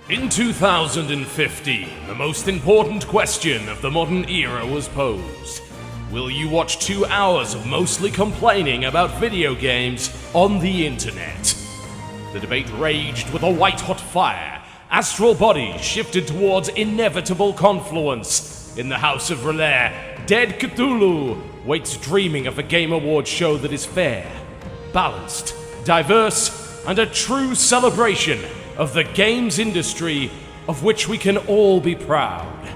In 2015, the most important question of the modern era was posed. Will you watch 2 hours of mostly complaining about video games on the internet? The debate raged with a white-hot fire. Astral bodies shifted towards inevitable confluence. In the House of Relaire, Dead Cthulhu waits dreaming of a Game Awards show that is fair, balanced, diverse, and a true celebration of the games industry of which we can all be proud.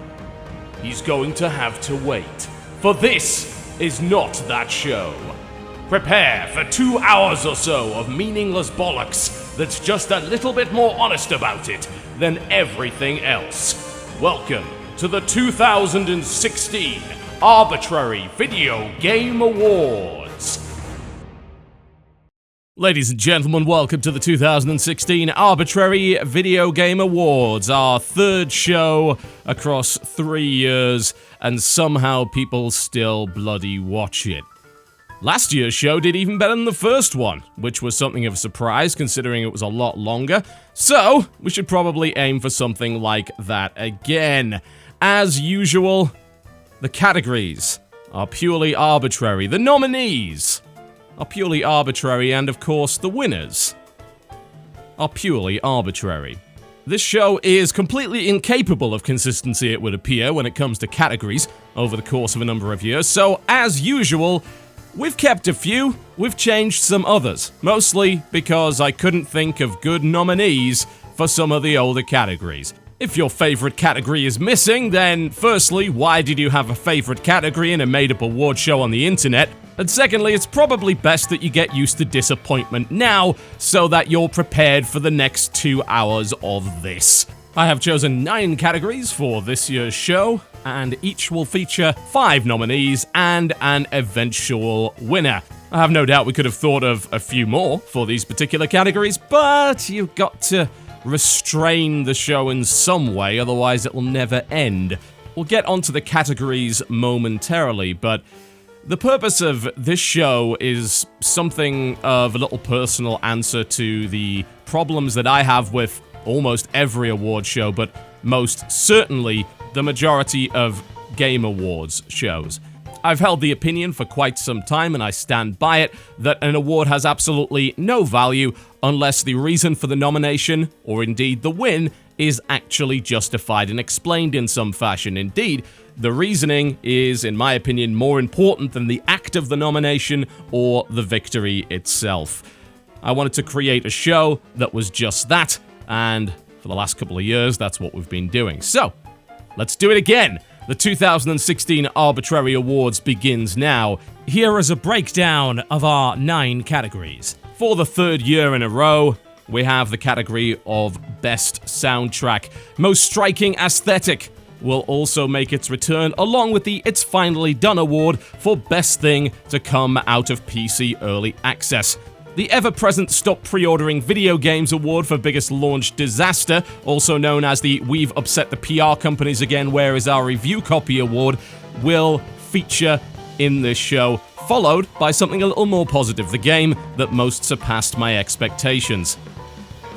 He's going to have to wait, for this is not that show. Prepare for 2 hours or so of meaningless bollocks that's just a little bit more honest about it than everything else. Welcome to the 2016 Arbitrary Video Game Awards. Ladies and gentlemen, welcome to the 2016 Arbitrary Video Game Awards, our third show across 3 years, and somehow people still bloody watch it. Last year's show did even better than the first one, which was something of a surprise considering it was a lot longer, so we should probably aim for something like that again. As usual, the categories are purely arbitrary. The nominees are purely arbitrary, and of course, the winners are purely arbitrary. This show is completely incapable of consistency, it would appear, when it comes to categories over the course of a number of years, so as usual, we've kept a few, we've changed some others, mostly because I couldn't think of good nominees for some of the older categories. If your favorite category is missing, then firstly, why did you have a favorite category in a made-up award show on the internet? And secondly, it's probably best that you get used to disappointment now, so that you're prepared for the next 2 hours of this. I have chosen 9 categories for this year's show, and each will feature 5 nominees and an eventual winner. I have no doubt we could have thought of a few more for these particular categories, but you've got to restrain the show in some way, otherwise it will never end. We'll get onto the categories momentarily, but the purpose of this show is something of a little personal answer to the problems that I have with almost every award show, but most certainly the majority of Game Awards shows. I've held the opinion for quite some time, and I stand by it, that an award has absolutely no value unless the reason for the nomination, or indeed the win, is actually justified and explained in some fashion. Indeed, the reasoning is, in my opinion, more important than the act of the nomination or the victory itself. I wanted to create a show that was just that, and for the last couple of years, that's what we've been doing. So, let's do it again! The 2016 Arbitrary Awards begins now. Here is a breakdown of our 9 categories. For the third year in a row, we have the category of Best Soundtrack. Most Striking Aesthetic will also make its return, along with the It's Finally Done award for Best Thing to Come Out of PC Early Access. The ever-present Stop Pre-Ordering Video Games Award for Biggest Launch Disaster, also known as the We've Upset the PR Companies Again, Where Is Our Review Copy Award, will feature in this show, followed by something a little more positive, the game that most surpassed my expectations.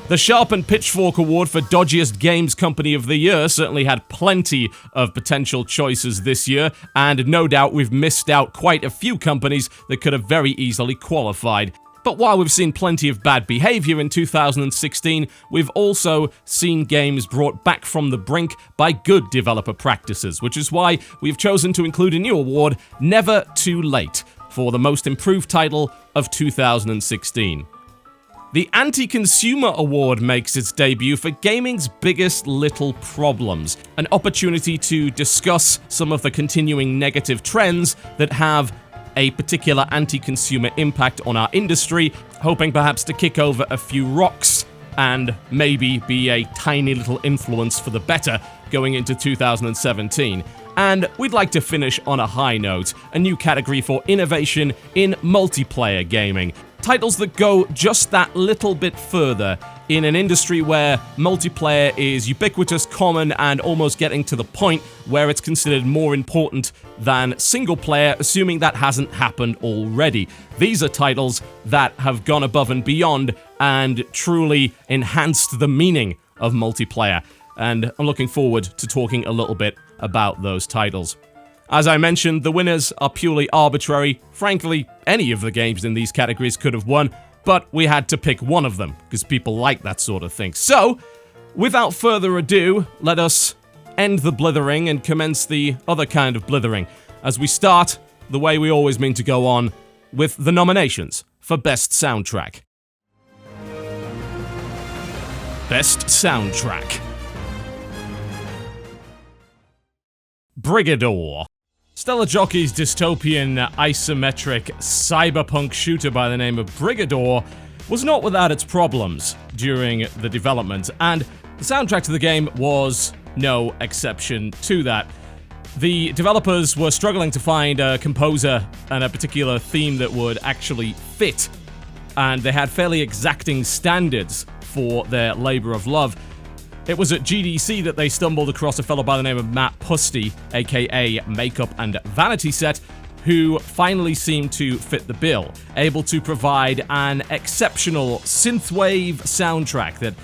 The Sharpened Pitchfork Award for Dodgiest Games Company of the Year certainly had plenty of potential choices this year, and no doubt we've missed out quite a few companies that could have very easily qualified. But while we've seen plenty of bad behavior in 2016, we've also seen games brought back from the brink by good developer practices, which is why we've chosen to include a new award, Never Too Late, for the most improved title of 2016. The Anti-Consumer Award makes its debut for gaming's biggest little problems, an opportunity to discuss some of the continuing negative trends that have a particular anti-consumer impact on our industry, hoping perhaps to kick over a few rocks and maybe be a tiny little influence for the better going into 2017. And we'd like to finish on a high note, a new category for innovation in multiplayer gaming. Titles that go just that little bit further in an industry where multiplayer is ubiquitous, common, and almost getting to the point where it's considered more important than single player, assuming that hasn't happened already. These are titles that have gone above and beyond and truly enhanced the meaning of multiplayer, and I'm looking forward to talking a little bit about those titles. As I mentioned, the winners are purely arbitrary. Frankly, any of the games in these categories could have won, but we had to pick one of them, because people like that sort of thing. So, without further ado, let us end the blithering and commence the other kind of blithering, as we start, the way we always mean to go on, with the nominations for Best Soundtrack. Best Soundtrack. Brigador. Stellar Jockey's dystopian, isometric, cyberpunk shooter by the name of Brigador was not without its problems during the development, and the soundtrack to the game was no exception to that. The developers were struggling to find a composer and a particular theme that would actually fit, and they had fairly exacting standards for their labor of love. It was at GDC that they stumbled across a fellow by the name of Matt Pusty, aka Makeup and Vanity Set, who finally seemed to fit the bill, able to provide an exceptional synthwave soundtrack that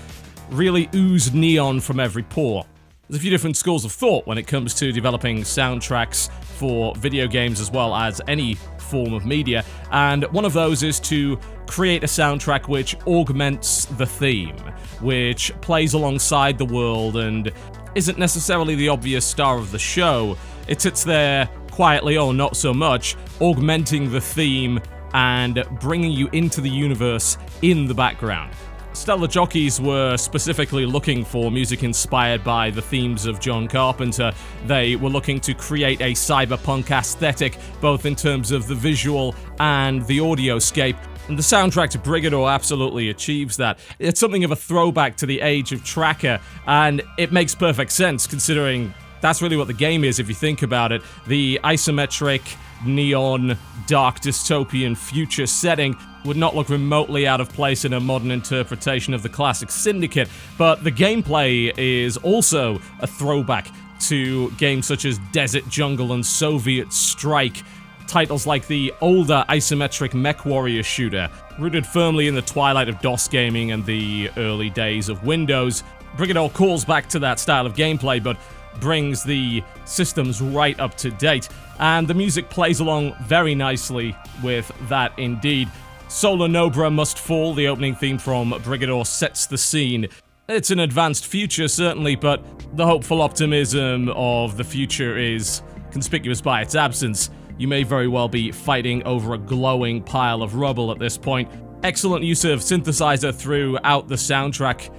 really oozed neon from every pore. There's a few different schools of thought when it comes to developing soundtracks for video games as well as any form of media, and one of those is to create a soundtrack which augments the theme, which plays alongside the world and isn't necessarily the obvious star of the show. It sits there quietly or not so much, augmenting the theme and bringing you into the universe in the background. Stellar Jockeys were specifically looking for music inspired by the themes of John Carpenter. They were looking to create a cyberpunk aesthetic, both in terms of the visual and the audioscape. And the soundtrack to Brigador absolutely achieves that. It's something of a throwback to the age of Tracker, and it makes perfect sense considering that's really what the game is if you think about it. The isometric, neon, dark dystopian future setting would not look remotely out of place in a modern interpretation of the classic Syndicate, but the gameplay is also a throwback to games such as Desert Jungle and Soviet Strike, titles like the older isometric MechWarrior shooter, rooted firmly in the twilight of DOS gaming and the early days of Windows. Brigador calls back to that style of gameplay, but brings the systems right up to date, and the music plays along very nicely with that indeed. Solar Nobra Must Fall, the opening theme from Brigador, sets the scene. It's an advanced future, certainly, but the hopeful optimism of the future is conspicuous by its absence. You may very well be fighting over a glowing pile of rubble at this point. Excellent use of synthesizer throughout the soundtrack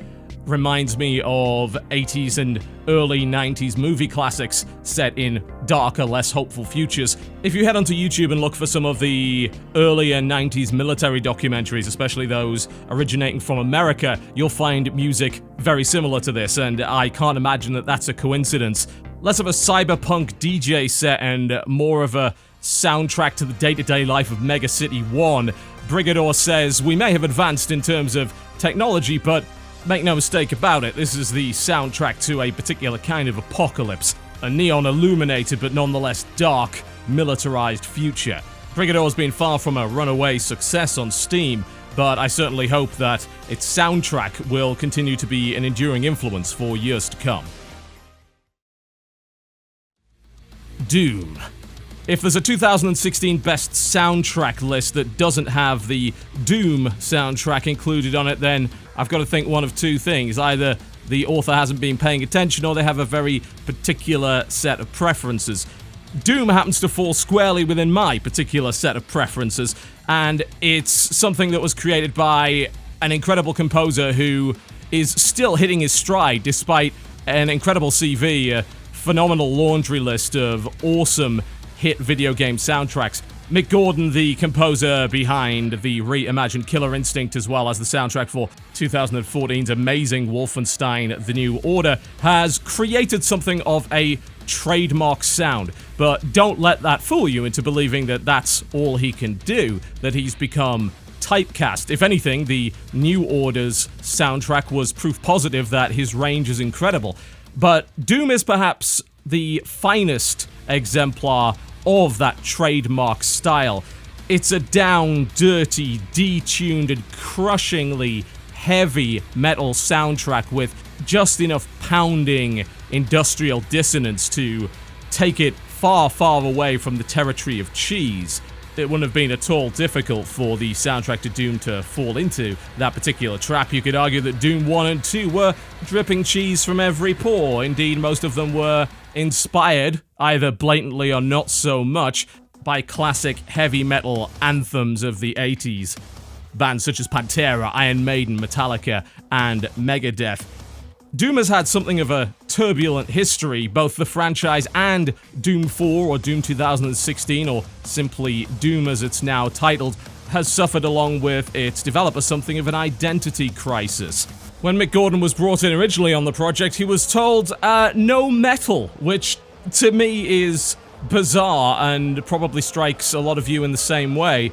reminds me of 80s and early 90s movie classics set in darker, less hopeful futures. If you head onto YouTube and look for some of the earlier 90s military documentaries, especially those originating from America, you'll find music very similar to this, and I can't imagine that that's a coincidence. Less of a cyberpunk DJ set and more of a soundtrack to the day-to-day life of Mega City 1. Brigador says, we may have advanced in terms of technology, but make no mistake about it, this is the soundtrack to a particular kind of apocalypse. A neon-illuminated but nonetheless dark, militarized future. Brigador's been far from a runaway success on Steam, but I certainly hope that its soundtrack will continue to be an enduring influence for years to come. Doom. If there's a 2016 Best Soundtrack list that doesn't have the Doom soundtrack included on it, then I've got to think one of two things. Either the author hasn't been paying attention, or they have a very particular set of preferences. Doom happens to fall squarely within my particular set of preferences, and it's something that was created by an incredible composer who is still hitting his stride despite an incredible CV, a phenomenal laundry list of awesome hit video game soundtracks. Mick Gordon, the composer behind the reimagined Killer Instinct as well as the soundtrack for 2014's amazing Wolfenstein The New Order, has created something of a trademark sound. But don't let that fool you into believing that that's all he can do, that he's become typecast. If anything, the New Order's soundtrack was proof positive that his range is incredible. But Doom is perhaps the finest exemplar of that trademark style. It's a down, dirty, detuned, and crushingly heavy metal soundtrack with just enough pounding industrial dissonance to take it far, far away from the territory of cheese. It wouldn't have been at all difficult for the soundtrack to Doom to fall into that particular trap. You could argue that Doom 1 and 2 were dripping cheese from every pore. Indeed, most of them were inspired, either blatantly or not so much, by classic heavy metal anthems of the 80s. Bands such as Pantera, Iron Maiden, Metallica, and Megadeth. Doom has had something of a turbulent history. Both the franchise and Doom 4 or Doom 2016, or simply Doom as it's now titled, has suffered along with its developer something of an identity crisis. When Mick Gordon was brought in originally on the project, he was told, no metal, which to me is bizarre and probably strikes a lot of you in the same way.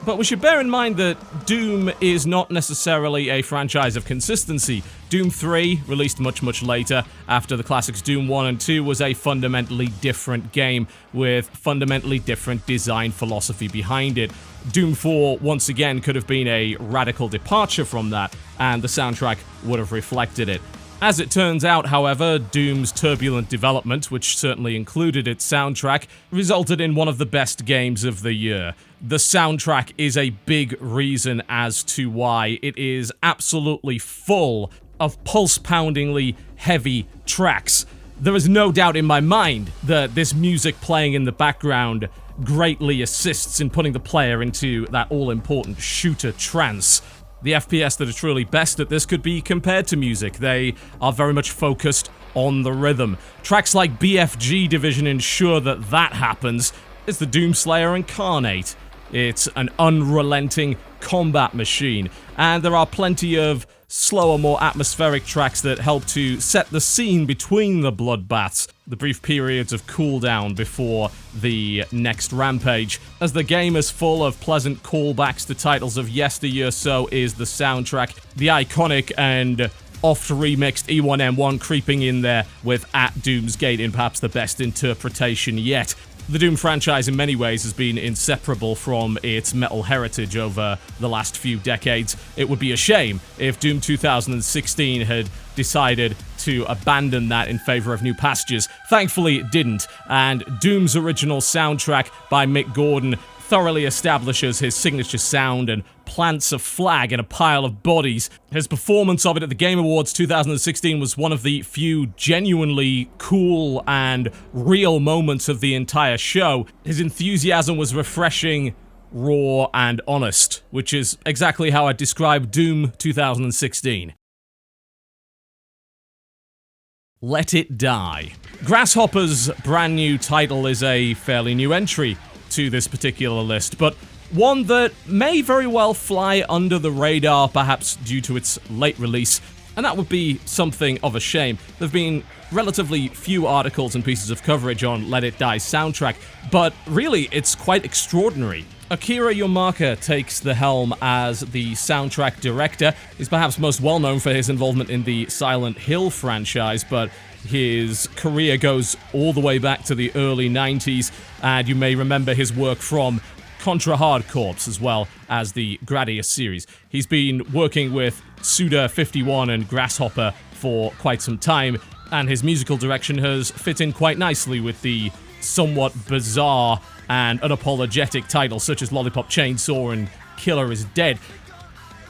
But we should bear in mind that Doom is not necessarily a franchise of consistency. Doom 3, released much, much later, after the classics Doom 1 and 2, was a fundamentally different game with fundamentally different design philosophy behind it. Doom 4, once again, could have been a radical departure from that, and the soundtrack would have reflected it. As it turns out, however, Doom's turbulent development, which certainly included its soundtrack, resulted in one of the best games of the year. The soundtrack is a big reason as to why it is absolutely full of pulse-poundingly heavy tracks. There is no doubt in my mind that this music playing in the background greatly assists in putting the player into that all-important shooter trance. The FPS that are truly best at this could be compared to music. They are very much focused on the rhythm. Tracks like BFG Division ensure that that happens. It's the Doomslayer Incarnate. It's an unrelenting combat machine, and there are plenty of slower, more atmospheric tracks that help to set the scene between the bloodbaths, the brief periods of cooldown before the next rampage. As the game is full of pleasant callbacks to titles of yesteryear, so is the soundtrack. The iconic and oft-remixed E1M1 creeping in there with At Doom's Gate in perhaps the best interpretation yet. The Doom franchise in many ways has been inseparable from its metal heritage over the last few decades. It would be a shame if Doom 2016 had decided to abandon that in favor of new pastures. Thankfully it didn't, and Doom's original soundtrack by Mick Gordon thoroughly establishes his signature sound and plants a flag in a pile of bodies. His performance of it at the Game Awards 2016 was one of the few genuinely cool and real moments of the entire show. His enthusiasm was refreshing, raw, and honest, which is exactly how I describe Doom 2016. Let It Die. Grasshopper's brand new title is a fairly new entry to this particular list, but one that may very well fly under the radar, perhaps due to its late release, and that would be something of a shame. There have been relatively few articles and pieces of coverage on Let It Die's soundtrack, but really it's quite extraordinary. Akira Yamaka takes the helm as the soundtrack director. He's perhaps most well known for his involvement in the Silent Hill franchise, but his career goes all the way back to the early 90s, and you may remember his work from Contra Hard Corps as well as the Gradius series. He's been working with Suda51 and Grasshopper for quite some time, and his musical direction has fit in quite nicely with the somewhat bizarre and unapologetic titles such as Lollipop Chainsaw and Killer is Dead.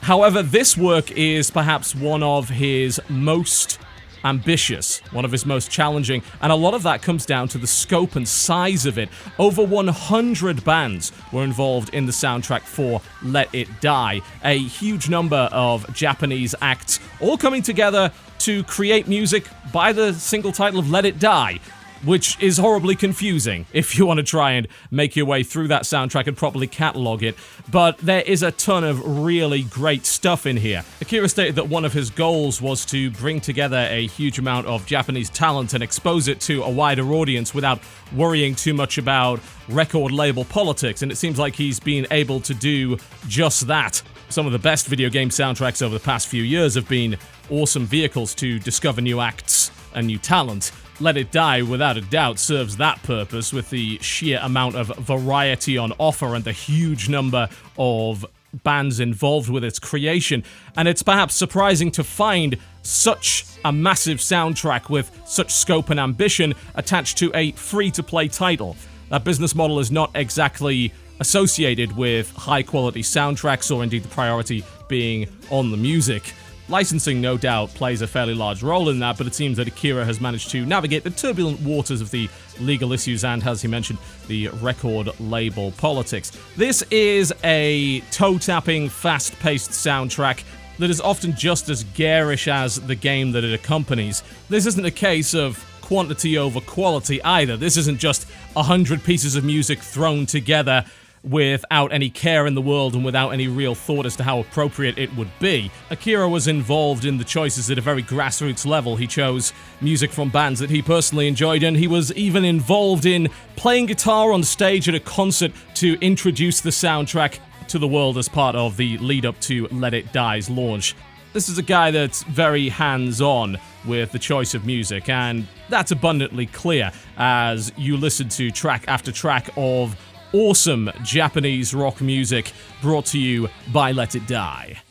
However, this work is perhaps one of his most ambitious, one of his most challenging, and a lot of that comes down to the scope and size of it. Over 100 bands were involved in the soundtrack for Let It Die, a huge number of Japanese acts all coming together to create music by the single title of Let It Die, which is horribly confusing if you want to try and make your way through that soundtrack and properly catalog it, but there is a ton of really great stuff in here. Akira stated that one of his goals was to bring together a huge amount of Japanese talent and expose it to a wider audience without worrying too much about record label politics, and it seems like he's been able to do just that. Some of the best video game soundtracks over the past few years have been awesome vehicles to discover new acts and new talent. Let It Die, without a doubt, serves that purpose with the sheer amount of variety on offer and the huge number of bands involved with its creation, and it's perhaps surprising to find such a massive soundtrack with such scope and ambition attached to a free-to-play title. That business model is not exactly associated with high-quality soundtracks, or indeed the priority being on the music. Licensing, no doubt, plays a fairly large role in that, but it seems that Akira has managed to navigate the turbulent waters of the legal issues and, as he mentioned, the record label politics. This is a toe-tapping, fast-paced soundtrack that is often just as garish as the game that it accompanies. This isn't a case of quantity over quality either. This isn't just 100 pieces of music thrown together without any care in the world and without any real thought as to how appropriate it would be. Akira was involved in the choices at a very grassroots level. He chose music from bands that he personally enjoyed, and he was even involved in playing guitar on stage at a concert to introduce the soundtrack to the world as part of the lead-up to Let It Die's launch. This is a guy that's very hands-on with the choice of music, and that's abundantly clear as you listen to track after track of awesome Japanese rock music brought to you by Let It Die.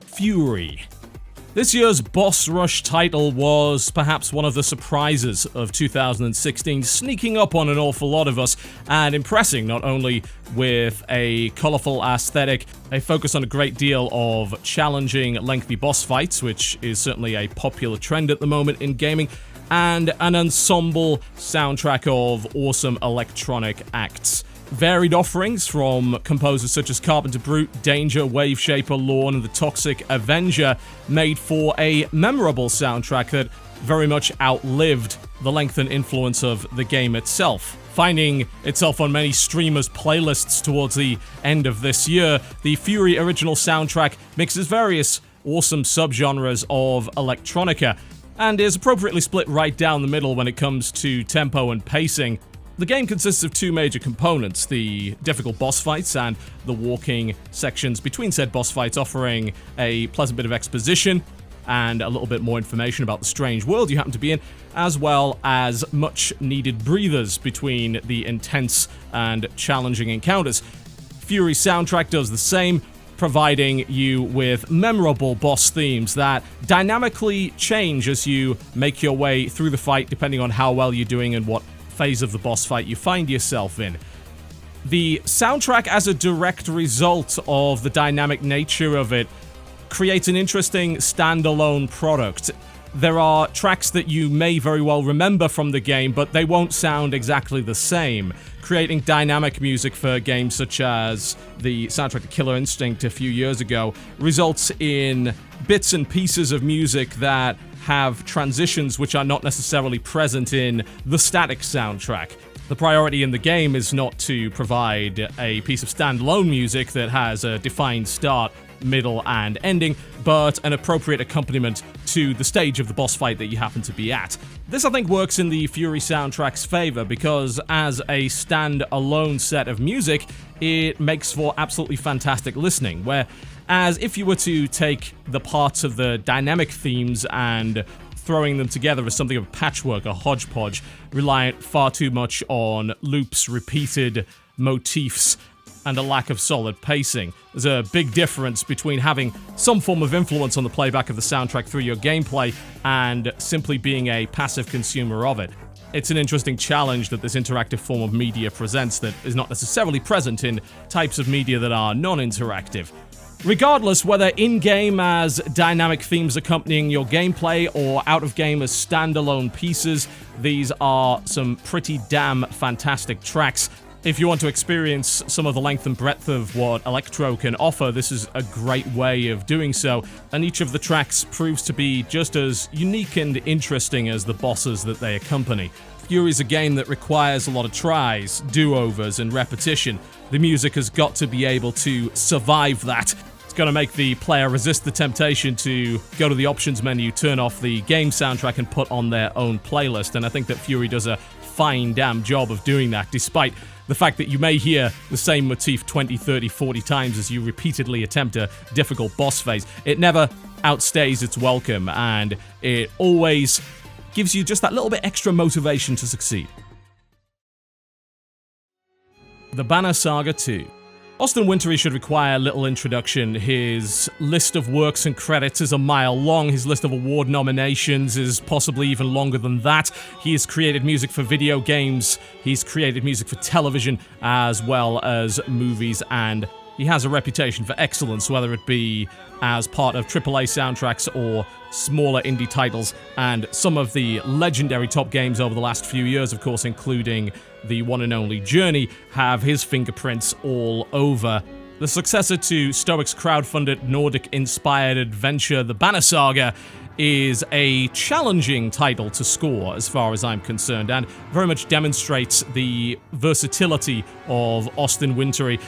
Fury. This year's Boss Rush title was perhaps one of the surprises of 2016, sneaking up on an awful lot of us and impressing not only with a colourful aesthetic, a focus on a great deal of challenging, lengthy boss fights, which is certainly a popular trend at the moment in gaming, and an ensemble soundtrack of awesome electronic acts. Varied offerings from composers such as Carpenter Brute, Danger, Waveshaper, Lorne, and the Toxic Avenger made for a memorable soundtrack that very much outlived the length and influence of the game itself. Finding itself on many streamers' playlists towards the end of this year, the Fury original soundtrack mixes various awesome subgenres of electronica, and is appropriately split right down the middle when it comes to tempo and pacing. The game consists of two major components, the difficult boss fights and the walking sections between said boss fights, offering a pleasant bit of exposition and a little bit more information about the strange world you happen to be in, as well as much needed breathers between the intense and challenging encounters. Fury's soundtrack does the same, providing you with memorable boss themes that dynamically change as you make your way through the fight depending on how well you're doing and what phase of the boss fight you find yourself in. The soundtrack, as a direct result of the dynamic nature of it, creates an interesting standalone product. There are tracks that you may very well remember from the game, but they won't sound exactly the same. Creating dynamic music for games such as the soundtrack to Killer Instinct a few years ago results in bits and pieces of music that have transitions which are not necessarily present in the static soundtrack. The priority in the game is not to provide a piece of standalone music that has a defined start, middle, and ending, but an appropriate accompaniment to the stage of the boss fight that you happen to be at. This, I think, works in the Fury soundtrack's favor because as a stand-alone set of music, it makes for absolutely fantastic listening, whereas if you were to take the parts of the dynamic themes and throwing them together as something of a patchwork, a hodgepodge, reliant far too much on loops, repeated motifs, and a lack of solid pacing. There's a big difference between having some form of influence on the playback of the soundtrack through your gameplay and simply being a passive consumer of it. It's an interesting challenge that this interactive form of media presents that is not necessarily present in types of media that are non-interactive. Regardless, whether in-game as dynamic themes accompanying your gameplay or out-of-game as standalone pieces, these are some pretty damn fantastic tracks. If you want to experience some of the length and breadth of what Electro can offer, this is a great way of doing so, and each of the tracks proves to be just as unique and interesting as the bosses that they accompany. Fury's a game that requires a lot of tries, do-overs, and repetition. The music has got to be able to survive that. It's going to make the player resist the temptation to go to the options menu, turn off the game soundtrack, and put on their own playlist, and I think that Fury does a fine damn job of doing that, despite the fact that you may hear the same motif 20, 30, 40 times as you repeatedly attempt a difficult boss phase. It never outstays its welcome, and it always gives you just that little bit extra motivation to succeed. The Banner Saga 2. Austin Wintory should require little introduction. His list of works and credits is a mile long. His list of award nominations is possibly even longer than that. He has created music for video games. He's created music for television as well as movies, and he has a reputation for excellence, whether it be as part of AAA soundtracks or smaller indie titles, and some of the legendary top games over the last few years, of course, including the one and only Journey, have his fingerprints all over. The successor to Stoic's crowdfunded Nordic-inspired adventure, The Banner Saga, is a challenging title to score as far as I'm concerned, and very much demonstrates the versatility of Austin Wintory.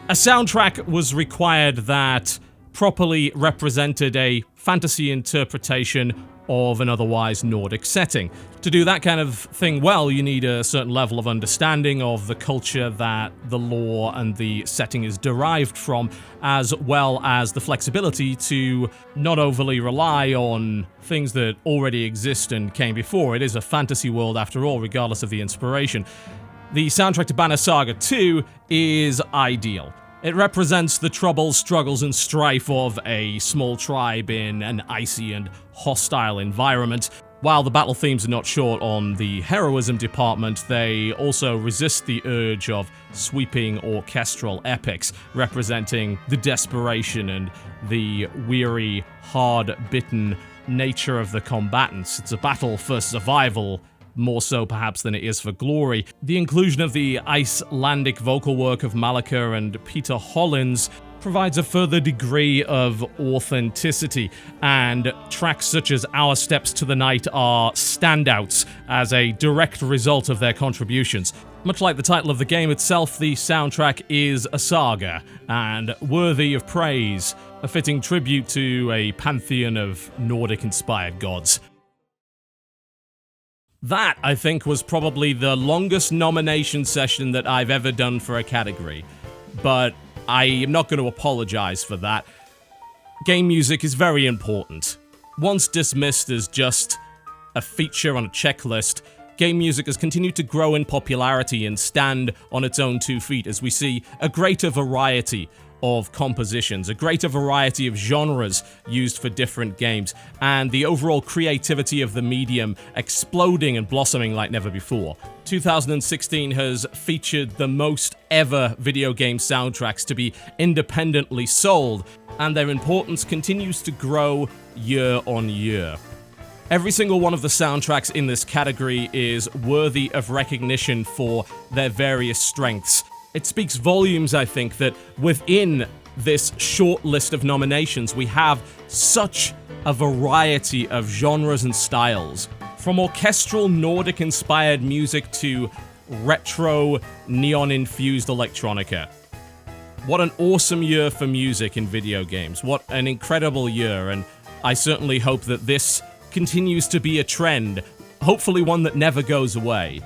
A soundtrack was required that properly represented a fantasy interpretation of an otherwise Nordic setting. To do that kind of thing well, you need a certain level of understanding of the culture that the lore and the setting is derived from, as well as the flexibility to not overly rely on things that already exist and came before. It is a fantasy world after all, regardless of the inspiration. The soundtrack to Banner Saga 2 is ideal. It represents the troubles, struggles, and strife of a small tribe in an icy and hostile environment. While the battle themes are not short on the heroism department, they also resist the urge of sweeping orchestral epics, representing the desperation and the weary, hard-bitten nature of the combatants. It's a battle for survival, more so perhaps than it is for glory. The inclusion of the Icelandic vocal work of Malika and Peter Hollins provides a further degree of authenticity, and tracks such as Our Steps to the Night are standouts as a direct result of their contributions. Much like the title of the game itself, the soundtrack is a saga, and worthy of praise, a fitting tribute to a pantheon of Nordic-inspired gods. That, I think, was probably the longest nomination session that I've ever done for a category, but I am not going to apologize for that. Game music is very important. Once dismissed as just a feature on a checklist, game music has continued to grow in popularity and stand on its own 2 feet as we see a greater variety of compositions, a greater variety of genres used for different games, and the overall creativity of the medium exploding and blossoming like never before. 2016 has featured the most ever video game soundtracks to be independently sold, and their importance continues to grow year on year. Every single one of the soundtracks in this category is worthy of recognition for their various strengths. It speaks volumes, I think, that within this short list of nominations, we have such a variety of genres and styles. From orchestral Nordic-inspired music to retro, neon-infused electronica. What an awesome year for music in video games. What an incredible year, and I certainly hope that this continues to be a trend, hopefully one that never goes away.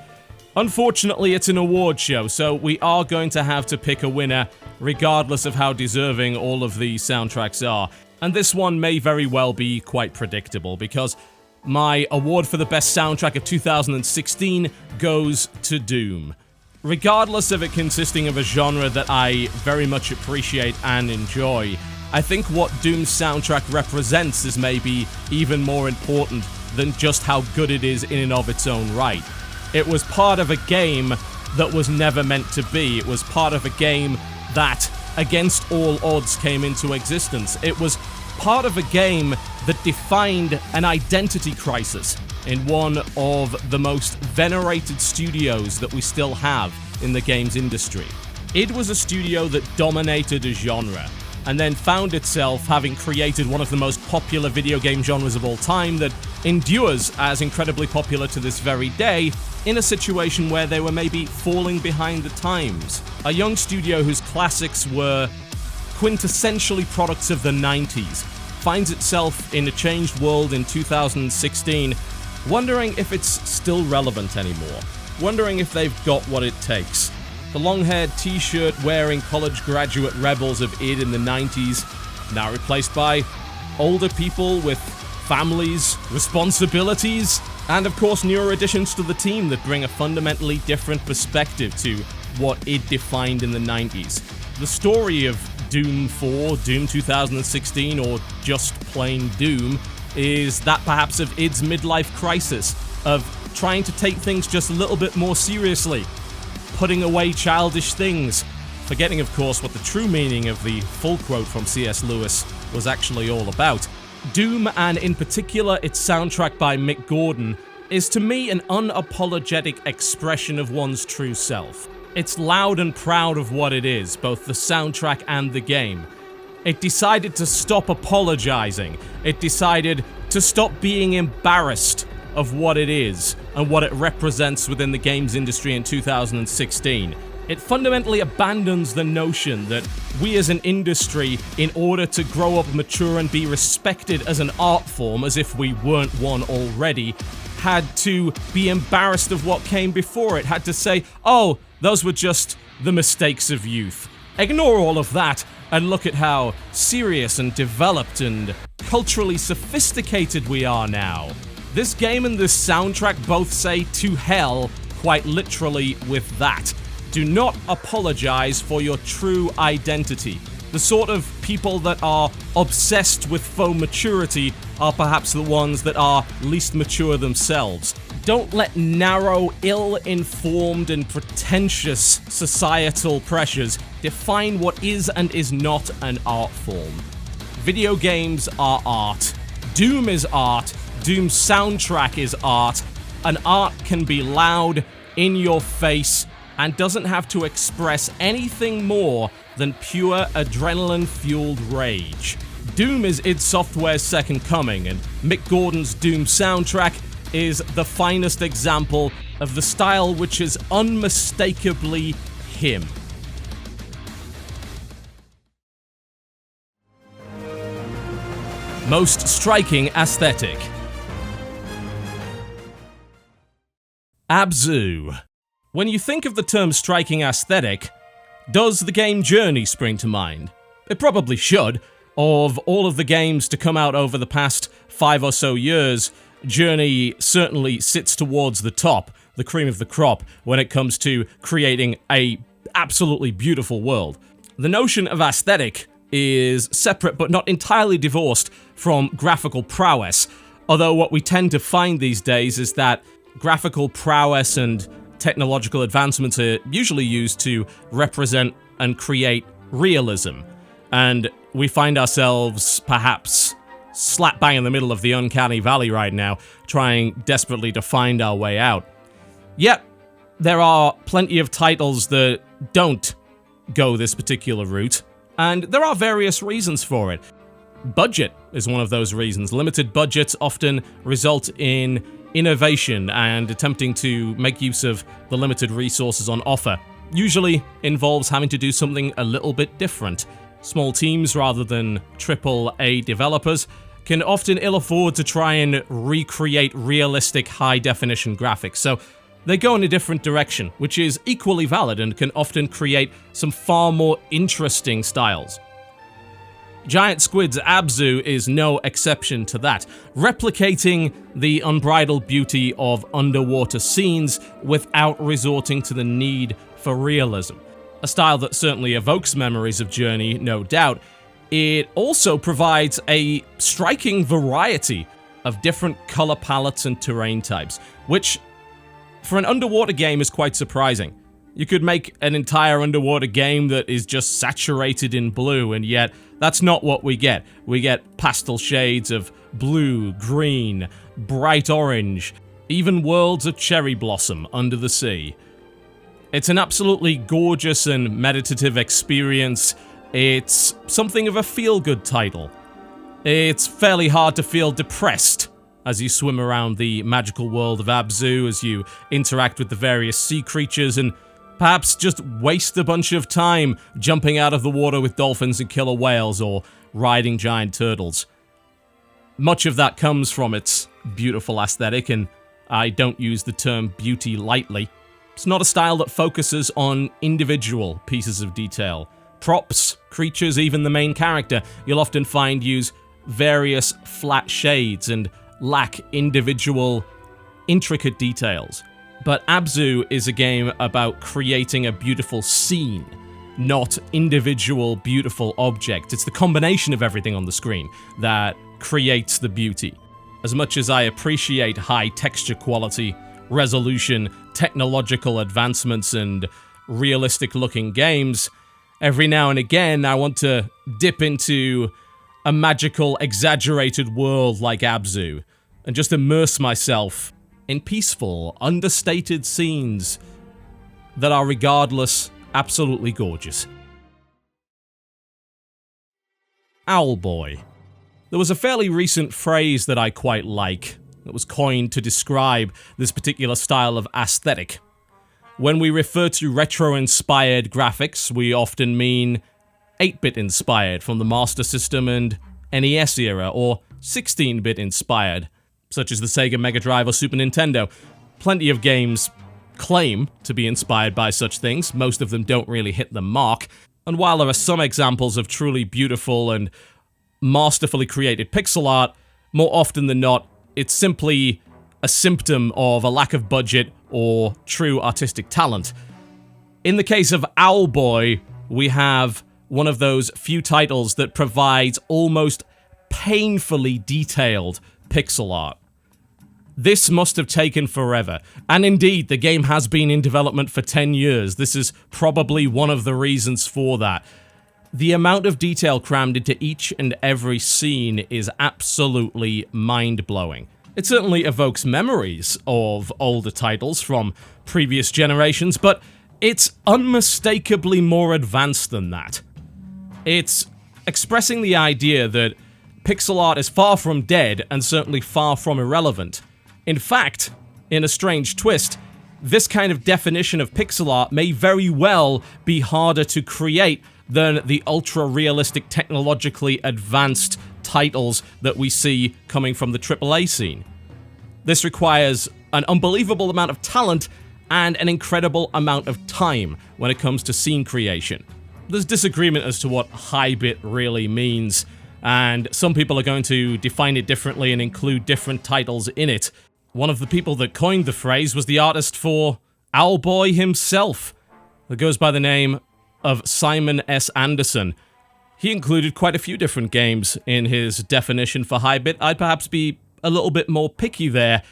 Unfortunately, it's an award show, so we are going to have to pick a winner, regardless of how deserving all of the soundtracks are. And this one may very well be quite predictable, because my award for the best soundtrack of 2016 goes to Doom. Regardless of it consisting of a genre that I very much appreciate and enjoy, I think what Doom's soundtrack represents is maybe even more important than just how good it is in and of its own right. It was part of a game that was never meant to be. It was part of a game that, against all odds, came into existence. It was part of a game that defined an identity crisis in one of the most venerated studios that we still have in the games industry. It was a studio that dominated a genre, and then found itself having created one of the most popular video game genres of all time that endures as incredibly popular to this very day, in a situation where they were maybe falling behind the times. A young studio whose classics were quintessentially products of the 90s finds itself in a changed world in 2016, wondering if it's still relevant anymore, wondering if they've got what it takes. The long-haired t-shirt wearing college graduate rebels of id in the 90s, now replaced by older people with families, responsibilities, and of course newer additions to the team that bring a fundamentally different perspective to what id defined in the 90s. The story of Doom 4, Doom 2016, or just plain Doom is that perhaps of id's midlife crisis, of trying to take things just a little bit more seriously, putting away childish things, forgetting of course what the true meaning of the full quote from C.S. Lewis was actually all about. Doom, and in particular its soundtrack by Mick Gordon, is to me an unapologetic expression of one's true self. It's loud and proud of what it is, both the soundtrack and the game. It decided to stop apologizing. It decided to stop being embarrassed of what it is and what it represents within the games industry in 2016. It fundamentally abandons the notion that we as an industry, in order to grow up, mature, and be respected as an art form, as if we weren't one already, had to be embarrassed of what came before it, had to say, oh, those were just the mistakes of youth. Ignore all of that and look at how serious and developed and culturally sophisticated we are now. This game and this soundtrack both say to hell, quite literally, with that. Do not apologize for your true identity. The sort of people that are obsessed with faux maturity are perhaps the ones that are least mature themselves. Don't let narrow, ill-informed, and pretentious societal pressures define what is and is not an art form. Video games are art. Doom is art. Doom's soundtrack is art. And art can be loud, in your face, and doesn't have to express anything more than pure adrenaline-fueled rage. Doom is id Software's second coming, and Mick Gordon's Doom soundtrack is the finest example of the style which is unmistakably him. Most striking aesthetic. Abzu. When you think of the term striking aesthetic, does the game Journey spring to mind? It probably should. Of all of the games to come out over the past 5 or so years, Journey certainly sits towards the top, the cream of the crop, when it comes to creating a absolutely beautiful world. The notion of aesthetic is separate but not entirely divorced from graphical prowess, although what we tend to find these days is that graphical prowess and technological advancements are usually used to represent and create realism, and we find ourselves perhaps slap bang in the middle of the uncanny valley right now, trying desperately to find our way out. Yet, there are plenty of titles that don't go this particular route, and there are various reasons for it. Budget is one of those reasons. Limited budgets often result in innovation and attempting to make use of the limited resources on offer. Usually involves having to do something a little bit different. Small teams, rather than AAA developers, can often ill afford to try and recreate realistic high-definition graphics, so they go in a different direction, which is equally valid and can often create some far more interesting styles. Giant Squid's Abzu is no exception to that, replicating the unbridled beauty of underwater scenes without resorting to the need for realism. A style that certainly evokes memories of Journey, no doubt. It also provides a striking variety of different color palettes and terrain types, which, for an underwater game, is quite surprising. You could make an entire underwater game that is just saturated in blue, and yet that's not what we get. We get pastel shades of blue, green, bright orange, even worlds of cherry blossom under the sea. It's an absolutely gorgeous and meditative experience. It's something of a feel-good title. It's fairly hard to feel depressed as you swim around the magical world of Abzu, as you interact with the various sea creatures, and perhaps just waste a bunch of time jumping out of the water with dolphins and killer whales, or riding giant turtles. Much of that comes from its beautiful aesthetic, and I don't use the term beauty lightly. It's not a style that focuses on individual pieces of detail. Props, creatures, even the main character, you'll often find use various flat shades and lack individual, intricate details. But Abzu is a game about creating a beautiful scene, not individual beautiful objects. It's the combination of everything on the screen that creates the beauty. As much as I appreciate high texture quality, resolution, technological advancements, and realistic looking games, every now and again I want to dip into a magical, exaggerated world like Abzu and just immerse myself in peaceful, understated scenes that are regardless absolutely gorgeous. Owlboy. There was a fairly recent phrase that I quite like that was coined to describe this particular style of aesthetic. When we refer to retro-inspired graphics, we often mean 8-bit inspired from the Master System and NES era, or 16-bit inspired, such as the Sega Mega Drive or Super Nintendo. Plenty of games claim to be inspired by such things. Most of them don't really hit the mark. And while there are some examples of truly beautiful and masterfully created pixel art, more often than not, it's simply a symptom of a lack of budget or true artistic talent. In the case of Owlboy, we have one of those few titles that provides almost painfully detailed pixel art. This must have taken forever, and indeed, the game has been in development for 10 years. This is probably one of the reasons for that. The amount of detail crammed into each and every scene is absolutely mind-blowing. It certainly evokes memories of older titles from previous generations, but it's unmistakably more advanced than that. It's expressing the idea that pixel art is far from dead and certainly far from irrelevant. In fact, in a strange twist, this kind of definition of pixel art may very well be harder to create than the ultra-realistic, technologically advanced titles that we see coming from the AAA scene. This requires an unbelievable amount of talent and an incredible amount of time when it comes to scene creation. There's disagreement as to what high-bit really means, and some people are going to define it differently and include different titles in it. One of the people that coined the phrase was the artist for Owlboy himself, that goes by the name of Simon S. Anderson. He included quite a few different games in his definition for high-bit. I'd perhaps be a little bit more picky there,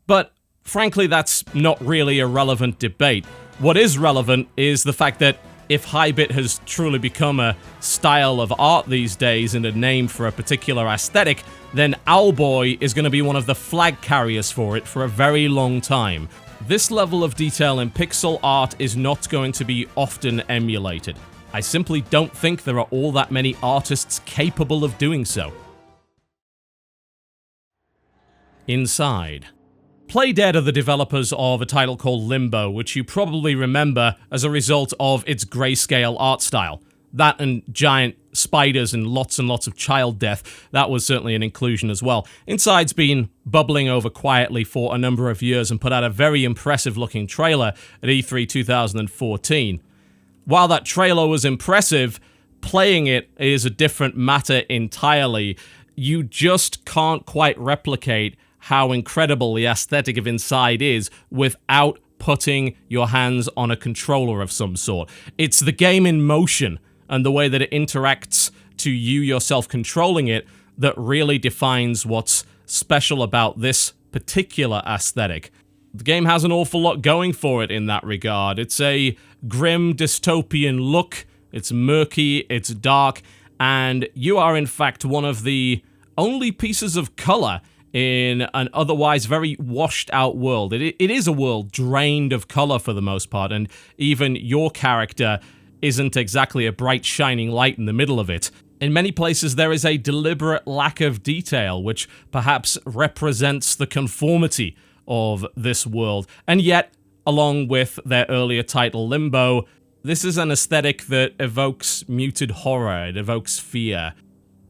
but frankly, that's not really a relevant debate. What is relevant is the fact that if high-bit has truly become a style of art these days and a name for a particular aesthetic, then Owlboy is going to be one of the flag carriers for it for a very long time. This level of detail in pixel art is not going to be often emulated. I simply don't think there are all that many artists capable of doing so. Inside. Playdead are the developers of a title called Limbo, which you probably remember as a result of its grayscale art style. That and giant spiders and lots of child death, that was certainly an inclusion as well. Inside's been bubbling over quietly for a number of years and put out a very impressive looking trailer at E3 2014. While that trailer was impressive, playing it is a different matter entirely. You just can't quite replicate how incredible the aesthetic of Inside is without putting your hands on a controller of some sort. It's the game in motion and the way that it interacts to you yourself controlling it that really defines what's special about this particular aesthetic. The game has an awful lot going for it in that regard. It's a grim dystopian look, it's murky, it's dark, and you are in fact one of the only pieces of color in an otherwise very washed out world. It is a world drained of color for the most part, and even your character isn't exactly a bright shining light in the middle of it. In many places there is a deliberate lack of detail, which perhaps represents the conformity of this world. And yet, along with their earlier title Limbo, this is an aesthetic that evokes muted horror, it evokes fear.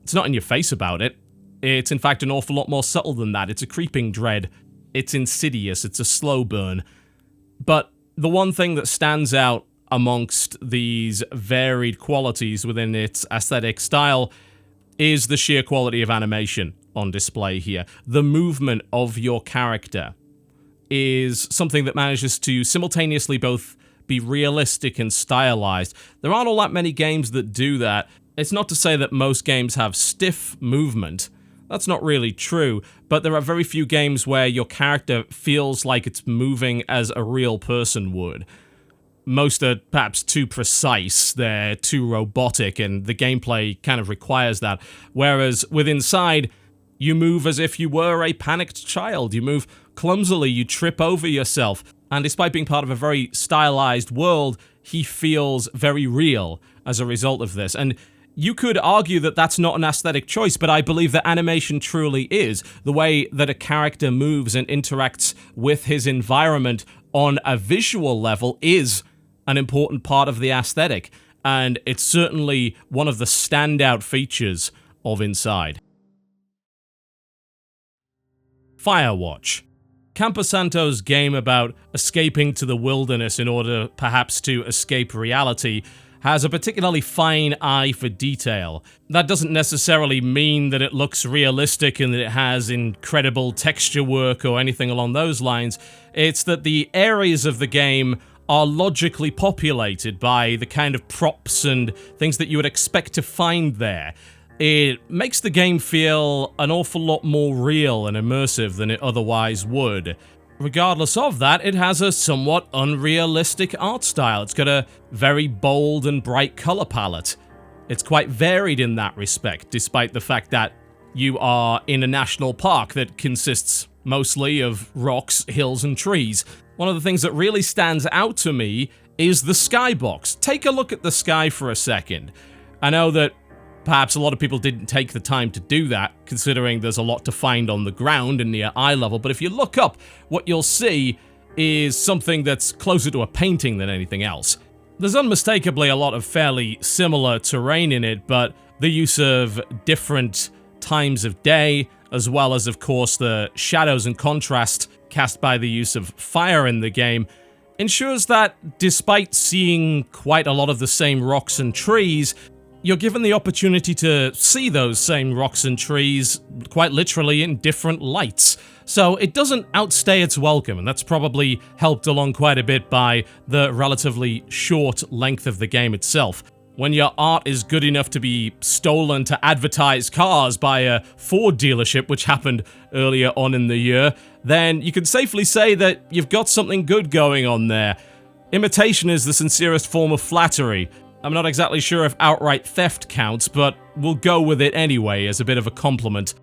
It's not in your face about it. It's in fact an awful lot more subtle than that. It's a creeping dread. It's insidious. It's a slow burn. But the one thing that stands out amongst these varied qualities within its aesthetic style is the sheer quality of animation on display here. The movement of your character is something that manages to simultaneously both be realistic and stylized. There aren't all that many games that do that. It's not to say that most games have stiff movement. That's not really true, but there are very few games where your character feels like it's moving as a real person would. Most are perhaps too precise, they're too robotic, and the gameplay kind of requires that. Whereas with Inside, you move as if you were a panicked child. You move clumsily, you trip over yourself, and despite being part of a very stylized world, he feels very real as a result of this. And you could argue that that's not an aesthetic choice, but I believe that animation truly is. The way that a character moves and interacts with his environment on a visual level is an important part of the aesthetic, and it's certainly one of the standout features of Inside. Firewatch. Camposanto's game about escaping to the wilderness in order perhaps to escape reality has a particularly fine eye for detail. That doesn't necessarily mean that it looks realistic and that it has incredible texture work or anything along those lines. It's that the areas of the game are logically populated by the kind of props and things that you would expect to find there. It makes the game feel an awful lot more real and immersive than it otherwise would. Regardless of that, it has a somewhat unrealistic art style. It's got a very bold and bright color palette. It's quite varied in that respect, despite the fact that you are in a national park that consists mostly of rocks, hills, and trees. One of the things that really stands out to me is the skybox. Take a look at the sky for a second. I know that perhaps a lot of people didn't take the time to do that, considering there's a lot to find on the ground and near eye level, but if you look up, what you'll see is something that's closer to a painting than anything else. There's unmistakably a lot of fairly similar terrain in it, but the use of different times of day, as well as, of course, the shadows and contrast cast by the use of fire in the game, ensures that despite seeing quite a lot of the same rocks and trees, you're given the opportunity to see those same rocks and trees quite literally in different lights. So it doesn't outstay its welcome, and that's probably helped along quite a bit by the relatively short length of the game itself. When your art is good enough to be stolen to advertise cars by a Ford dealership, which happened earlier on in the year, then you can safely say that you've got something good going on there. Imitation is the sincerest form of flattery. I'm not exactly sure if outright theft counts, but we'll go with it anyway as a bit of a compliment.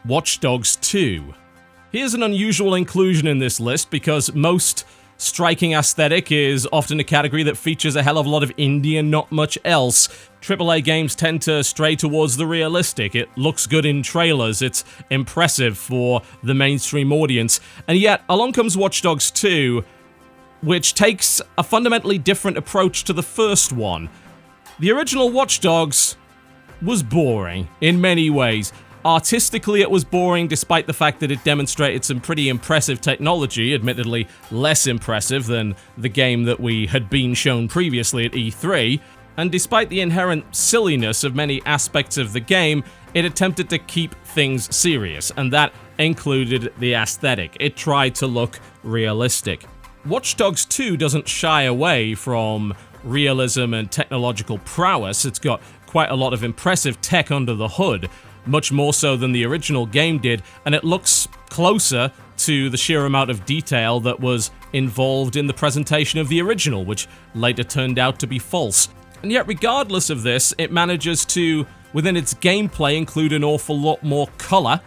Watch Dogs 2. Here's an unusual inclusion in this list because most striking aesthetic is often a category that features a hell of a lot of indie and not much else. AAA games tend to stray towards the realistic. It looks good in trailers, it's impressive for the mainstream audience, and yet along comes Watch Dogs 2, which takes a fundamentally different approach to the first one. The original Watch Dogs was boring in many ways. Artistically, it was boring despite the fact that it demonstrated some pretty impressive technology, admittedly less impressive than the game that we had been shown previously at E3, and despite the inherent silliness of many aspects of the game, it attempted to keep things serious, and that included the aesthetic. It tried to look realistic. Watch Dogs 2 doesn't shy away from realism and technological prowess. It's got quite a lot of impressive tech under the hood, much more so than the original game did, and it looks closer to the sheer amount of detail that was involved in the presentation of the original, which later turned out to be false. And yet, regardless of this, it manages to, within its gameplay, include an awful lot more color.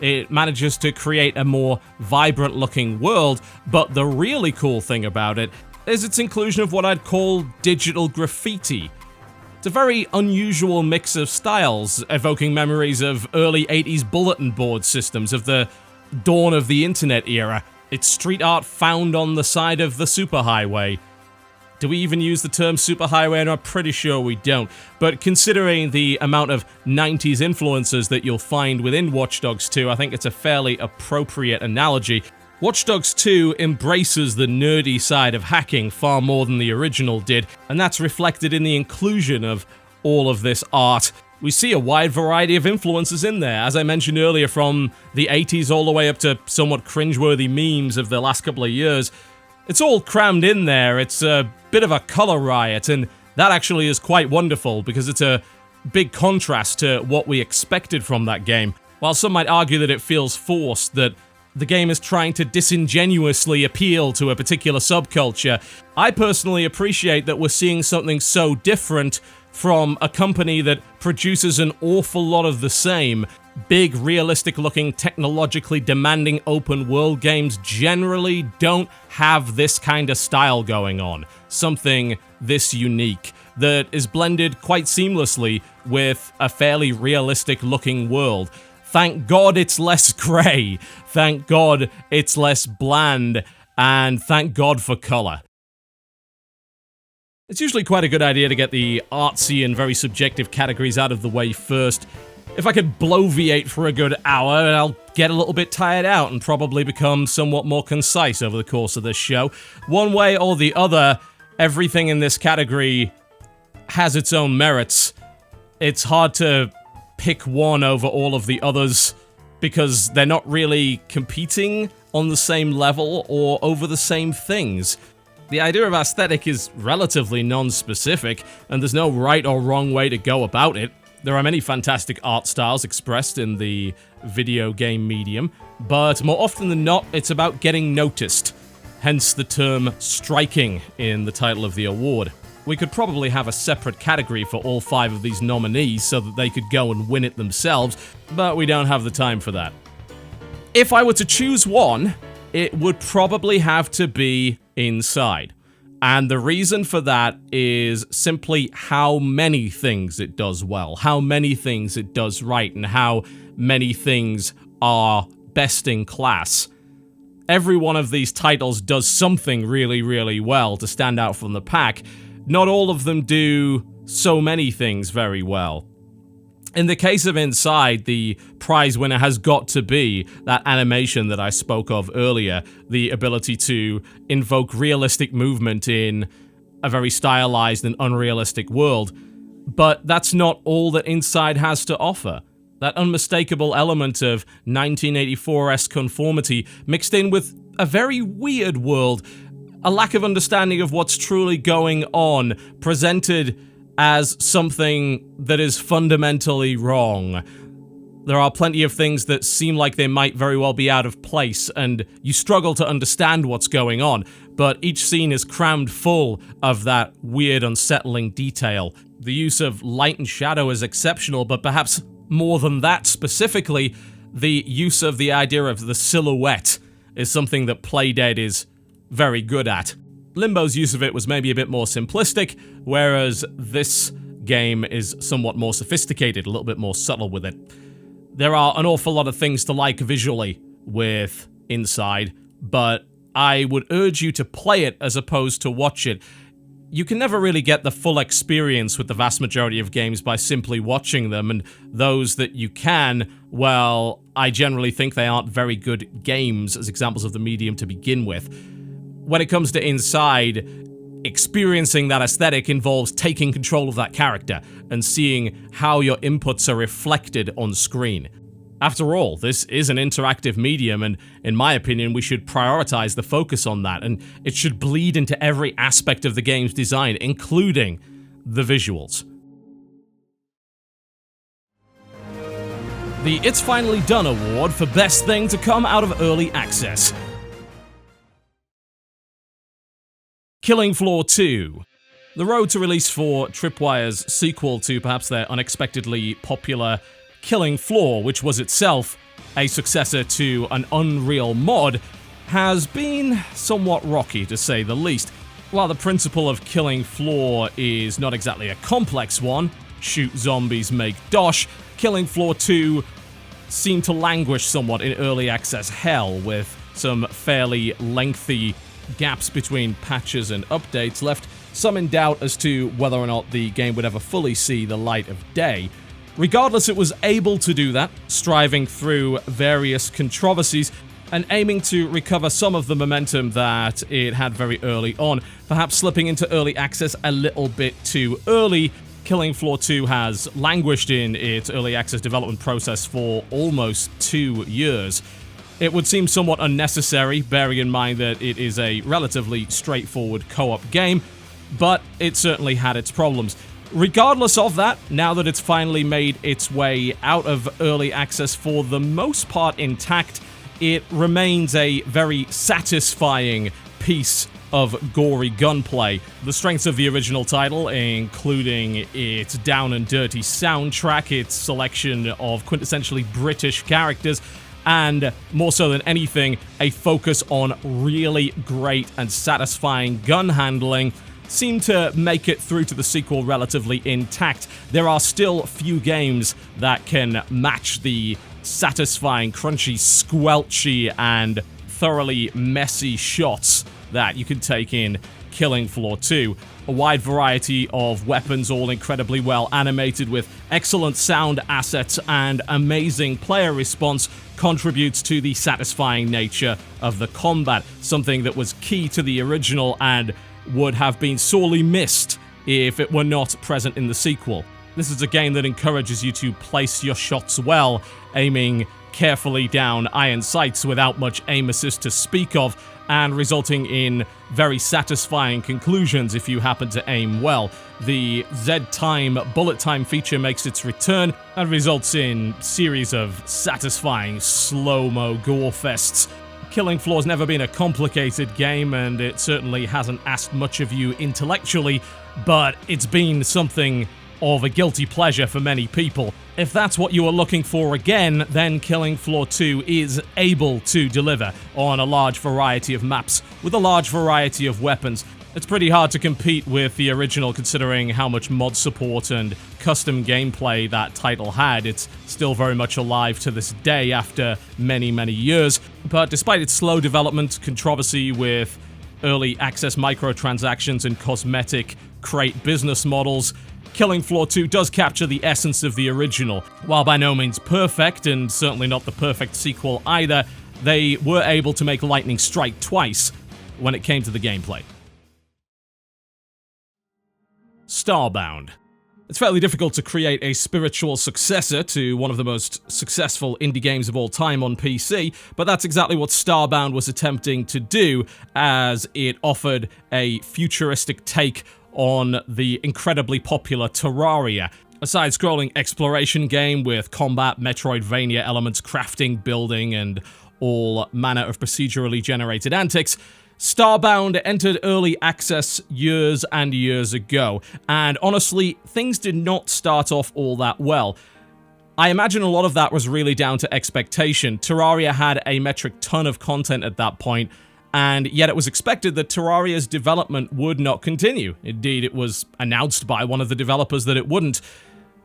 It manages to create a more vibrant-looking world, but the really cool thing about it is its inclusion of what I'd call digital graffiti. It's a very unusual mix of styles, evoking memories of early 80s bulletin board systems, of the dawn of the internet era. It's street art found on the side of the superhighway. Do we even use the term superhighway? And I'm pretty sure we don't. But considering the amount of 90s influences that you'll find within Watch Dogs 2, I think it's a fairly appropriate analogy. Watch Dogs 2 embraces the nerdy side of hacking far more than the original did, and that's reflected in the inclusion of all of this art. We see a wide variety of influences in there, as I mentioned earlier, from the 80s all the way up to somewhat cringeworthy memes of the last couple of years. It's all crammed in there. It's a bit of a color riot, and that actually is quite wonderful because it's a big contrast to what we expected from that game. While some might argue that it feels forced, that the game is trying to disingenuously appeal to a particular subculture, I personally appreciate that we're seeing something so different from a company that produces an awful lot of the same. Big, realistic-looking, technologically demanding open-world games generally don't have this kind of style going on. Something this unique that is blended quite seamlessly with a fairly realistic-looking world. Thank God it's less grey, thank God it's less bland, and thank God for color. It's usually quite a good idea to get the artsy and very subjective categories out of the way first. If I could bloviate for a good hour, I'll get a little bit tired out and probably become somewhat more concise over the course of this show. One way or the other, everything in this category has its own merits. It's hard to pick one over all of the others because they're not really competing on the same level or over the same things. The idea of aesthetic is relatively non-specific, and there's no right or wrong way to go about it. There are many fantastic art styles expressed in the video game medium, but more often than not, it's about getting noticed. Hence the term striking in the title of the award. We could probably have a separate category for all 5 of these nominees so that they could go and win it themselves, but we don't have the time for that. If I were to choose one, it would probably have to be Inside. And the reason for that is simply how many things it does well, how many things it does right, and how many things are best in class. Every one of these titles does something really, really well to stand out from the pack. Not all of them do so many things very well. In the case of Inside, the prize winner has got to be that animation that I spoke of earlier, the ability to invoke realistic movement in a very stylized and unrealistic world. But that's not all that Inside has to offer. That unmistakable element of 1984-esque conformity mixed in with a very weird world, a lack of understanding of what's truly going on, presented as something that is fundamentally wrong. There are plenty of things that seem like they might very well be out of place, and you struggle to understand what's going on, but each scene is crammed full of that weird, unsettling detail. The use of light and shadow is exceptional, but perhaps more than that specifically, the use of the idea of the silhouette is something that Playdead is very good at. Limbo's use of it was maybe a bit more simplistic, whereas this game is somewhat more sophisticated, a little bit more subtle with it. There are an awful lot of things to like visually with Inside, but I would urge you to play it as opposed to watch it. You can never really get the full experience with the vast majority of games by simply watching them, and those that you can, well, I generally think they aren't very good games as examples of the medium to begin with. When it comes to Inside, experiencing that aesthetic involves taking control of that character and seeing how your inputs are reflected on screen. After all, this is an interactive medium, and in my opinion, we should prioritize the focus on that, and it should bleed into every aspect of the game's design, including the visuals. The It's Finally Done award for Best Thing to Come Out of Early Access. Killing Floor 2. The road to release for Tripwire's sequel to perhaps their unexpectedly popular Killing Floor, which was itself a successor to an Unreal mod, has been somewhat rocky, to say the least. While the principle of Killing Floor is not exactly a complex one, shoot zombies, make dosh, Killing Floor 2 seemed to languish somewhat in early access hell, with some fairly lengthy gaps between patches and updates left some in doubt as to whether or not the game would ever fully see the light of day. Regardless, it was able to do that, striving through various controversies and aiming to recover some of the momentum that it had very early on, perhaps slipping into early access a little bit too early, Killing Floor 2 has languished in its early access development process for almost 2 years. It would seem somewhat unnecessary, bearing in mind that it is a relatively straightforward co-op game, but it certainly had its problems. Regardless of that, now that it's finally made its way out of early access for the most part intact, it remains a very satisfying piece of gory gunplay. The strengths of the original title, including its down and dirty soundtrack, its selection of quintessentially British characters, and more so than anything, a focus on really great and satisfying gun handling, seem to make it through to the sequel relatively intact. There are still few games that can match the satisfying, crunchy, squelchy, and thoroughly messy shots that you can take in Killing Floor 2. A wide variety of weapons, all incredibly well animated with excellent sound assets and amazing player response, contributes to the satisfying nature of the combat, something that was key to the original and would have been sorely missed if it were not present in the sequel. This is a game that encourages you to place your shots well, aiming carefully down iron sights without much aim assist to speak of, and resulting in very satisfying conclusions if you happen to aim well. The Z-Time bullet time feature makes its return and results in series of satisfying slow-mo gore fests. Killing Floor's never been a complicated game, and it certainly hasn't asked much of you intellectually, but it's been something of a guilty pleasure for many people. If that's what you are looking for again, then Killing Floor 2 is able to deliver on a large variety of maps with a large variety of weapons. It's pretty hard to compete with the original considering how much mod support and custom gameplay that title had. It's still very much alive to this day after many, many years. But despite its slow development, controversy with early access microtransactions and cosmetic crate business models, Killing Floor 2 does capture the essence of the original. While by no means perfect, and certainly not the perfect sequel either, they were able to make lightning strike twice when it came to the gameplay. Starbound. It's fairly difficult to create a spiritual successor to one of the most successful indie games of all time on PC, but that's exactly what Starbound was attempting to do, as it offered a futuristic take on the incredibly popular Terraria, a side-scrolling exploration game with combat, Metroidvania elements, crafting, building, and all manner of procedurally generated antics. Starbound entered early access years and years ago, and honestly, things did not start off all that well. I imagine a lot of that was really down to expectation. Terraria had a metric ton of content at that point, and yet it was expected that Terraria's development would not continue. Indeed, it was announced by one of the developers that it wouldn't.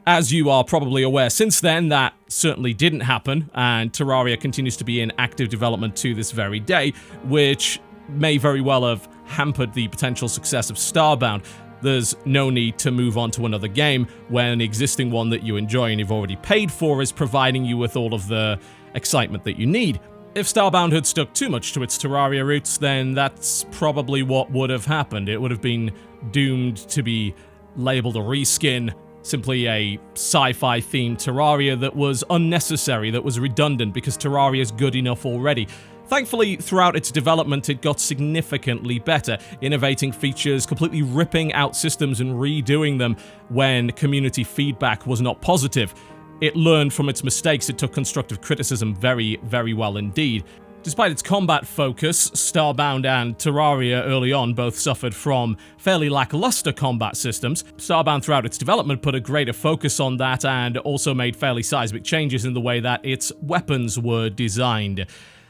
As you are probably aware since then, that certainly didn't happen, and Terraria continues to be in active development to this very day, which may very well have hampered the potential success of Starbound. There's no need to move on to another game when an existing one that you enjoy and you've already paid for is providing you with all of the excitement that you need. If Starbound had stuck too much to its Terraria roots, then that's probably what would have happened. It would have been doomed to be labeled a reskin, simply a sci-fi themed Terraria that was unnecessary, that was redundant, because Terraria is good enough already. Thankfully, throughout its development, it got significantly better, innovating features, completely ripping out systems and redoing them when community feedback was not positive. It learned from its mistakes, it took constructive criticism very, very well indeed. Despite its combat focus, Starbound and Terraria early on both suffered from fairly lackluster combat systems. Starbound throughout its development put a greater focus on that and also made fairly seismic changes in the way that its weapons were designed.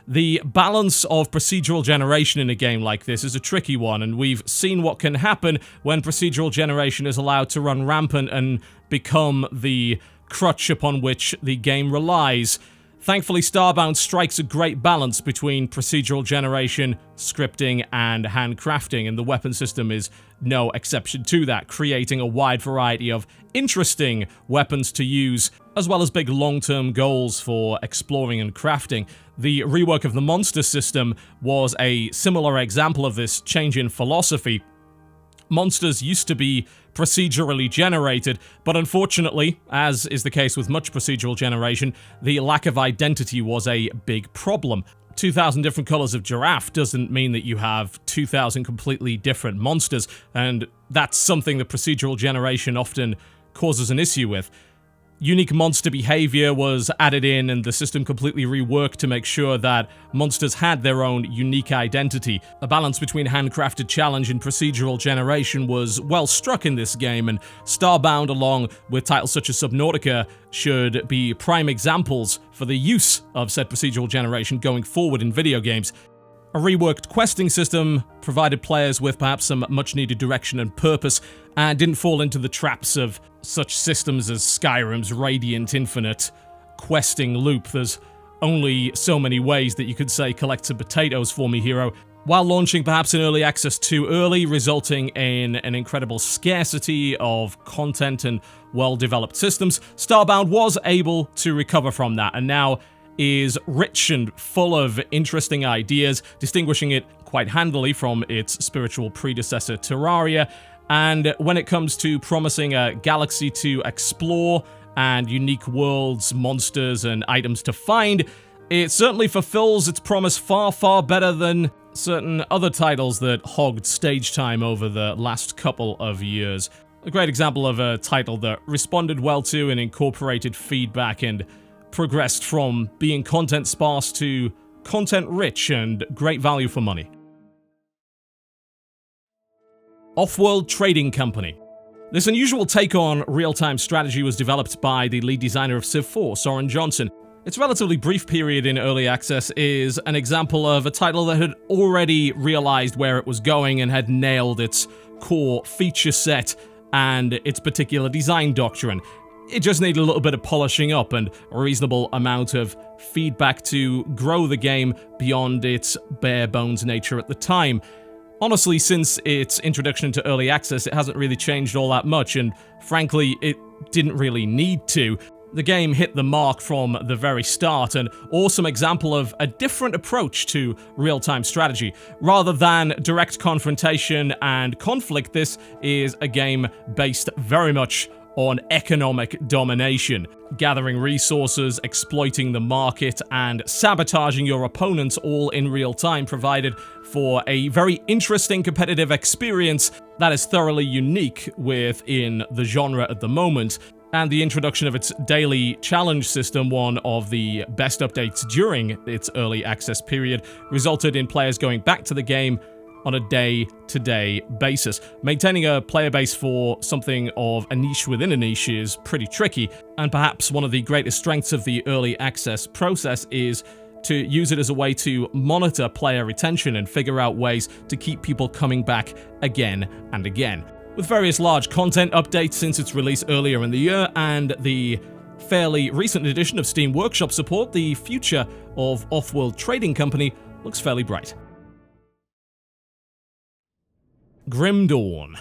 The balance of procedural generation in a game like this is a tricky one, and we've seen what can happen when procedural generation is allowed to run rampant and become the crutch upon which the game relies. Thankfully, Starbound strikes a great balance between procedural generation, scripting, and handcrafting, and the weapon system is no exception to that, creating a wide variety of interesting weapons to use, as well as big long-term goals for exploring and crafting. The rework of the monster system was a similar example of this change in philosophy, Monsters used to be procedurally generated, but unfortunately, as is the case with much procedural generation, the lack of identity was a big problem. 2,000 different colors of giraffe doesn't mean that you have 2,000 completely different monsters, and that's something that procedural generation often causes an issue with. Unique monster behavior was added in, and the system completely reworked to make sure that monsters had their own unique identity. A balance between handcrafted challenge and procedural generation was well struck in this game, and Starbound, along with titles such as Subnautica, should be prime examples for the use of said procedural generation going forward in video games. A reworked questing system provided players with perhaps some much-needed direction and purpose, and didn't fall into the traps of such systems as Skyrim's Radiant Infinite questing loop. There's only so many ways that you could say collect some potatoes for me, hero. While launching perhaps in early access too early, resulting in an incredible scarcity of content and well-developed systems, Starbound was able to recover from that, and now is rich and full of interesting ideas, distinguishing it quite handily from its spiritual predecessor Terraria. And when it comes to promising a galaxy to explore and unique worlds, monsters, and items to find, it certainly fulfills its promise far, far better than certain other titles that hogged stage time over the last couple of years. A great example of a title that responded well to and incorporated feedback and progressed from being content sparse to content rich and great value for money. Offworld Trading Company. This unusual take on real-time strategy was developed by the lead designer of Civ 4, Soren Johnson. Its relatively brief period in early access is an example of a title that had already realized where it was going and had nailed its core feature set and its particular design doctrine. It just needed a little bit of polishing up and a reasonable amount of feedback to grow the game beyond its bare-bones nature at the time. Honestly, since its introduction to early access, it hasn't really changed all that much, and frankly, it didn't really need to. The game hit the mark from the very start, an awesome example of a different approach to real-time strategy. Rather than direct confrontation and conflict, this is a game based very much on economic domination, gathering resources, exploiting the market, and sabotaging your opponents all in real time, provided for a very interesting competitive experience that is thoroughly unique within the genre at the moment. And the introduction of its daily challenge system, one of the best updates during its early access period, resulted in players going back to the game on a day-to-day basis. Maintaining a player base for something of a niche within a niche is pretty tricky, and perhaps one of the greatest strengths of the early access process is to use it as a way to monitor player retention and figure out ways to keep people coming back again and again. With various large content updates since its release earlier in the year and the fairly recent addition of Steam Workshop support, the future of Offworld Trading Company looks fairly bright. Grim Dawn.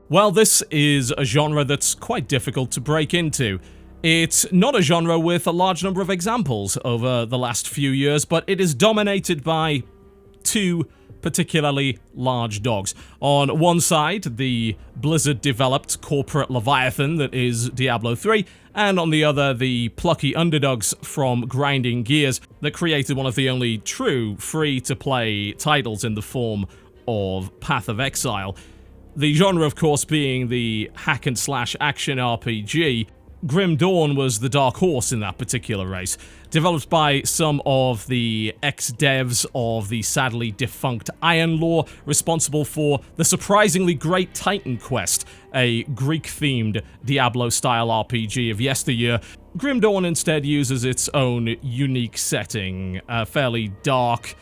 Well, this is a genre that's quite difficult to break into. It's not a genre with a large number of examples over the last few years, but it is dominated by two particularly large dogs. On one side, the Blizzard-developed corporate leviathan that is Diablo 3, and on the other, the plucky underdogs from Grinding Gears that created one of the only true free-to-play titles in the form of Path of Exile. The genre, of course, being the hack-and-slash action RPG, Grim Dawn was the dark horse in that particular race. Developed by some of the ex-devs of the sadly defunct Iron Law, responsible for the surprisingly great Titan Quest, a Greek-themed Diablo-style RPG of yesteryear, Grim Dawn instead uses its own unique setting, a fairly dark,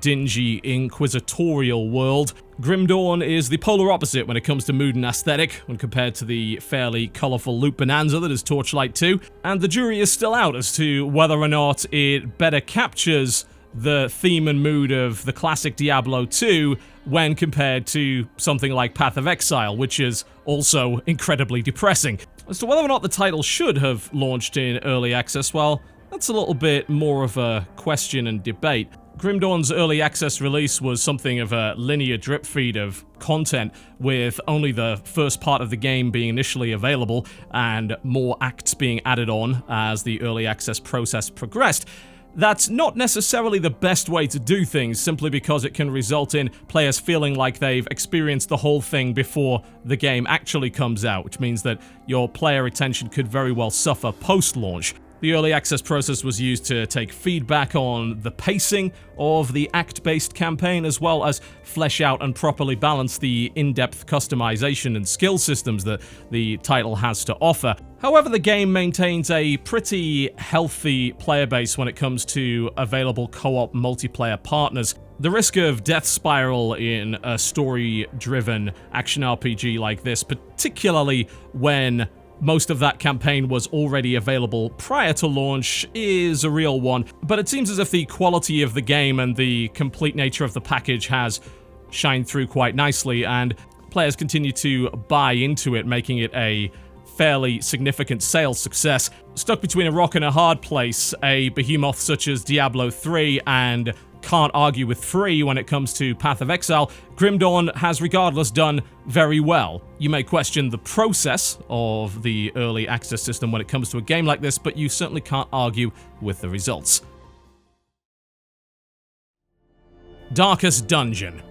dingy, inquisitorial world. Grim Dawn is the polar opposite when it comes to mood and aesthetic, when compared to the fairly colourful loot bonanza that is Torchlight 2, and the jury is still out as to whether or not it better captures the theme and mood of the classic Diablo 2 when compared to something like Path of Exile, which is also incredibly depressing. As to whether or not the title should have launched in early access, well, that's a little bit more of a question and debate. Grim Dawn's early access release was something of a linear drip feed of content, with only the first part of the game being initially available and more acts being added on as the early access process progressed. That's not necessarily the best way to do things, simply because it can result in players feeling like they've experienced the whole thing before the game actually comes out, which means that your player retention could very well suffer post-launch. The early access process was used to take feedback on the pacing of the act-based campaign, as well as flesh out and properly balance the in-depth customization and skill systems that the title has to offer. However, the game maintains a pretty healthy player base when it comes to available co-op multiplayer partners. The risk of death spiral in a story-driven action RPG like this, particularly when most of that campaign was already available prior to launch, is a real one, but it seems as if the quality of the game and the complete nature of the package has shined through quite nicely, and players continue to buy into it, making it a fairly significant sales success. Stuck between a rock and a hard place, a behemoth such as Diablo 3 and can't argue with 3 when it comes to Path of Exile, Grim Dawn has regardless done very well. You may question the process of the early access system when it comes to a game like this, but you certainly can't argue with the results. Darkest Dungeon.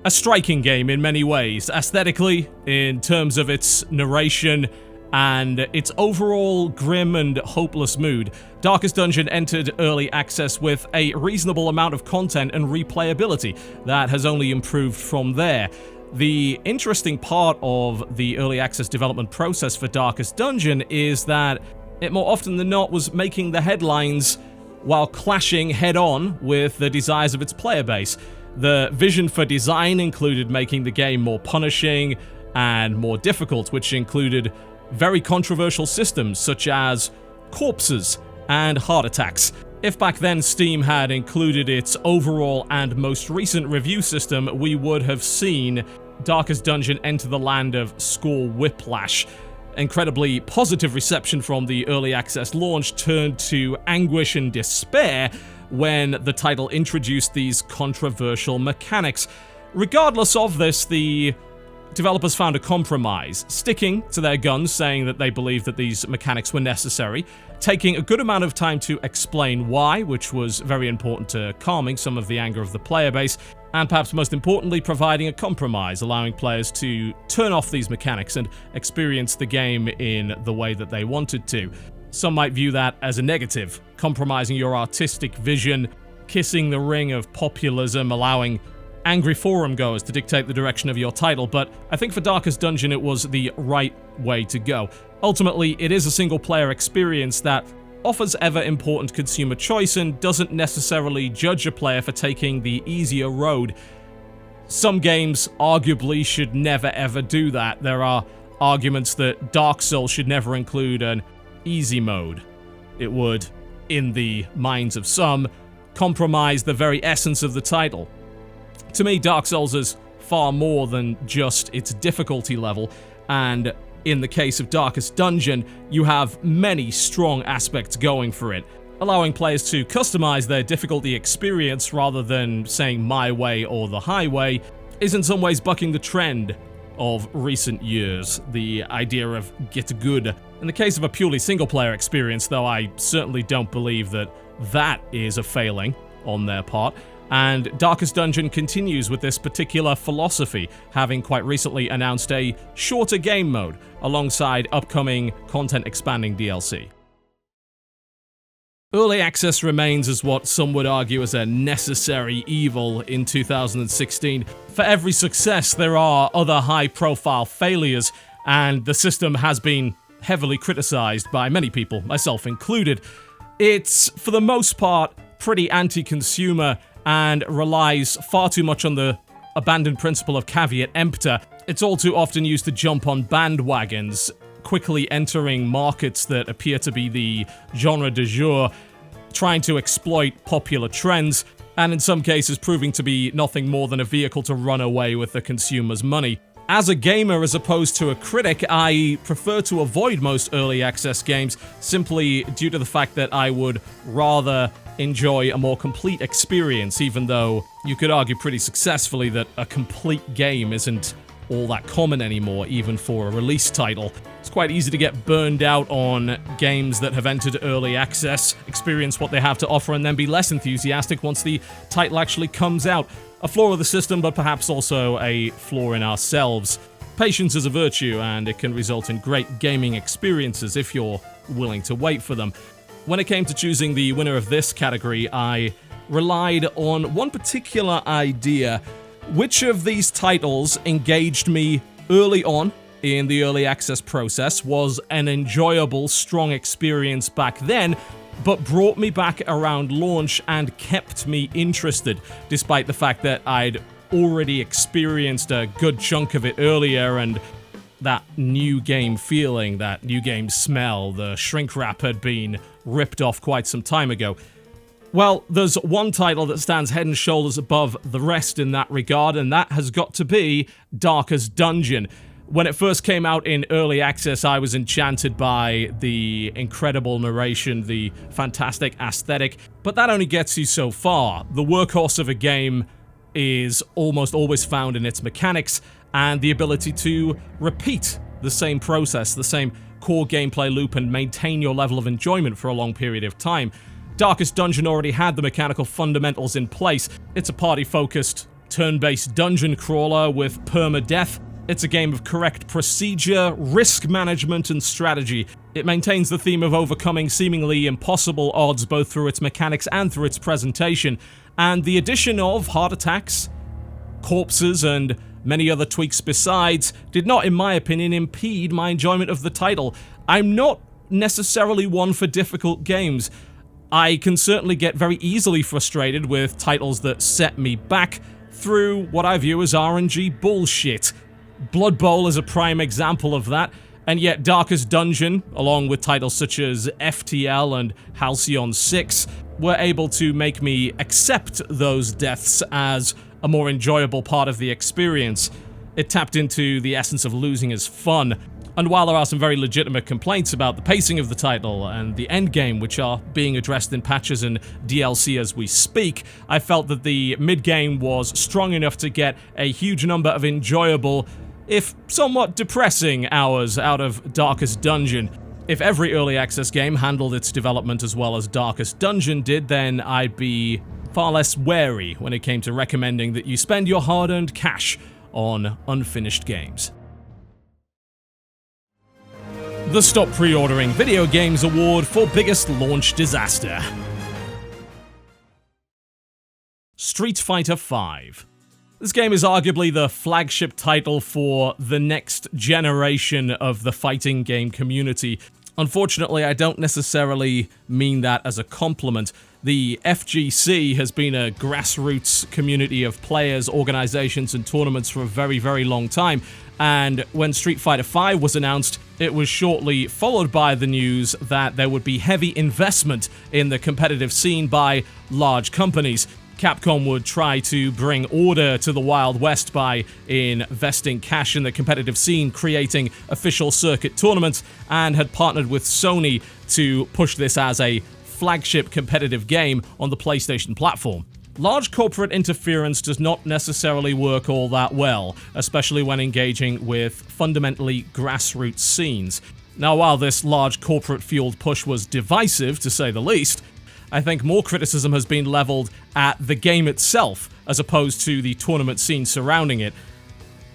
A striking game in many ways, aesthetically, in terms of its narration, and its overall grim and hopeless mood. Darkest Dungeon entered early access with a reasonable amount of content and replayability that has only improved from there. The interesting part of the early access development process for Darkest Dungeon is that it more often than not was making the headlines while clashing head-on with the desires of its player base. The vision for design included making the game more punishing and more difficult, which included very controversial systems such as corpses and heart attacks. If back then Steam had included its overall and most recent review system, we would have seen Darkest Dungeon enter the land of score whiplash. Incredibly positive reception from the early access launch turned to anguish and despair when the title introduced these controversial mechanics. Regardless of this, the developers found a compromise, sticking to their guns, saying that they believed that these mechanics were necessary, taking a good amount of time to explain why, which was very important to calming some of the anger of the player base, and perhaps most importantly, providing a compromise, allowing players to turn off these mechanics and experience the game in the way that they wanted to. Some might view that as a negative, compromising your artistic vision, kissing the ring of populism, allowing angry forum goers to dictate the direction of your title, but I think for Darkest Dungeon it was the right way to go. Ultimately, it is a single-player experience that offers ever-important consumer choice and doesn't necessarily judge a player for taking the easier road. Some games arguably should never ever do that. There are arguments that Dark Souls should never include an easy mode. It would, in the minds of some, compromise the very essence of the title. To me, Dark Souls is far more than just its difficulty level, and in the case of Darkest Dungeon, you have many strong aspects going for it, allowing players to customize their difficulty experience rather than saying my way or the highway, is in some ways bucking the trend of recent years, the idea of get good. In the case of a purely single-player experience, though, I certainly don't believe that that is a failing on their part. And Darkest Dungeon continues with this particular philosophy, having quite recently announced a shorter game mode alongside upcoming content-expanding DLC. Early access remains as what some would argue as a necessary evil in 2016. For every success, there are other high-profile failures, and the system has been heavily criticized by many people, myself included. It's, for the most part, pretty anti-consumer and relies far too much on the abandoned principle of caveat emptor. It's all too often used to jump on bandwagons, quickly entering markets that appear to be the genre du jour, trying to exploit popular trends, and in some cases proving to be nothing more than a vehicle to run away with the consumer's money. As a gamer as opposed to a critic, I prefer to avoid most early access games simply due to the fact that I would rather enjoy a more complete experience, even though you could argue pretty successfully that a complete game isn't all that common anymore, even for a release title. It's quite easy to get burned out on games that have entered early access, experience what they have to offer, and then be less enthusiastic once the title actually comes out. A flaw of the system, but perhaps also a flaw in ourselves. Patience is a virtue, and it can result in great gaming experiences if you're willing to wait for them. When it came to choosing the winner of this category, I relied on one particular idea. Which of these titles engaged me early on in the early access process, was an enjoyable, strong experience back then, but brought me back around launch and kept me interested, despite the fact that I'd already experienced a good chunk of it earlier, and that new game feeling, that new game smell, the shrink wrap had been ripped off quite some time ago. Well, there's one title that stands head and shoulders above the rest in that regard, and that has got to be Darkest Dungeon. When it first came out in early access, I was enchanted by the incredible narration, the fantastic aesthetic, but that only gets you so far. The workhorse of a game is almost always found in its mechanics and the ability to repeat the same process, the same core gameplay loop, and maintain your level of enjoyment for a long period of time. Darkest Dungeon already had the mechanical fundamentals in place. It's a party-focused, turn-based dungeon crawler with permadeath. It's a game of correct procedure, risk management, and strategy. It maintains the theme of overcoming seemingly impossible odds both through its mechanics and through its presentation, and the addition of heart attacks, corpses, and many other tweaks besides did not, in my opinion, impede my enjoyment of the title. I'm not necessarily one for difficult games. I can certainly get very easily frustrated with titles that set me back through what I view as RNG bullshit. Blood Bowl is a prime example of that, and yet Darkest Dungeon, along with titles such as FTL and Halcyon 6, were able to make me accept those deaths as a more enjoyable part of the experience. It tapped into the essence of losing as fun. And while there are some very legitimate complaints about the pacing of the title and the endgame, which are being addressed in patches and DLC as we speak, I felt that the mid-game was strong enough to get a huge number of enjoyable, if somewhat depressing, hours out of Darkest Dungeon. If every early access game handled its development as well as Darkest Dungeon did, then I'd be far less wary when it came to recommending that you spend your hard-earned cash on unfinished games. The Stop Pre-Ordering Video Games Award for Biggest Launch Disaster. Street Fighter V. This game is arguably the flagship title for the next generation of the fighting game community. Unfortunately, I don't necessarily mean that as a compliment. The FGC has been a grassroots community of players, organizations, and tournaments for a very, very long time, and when Street Fighter V was announced, it was shortly followed by the news that there would be heavy investment in the competitive scene by large companies. Capcom would try to bring order to the Wild West by investing cash in the competitive scene, creating official circuit tournaments, and had partnered with Sony to push this as a flagship competitive game on the PlayStation platform. Large corporate interference does not necessarily work all that well, especially when engaging with fundamentally grassroots scenes. Now, while this large corporate-fueled push was divisive, to say the least, I think more criticism has been leveled at the game itself, as opposed to the tournament scene surrounding it.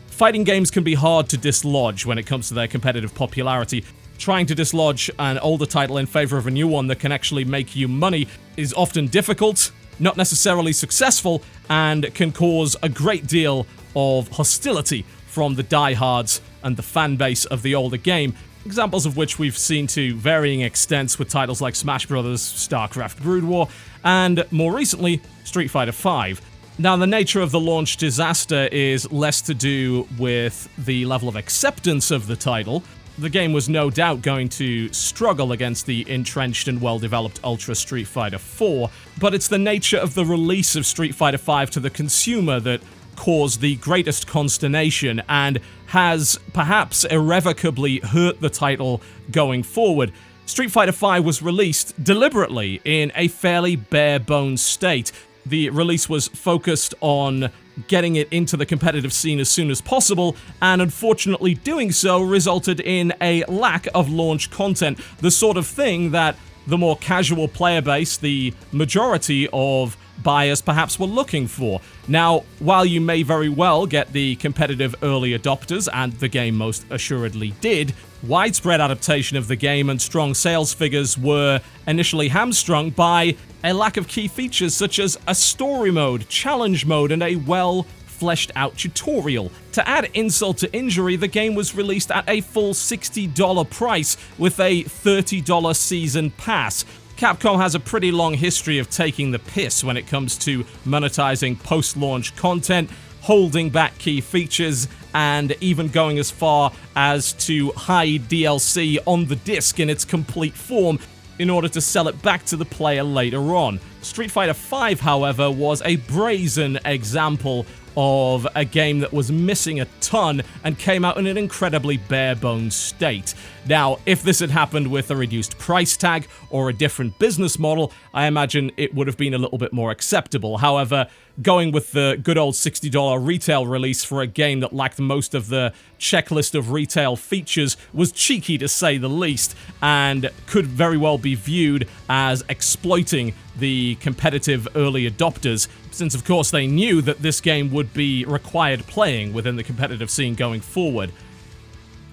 Fighting games can be hard to dislodge when it comes to their competitive popularity. Trying to dislodge an older title in favor of a new one that can actually make you money is often difficult, not necessarily successful, and can cause a great deal of hostility from the diehards and the fanbase of the older game, examples of which we've seen to varying extents with titles like Smash Bros., StarCraft Brood War, and more recently, Street Fighter V. Now, the nature of the launch disaster is less to do with the level of acceptance of the title. The game was no doubt going to struggle against the entrenched and well-developed Ultra Street Fighter IV, but it's the nature of the release of Street Fighter V to the consumer that caused the greatest consternation and has perhaps irrevocably hurt the title going forward. Street Fighter V was released deliberately in a fairly bare-bones state. The release was focused on getting it into the competitive scene as soon as possible, and unfortunately doing so resulted in a lack of launch content, the sort of thing that the more casual player base, the majority of buyers perhaps were looking for. Now, while you may very well get the competitive early adopters, and the game most assuredly did, widespread adaptation of the game and strong sales figures were initially hamstrung by a lack of key features such as a story mode, challenge mode, and a well-fleshed-out tutorial. To add insult to injury, the game was released at a full $60 price with a $30 season pass. Capcom has a pretty long history of taking the piss when it comes to monetizing post-launch content, holding back key features, and even going as far as to hide DLC on the disc in its complete form in order to sell it back to the player later on. Street Fighter V, however, was a brazen example of a game that was missing a ton and came out in an incredibly bare-bones state. Now, if this had happened with a reduced price tag or a different business model, I imagine it would have been a little bit more acceptable. However, going with the good old $60 retail release for a game that lacked most of the checklist of retail features was cheeky to say the least, and could very well be viewed as exploiting the competitive early adopters, since of course they knew that this game would be required playing within the competitive scene going forward.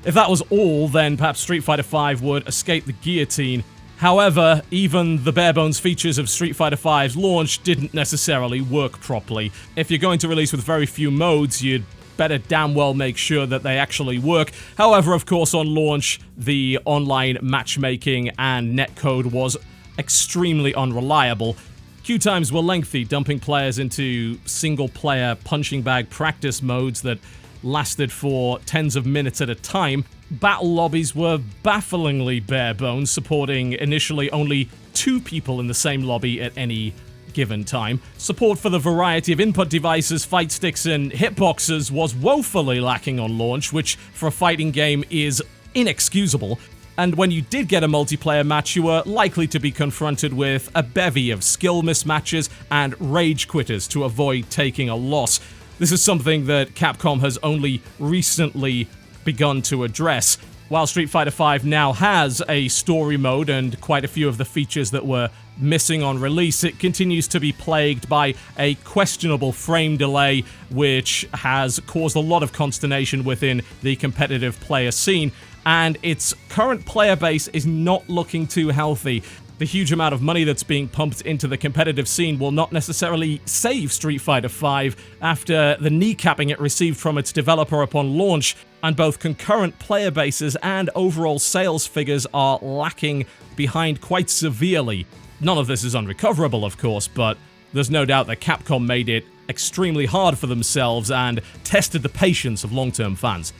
If that was all, then perhaps Street Fighter V would escape the guillotine. However, even the bare-bones features of Street Fighter V's launch didn't necessarily work properly. If you're going to release with very few modes, you'd better damn well make sure that they actually work. However, of course, on launch, the online matchmaking and netcode was extremely unreliable. Queue times were lengthy, dumping players into single-player punching bag practice modes that lasted for tens of minutes at a time. Battle lobbies were bafflingly bare-bones, supporting initially only 2 people in the same lobby at any given time. Support for the variety of input devices, fight sticks, and hitboxes was woefully lacking on launch, which for a fighting game is inexcusable. And when you did get a multiplayer match, you were likely to be confronted with a bevy of skill mismatches and rage quitters to avoid taking a loss. This is something that Capcom has only recently begun to address. While Street Fighter V now has a story mode and quite a few of the features that were missing on release, it continues to be plagued by a questionable frame delay, which has caused a lot of consternation within the competitive player scene, and its current player base is not looking too healthy. The huge amount of money that's being pumped into the competitive scene will not necessarily save Street Fighter V after the kneecapping it received from its developer upon launch, and both concurrent player bases and overall sales figures are lacking behind quite severely. None of this is unrecoverable, of course, but there's no doubt that Capcom made it extremely hard for themselves and tested the patience of long-term fans.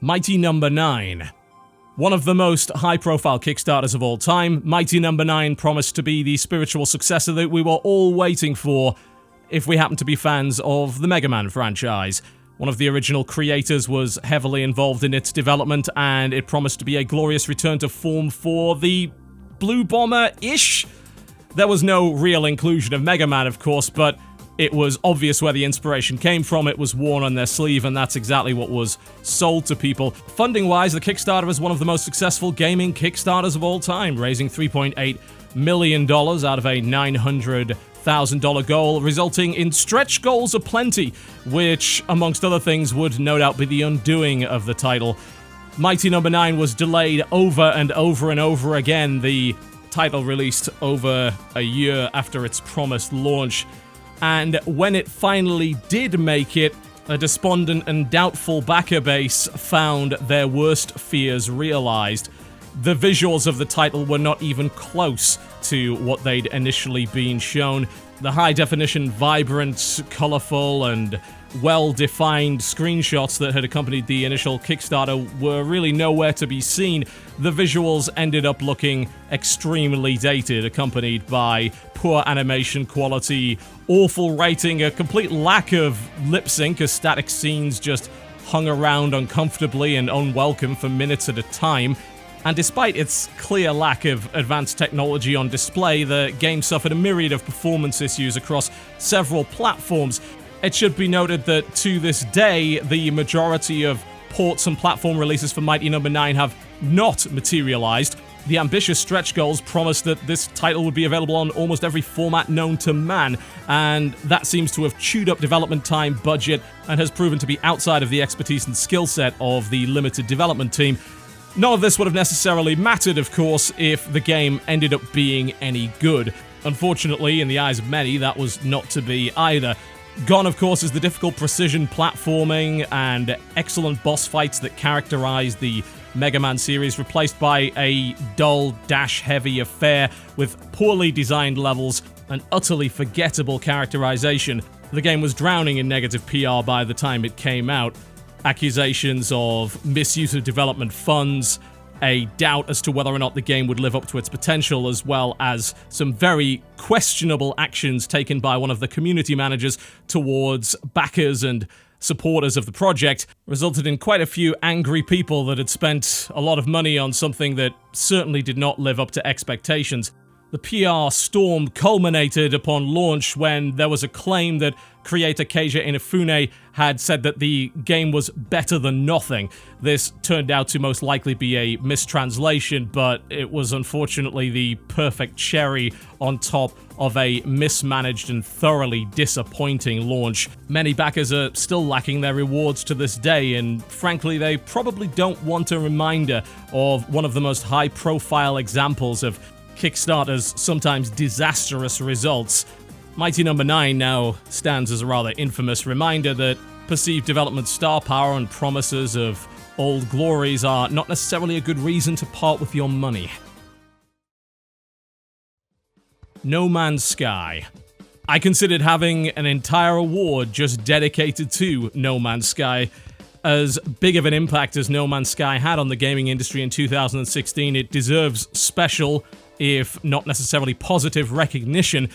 Mighty Number 9. One of the most high-profile Kickstarters of all time, Mighty Number 9 promised to be the spiritual successor that we were all waiting for if we happen to be fans of the Mega Man franchise. One of the original creators was heavily involved in its development, and it promised to be a glorious return to form for the Blue Bomber-ish. There was no real inclusion of Mega Man, of course, but it was obvious where the inspiration came from. It was worn on their sleeve, and that's exactly what was sold to people. Funding-wise, the Kickstarter is one of the most successful gaming Kickstarters of all time, raising $3.8 million out of a $900,000 goal, resulting in stretch goals aplenty, which, amongst other things, would no doubt be the undoing of the title. Mighty Number 9 was delayed over and over and over again, the title released over a year after its promised launch. And when it finally did make it, a despondent and doubtful backer base found their worst fears realized. The visuals of the title were not even close to what they'd initially been shown. The high-definition, vibrant, colorful, and well-defined screenshots that had accompanied the initial Kickstarter were really nowhere to be seen. The visuals ended up looking extremely dated, accompanied by poor animation quality, awful writing, a complete lack of lip sync as static scenes just hung around uncomfortably and unwelcome for minutes at a time. And despite its clear lack of advanced technology on display, the game suffered a myriad of performance issues across several platforms. It should be noted that to this day, the majority of ports and platform releases for Mighty No. 9 have not materialized. The ambitious stretch goals promised that this title would be available on almost every format known to man, and that seems to have chewed up development time, budget, and has proven to be outside of the expertise and skill set of the limited development team. None of this would have necessarily mattered, of course, if the game ended up being any good. Unfortunately, in the eyes of many, that was not to be either. Gone, of course, is the difficult precision platforming and excellent boss fights that characterized the Mega Man series, replaced by a dull, dash-heavy affair with poorly designed levels and utterly forgettable characterization. The game was drowning in negative PR by the time it came out. Accusations of misuse of development funds, a doubt as to whether or not the game would live up to its potential, as well as some very questionable actions taken by one of the community managers towards backers and supporters of the project, resulted in quite a few angry people that had spent a lot of money on something that certainly did not live up to expectations. The PR storm culminated upon launch when there was a claim that creator Keija Inafune had said that the game was better than nothing. This turned out to most likely be a mistranslation, but it was unfortunately the perfect cherry on top of a mismanaged and thoroughly disappointing launch. Many backers are still lacking their rewards to this day, and frankly, they probably don't want a reminder of one of the most high-profile examples of Kickstarter's sometimes disastrous results. Mighty No. 9 now stands as a rather infamous reminder that perceived development star power and promises of old glories are not necessarily a good reason to part with your money. No Man's Sky. I considered having an entire award just dedicated to No Man's Sky. As big of an impact as No Man's Sky had on the gaming industry in 2016, it deserves special, if not necessarily positive, recognition.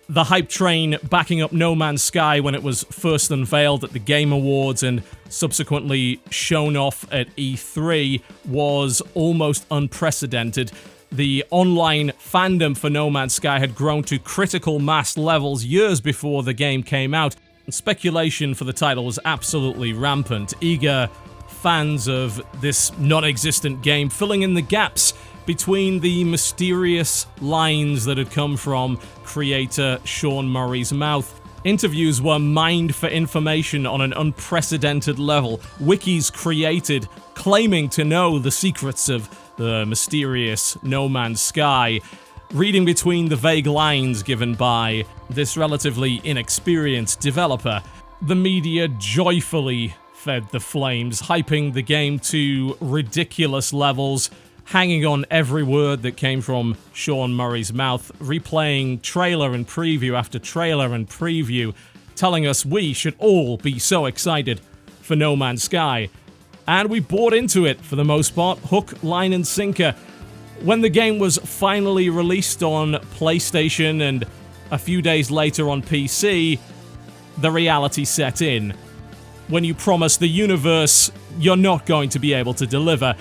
The hype train backing up No Man's Sky when it was first unveiled at the Game Awards and subsequently shown off at E3 was almost unprecedented. The online fandom for No Man's Sky had grown to critical mass levels years before the game came out, and speculation for the title was absolutely rampant. Eager fans of this non-existent game filling in the gaps between the mysterious lines that had come from creator Sean Murray's mouth. Interviews were mined for information on an unprecedented level. Wikis created claiming to know the secrets of the mysterious No Man's Sky. Reading between the vague lines given by this relatively inexperienced developer, the media joyfully fed the flames, hyping the game to ridiculous levels, hanging on every word that came from Sean Murray's mouth, replaying trailer and preview after trailer and preview, telling us we should all be so excited for No Man's Sky. And we bought into it for the most part, hook, line, and sinker. When the game was finally released on PlayStation and a few days later on PC, the reality set in. When you promise the universe, you're not going to be able to deliver.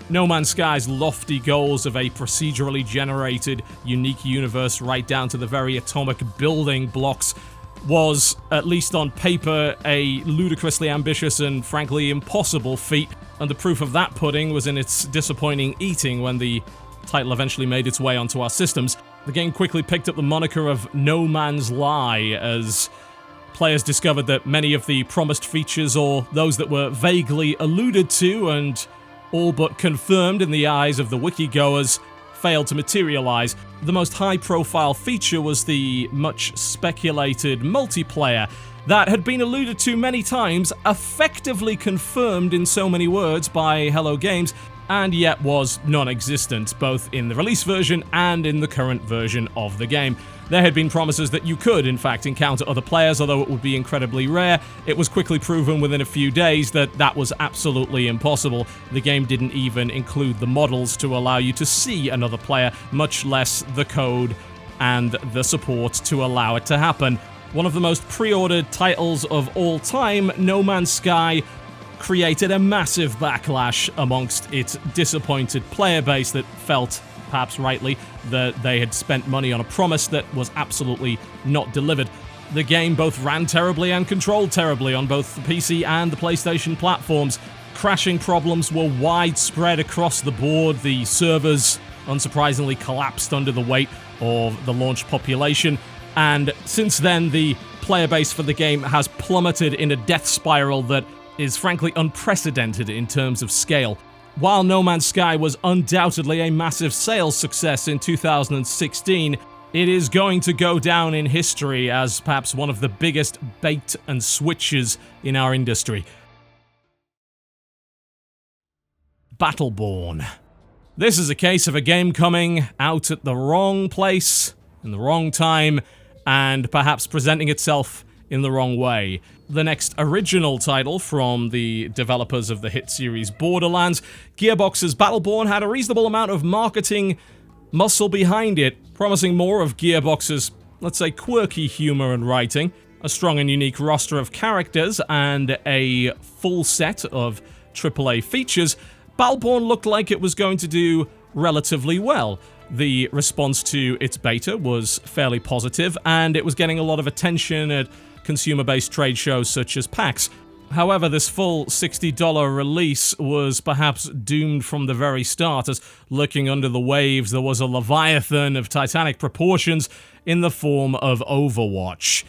No Man's Sky's lofty goals of a procedurally generated, unique universe right down to the very atomic building blocks was, at least on paper, a ludicrously ambitious and frankly impossible feat, and the proof of that pudding was in its disappointing eating when the title eventually made its way onto our systems. The game quickly picked up the moniker of No Man's Lie as players discovered that many of the promised features, or those that were vaguely alluded to and all but confirmed in the eyes of the wiki-goers, failed to materialize. The most high-profile feature was the much-speculated multiplayer that had been alluded to many times, effectively confirmed in so many words by Hello Games, and yet was non-existent, both in the release version and in the current version of the game. There had been promises that you could, in fact, encounter other players, although it would be incredibly rare. It was quickly proven within a few days that that was absolutely impossible. The game didn't even include the models to allow you to see another player, much less the code and the support to allow it to happen. One of the most pre-ordered titles of all time, No Man's Sky created a massive backlash amongst its disappointed player base that felt, perhaps rightly, that they had spent money on a promise that was absolutely not delivered. The game both ran terribly and controlled terribly on both the PC and the PlayStation platforms. Crashing problems were widespread across the board. The servers, unsurprisingly, collapsed under the weight of the launch population. And since then, the player base for the game has plummeted in a death spiral that is frankly unprecedented in terms of scale. While No Man's Sky was undoubtedly a massive sales success in 2016, it is going to go down in history as perhaps one of the biggest bait and switches in our industry. Battleborn. This is a case of a game coming out at the wrong place, in the wrong time, and perhaps presenting itself in the wrong way. The next original title from the developers of the hit series Borderlands, Gearbox's Battleborn had a reasonable amount of marketing muscle behind it, promising more of Gearbox's, let's say, quirky humor and writing, a strong and unique roster of characters, and a full set of AAA features. Battleborn looked like it was going to do relatively well. The response to its beta was fairly positive, and it was getting a lot of attention at consumer-based trade shows such as PAX. However, this full $60 release was perhaps doomed from the very start, as lurking under the waves there was a leviathan of titanic proportions in the form of Overwatch.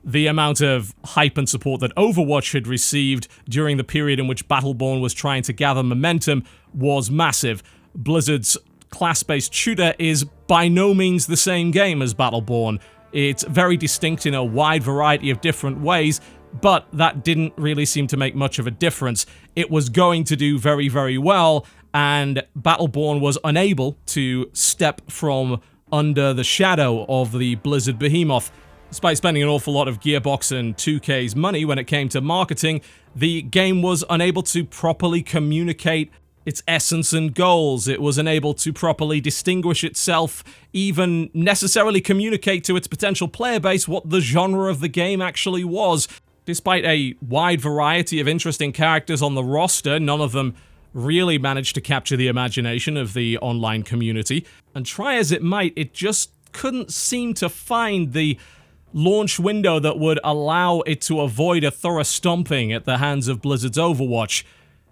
The amount of hype and support that Overwatch had received during the period in which Battleborn was trying to gather momentum was massive. Blizzard's class-based shooter is by no means the same game as Battleborn. It's very distinct in a wide variety of different ways, but that didn't really seem to make much of a difference. It was going to do very, very well, and Battleborn was unable to step from under the shadow of the Blizzard behemoth. Despite spending an awful lot of Gearbox and 2K's money when it came to marketing, the game was unable to properly communicate its essence and goals. It was unable to properly distinguish itself, even necessarily communicate to its potential player base what the genre of the game actually was. Despite a wide variety of interesting characters on the roster, none of them really managed to capture the imagination of the online community. And try as it might, it just couldn't seem to find the launch window that would allow it to avoid a thorough stomping at the hands of Blizzard's Overwatch.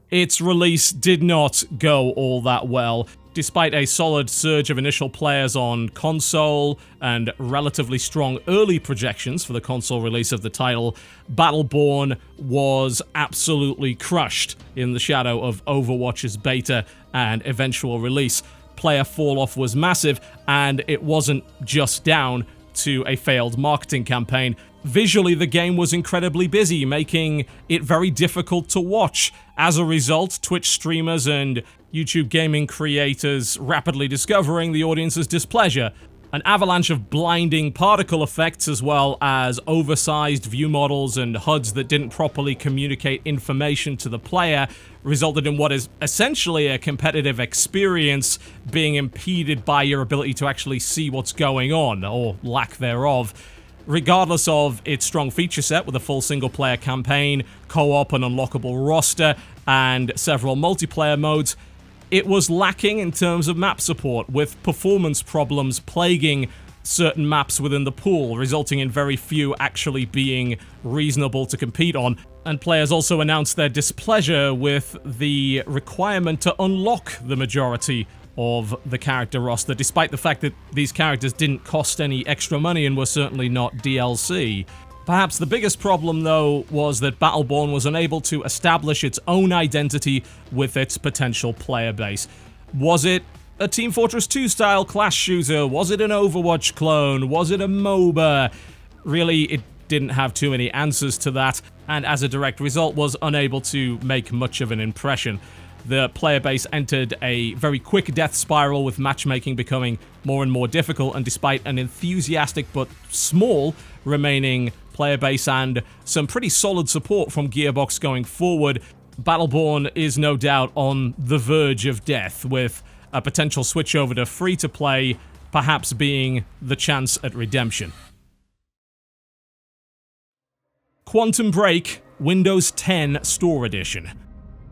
Its release did not go all that well. Despite a solid surge of initial players on console and relatively strong early projections for the console release of the title, Battleborn was absolutely crushed in the shadow of Overwatch's beta and eventual release. Player fall-off was massive, and it wasn't just down to a failed marketing campaign. Visually, the game was incredibly busy, making it very difficult to watch. As a result, Twitch streamers and YouTube gaming creators rapidly discovering the audience's displeasure. An avalanche of blinding particle effects, as well as oversized view models and HUDs that didn't properly communicate information to the player, resulted in what is essentially a competitive experience being impeded by your ability to actually see what's going on, or lack thereof. Regardless of its strong feature set with a full single-player campaign, co-op and unlockable roster, and several multiplayer modes, it was lacking in terms of map support, with performance problems plaguing certain maps within the pool, resulting in very few actually being reasonable to compete on. And players also announced their displeasure with the requirement to unlock the majority of the character roster, despite the fact that these characters didn't cost any extra money and were certainly not DLC. Perhaps the biggest problem, though, was that Battleborn was unable to establish its own identity with its potential player base. Was it a Team Fortress 2 style class shooter? Was it an Overwatch clone? Was it a MOBA? Really, it didn't have too many answers to that, and as a direct result was unable to make much of an impression. The player base entered a very quick death spiral, with matchmaking becoming more and more difficult, and despite an enthusiastic but small remaining player base and some pretty solid support from Gearbox going forward, Battleborn is no doubt on the verge of death, with a potential switch over to free-to-play perhaps being the chance at redemption. Quantum Break Windows 10 Store Edition.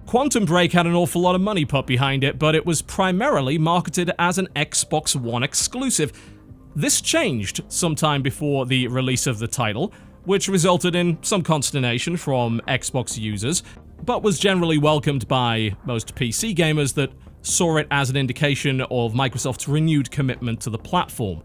Quantum Break had an awful lot of money put behind it, but it was primarily marketed as an Xbox One exclusive. This changed sometime before the release of the title, which resulted in some consternation from Xbox users, but was generally welcomed by most PC gamers that saw it as an indication of Microsoft's renewed commitment to the platform.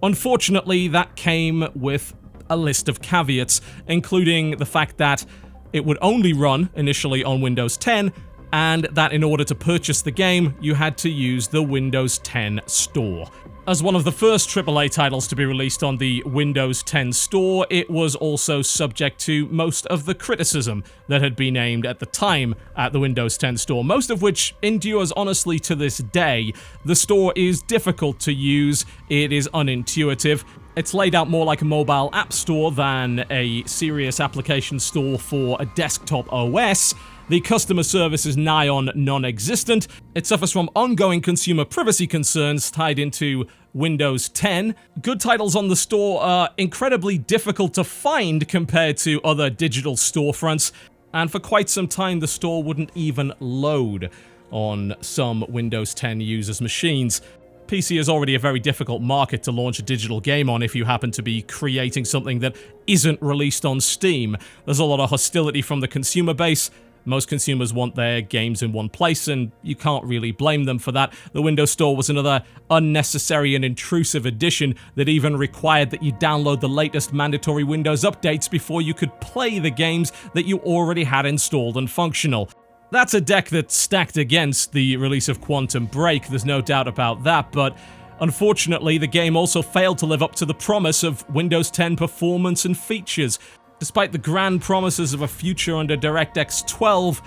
Unfortunately, that came with a list of caveats, including the fact that it would only run initially on Windows 10, and that in order to purchase the game, you had to use the Windows 10 Store. As one of the first AAA titles to be released on the Windows 10 Store, it was also subject to most of the criticism that had been aimed at the time at the Windows 10 Store, most of which endures honestly to this day. The store is difficult to use, it is unintuitive, it's laid out more like a mobile app store than a serious application store for a desktop OS. The customer service is nigh on non-existent. It suffers from ongoing consumer privacy concerns tied into Windows 10. Good titles on the store are incredibly difficult to find compared to other digital storefronts, and for quite some time the store wouldn't even load on some Windows 10 users' machines. PC is already a very difficult market to launch a digital game on if you happen to be creating something that isn't released on Steam. There's a lot of hostility from the consumer base. Most consumers want their games in one place, and you can't really blame them for that. The Windows Store was another unnecessary and intrusive addition that even required that you download the latest mandatory Windows updates before you could play the games that you already had installed and functional. That's a deck that's stacked against the release of Quantum Break, there's no doubt about that, but unfortunately the game also failed to live up to the promise of Windows 10 performance and features. Despite the grand promises of a future under DirectX 12,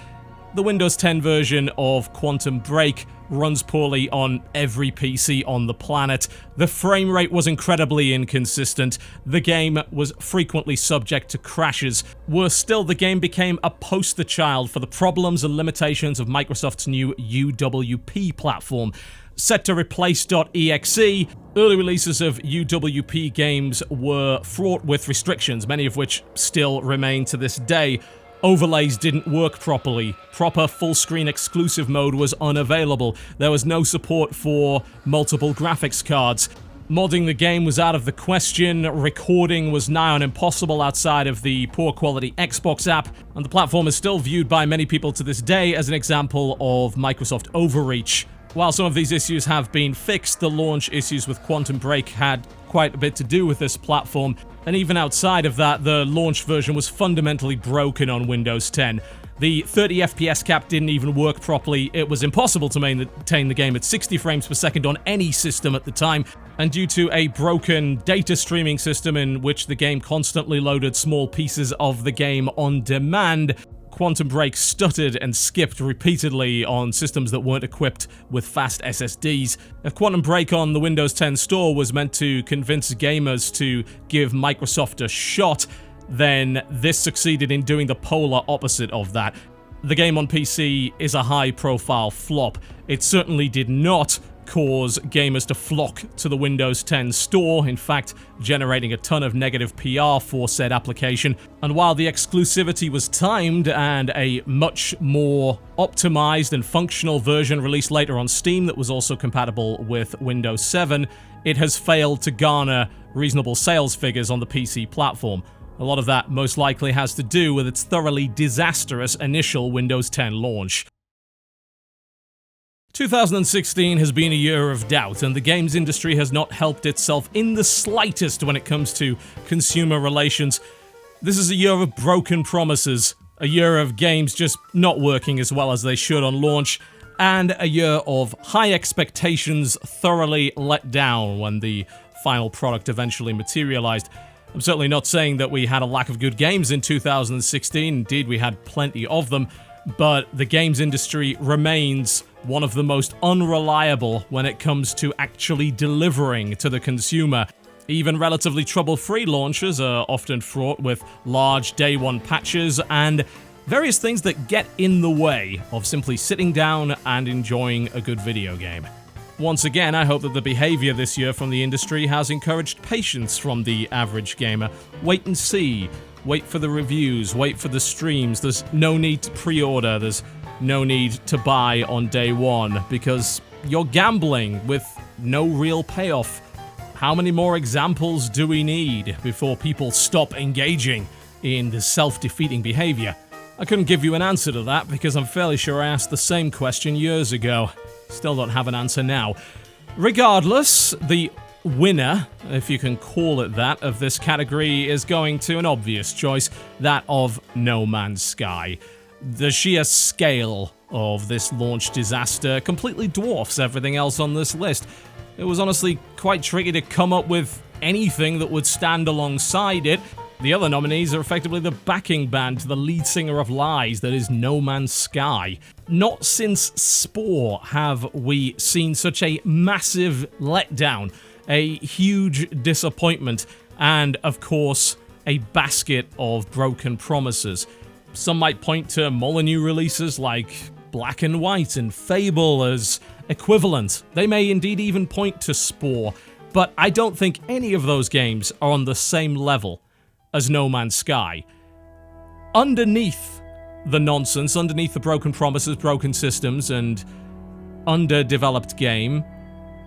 the Windows 10 version of Quantum Break runs poorly on every PC on the planet. The frame rate was incredibly inconsistent. The game was frequently subject to crashes. Worse still, the game became a poster child for the problems and limitations of Microsoft's new UWP platform. Set to replace .exe, early releases of UWP games were fraught with restrictions, many of which still remain to this day. Overlays didn't work properly, proper full-screen exclusive mode was unavailable, there was no support for multiple graphics cards. Modding the game was out of the question, recording was nigh on impossible outside of the poor quality Xbox app, and the platform is still viewed by many people to this day as an example of Microsoft overreach. While some of these issues have been fixed, the launch issues with Quantum Break had quite a bit to do with this platform, and even outside of that, the launch version was fundamentally broken on Windows 10. The 30 FPS cap didn't even work properly, it was impossible to maintain the game at 60 frames per second on any system at the time, and due to a broken data streaming system in which the game constantly loaded small pieces of the game on demand, Quantum Break stuttered and skipped repeatedly on systems that weren't equipped with fast SSDs. If Quantum Break on the Windows 10 Store was meant to convince gamers to give Microsoft a shot, then this succeeded in doing the polar opposite of that. The game on PC is a high-profile flop. It certainly did not cause gamers to flock to the Windows 10 Store, in fact, generating a ton of negative PR for said application. And while the exclusivity was timed and a much more optimized and functional version released later on Steam that was also compatible with Windows 7, it has failed to garner reasonable sales figures on the PC platform. A lot of that most likely has to do with its thoroughly disastrous initial Windows 10 launch. 2016 has been a year of doubt, and the games industry has not helped itself in the slightest when it comes to consumer relations. This is a year of broken promises, a year of games just not working as well as they should on launch, and a year of high expectations thoroughly let down when the final product eventually materialized. I'm certainly not saying that we had a lack of good games in 2016, indeed we had plenty of them, but the games industry remains one of the most unreliable when it comes to actually delivering to the consumer. Even relatively trouble-free launches are often fraught with large day-one patches and various things that get in the way of simply sitting down and enjoying a good video game. Once again, I hope that the behavior this year from the industry has encouraged patience from the average gamer. Wait and see. Wait for the reviews, wait for the streams. There's no need to pre-order. There's no need to buy on day one, because you're gambling with no real payoff. How many more examples do we need before people stop engaging in the self-defeating behavior? I couldn't give you an answer to that because I'm fairly sure I asked the same question years ago. Still don't have an answer now. Regardless, the winner, if you can call it that, of this category is going to an obvious choice, that of No Man's Sky. The sheer scale of this launch disaster completely dwarfs everything else on this list. It was honestly quite tricky to come up with anything that would stand alongside it. The other nominees are effectively the backing band to the lead singer of Lies, that is No Man's Sky. Not since Spore have we seen such a massive letdown, a huge disappointment, and, of course, a basket of broken promises. Some might point to Molyneux releases like Black and White and Fable as equivalent. They may indeed even point to Spore, but I don't think any of those games are on the same level as No Man's Sky. Underneath the nonsense, underneath the broken promises, broken systems, and underdeveloped game,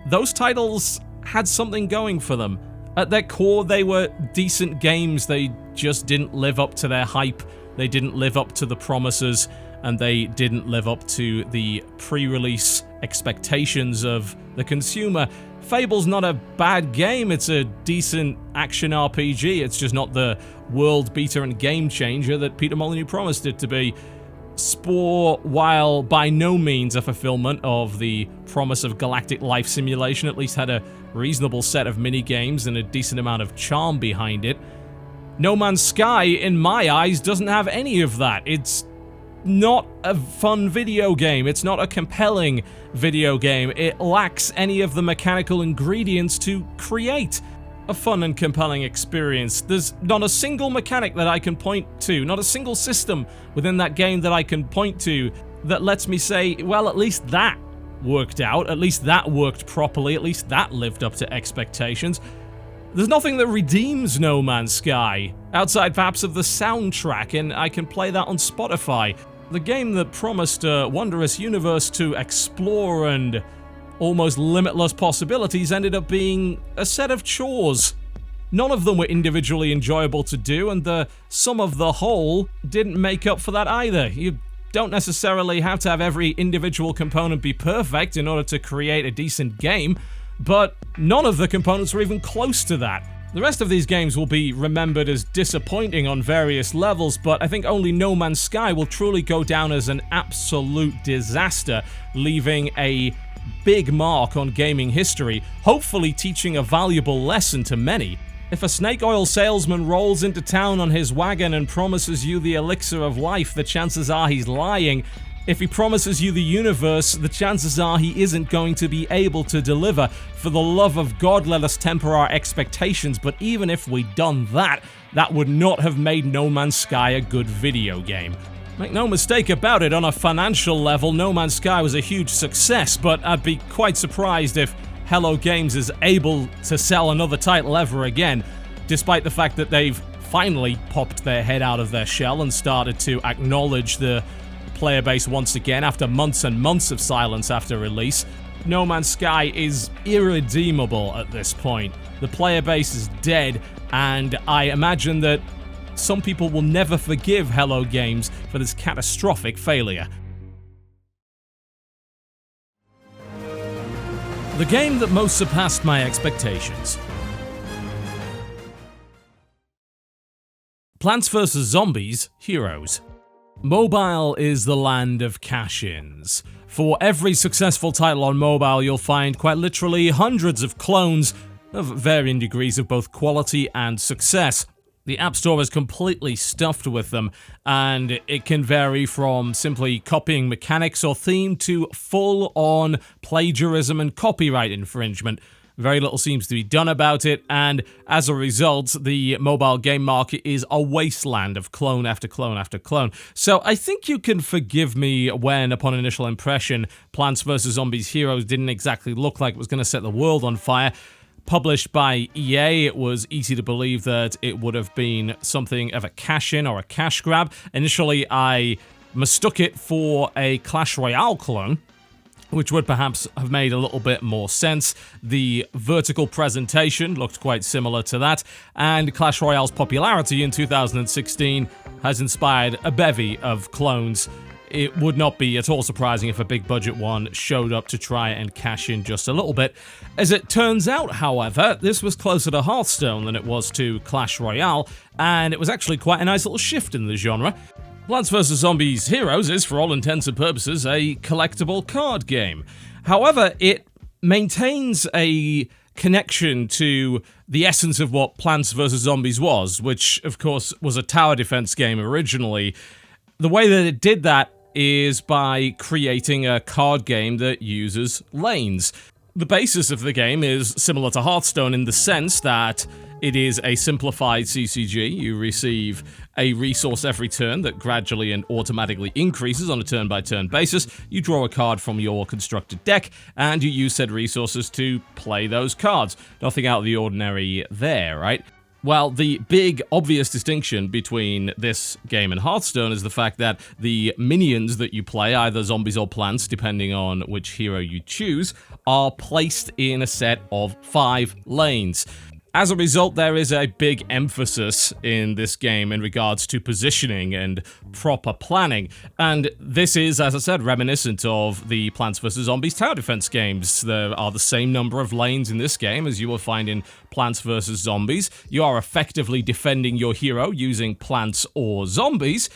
those titles had something going for them. At their core, they were decent games. They just didn't live up to their hype. They didn't live up to the promises, and they didn't live up to the pre-release expectations of the consumer. Fable's not a bad game, it's a decent action RPG, it's just not the world beater and game changer that Peter Molyneux promised it to be. Spore, while by no means a fulfillment of the promise of galactic life simulation, at least had a reasonable set of mini-games and a decent amount of charm behind it. No Man's Sky, in my eyes, doesn't have any of that. It's not a fun video game. It's not a compelling video game. It lacks any of the mechanical ingredients to create a fun and compelling experience. There's not a single mechanic that I can point to, not a single system within that game that I can point to that lets me say, well, at least that worked out, at least that worked properly, at least that lived up to expectations. There's nothing that redeems No Man's Sky, outside perhaps of the soundtrack, and I can play that on Spotify. The game that promised a wondrous universe to explore and almost limitless possibilities ended up being a set of chores. None of them were individually enjoyable to do, and the sum of the whole didn't make up for that either. You don't necessarily have to have every individual component be perfect in order to create a decent game, but none of the components were even close to that. The rest of these games will be remembered as disappointing on various levels, but I think only No Man's Sky will truly go down as an absolute disaster, leaving a big mark on gaming history, hopefully teaching a valuable lesson to many. If a snake oil salesman rolls into town on his wagon and promises you the elixir of life, the chances are he's lying. If he promises you the universe, the chances are he isn't going to be able to deliver. For the love of God, let us temper our expectations, but even if we'd done that, that would not have made No Man's Sky a good video game. Make no mistake about it, on a financial level, No Man's Sky was a huge success, but I'd be quite surprised if Hello Games is able to sell another title ever again, despite the fact that they've finally popped their head out of their shell and started to acknowledge the player base once again after months and months of silence after release. No Man's Sky is irredeemable at this point. The player base is dead, and I imagine that some people will never forgive Hello Games for this catastrophic failure. The game that most surpassed my expectations. Plants vs. Zombies Heroes. Mobile is the land of cash-ins. For every successful title on mobile, you'll find quite literally hundreds of clones of varying degrees of both quality and success. The App Store is completely stuffed with them, and it can vary from simply copying mechanics or theme to full-on plagiarism and copyright infringement. Very little seems to be done about it, and as a result, the mobile game market is a wasteland of clone after clone after clone. So I think you can forgive me when, upon initial impression, Plants vs. Zombies Heroes didn't exactly look like it was going to set the world on fire. Published by EA, it was easy to believe that it would have been something of a cash-in or a cash grab. Initially, I mistook it for a Clash Royale clone, which would perhaps have made a little bit more sense. The vertical presentation looked quite similar to that, and Clash Royale's popularity in 2016 has inspired a bevy of clones. It would not be at all surprising if a big budget one showed up to try and cash in just a little bit. As it turns out, however, this was closer to Hearthstone than it was to Clash Royale, and it was actually quite a nice little shift in the genre. Plants vs. Zombies Heroes is, for all intents and purposes, a collectible card game. However, it maintains a connection to the essence of what Plants vs. Zombies was, which, of course, was a tower defense game originally. The way that it did that is by creating a card game that uses lanes. The basis of the game is similar to Hearthstone in the sense that it is a simplified CCG. You receive a resource every turn that gradually and automatically increases on a turn-by-turn basis. You draw a card from your constructed deck, and you use said resources to play those cards. Nothing out of the ordinary there, right? Well, the big, obvious distinction between this game and Hearthstone is the fact that the minions that you play, either zombies or plants, depending on which hero you choose, are placed in a set of 5 lanes. As a result, there is a big emphasis in this game in regards to positioning and proper planning, and this is, as I said, reminiscent of the Plants vs. Zombies tower defense games. There are the same number of lanes in this game as you will find in Plants vs. Zombies. You are effectively defending your hero using plants or zombies,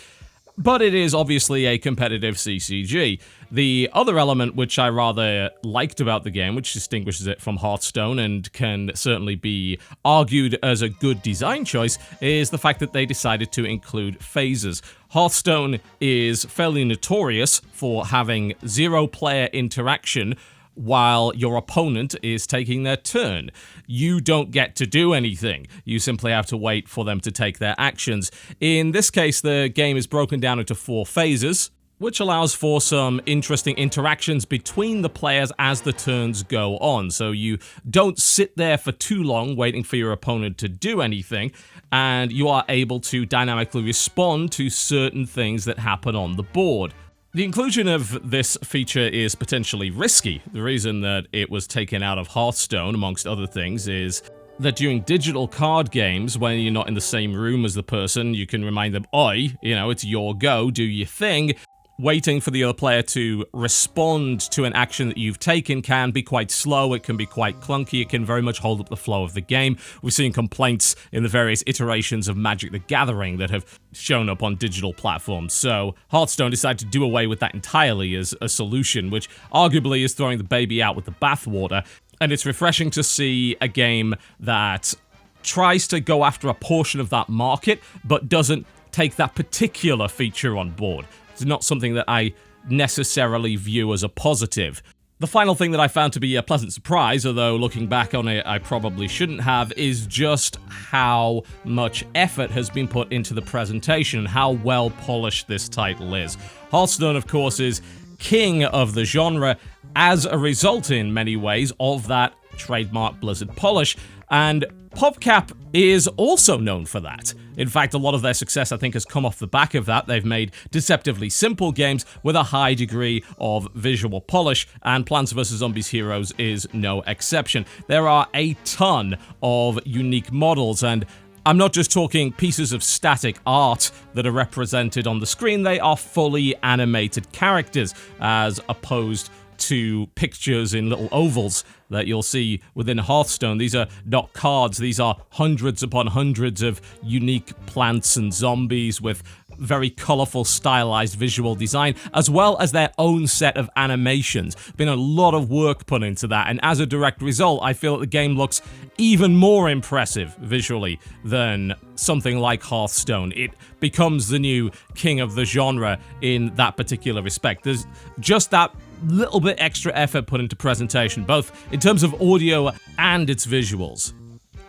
but it is obviously a competitive CCG. The other element which I rather liked about the game, which distinguishes it from Hearthstone and can certainly be argued as a good design choice, is the fact that they decided to include phases. Hearthstone is fairly notorious for having 0 player interaction while your opponent is taking their turn. You don't get to do anything. You simply have to wait for them to take their actions. In this case, the game is broken down into 4 phases, which allows for some interesting interactions between the players as the turns go on. So you don't sit there for too long waiting for your opponent to do anything, and you are able to dynamically respond to certain things that happen on the board. The inclusion of this feature is potentially risky. The reason that it was taken out of Hearthstone, amongst other things, is that during digital card games, when you're not in the same room as the person, you can remind them, oi, it's your go, do your thing. Waiting for the other player to respond to an action that you've taken can be quite slow, it can be quite clunky, it can very much hold up the flow of the game. We've seen complaints in the various iterations of Magic the Gathering that have shown up on digital platforms, so Hearthstone decided to do away with that entirely as a solution, which arguably is throwing the baby out with the bathwater, and it's refreshing to see a game that tries to go after a portion of that market, but doesn't take that particular feature on board. It's not something that I necessarily view as a positive. The final thing that I found to be a pleasant surprise, although looking back on it I probably shouldn't have, is just how much effort has been put into the presentation and how well polished this title is. Hearthstone, of course, is king of the genre as a result in many ways of that trademark Blizzard polish, and PopCap is also known for that. In fact, a lot of their success, I think, has come off the back of that. They've made deceptively simple games with a high degree of visual polish, and Plants vs. Zombies Heroes is no exception. There are a ton of unique models, and I'm not just talking pieces of static art that are represented on the screen, they are fully animated characters, as opposed to pictures in little ovals that you'll see within Hearthstone. These are not cards, these are hundreds upon hundreds of unique plants and zombies with very colourful, stylized visual design, as well as their own set of animations. Been a lot of work put into that, and as a direct result, I feel that the game looks even more impressive visually than something like Hearthstone. It becomes the new king of the genre in that particular respect. There's just that little bit extra effort put into presentation, both in terms of audio and its visuals.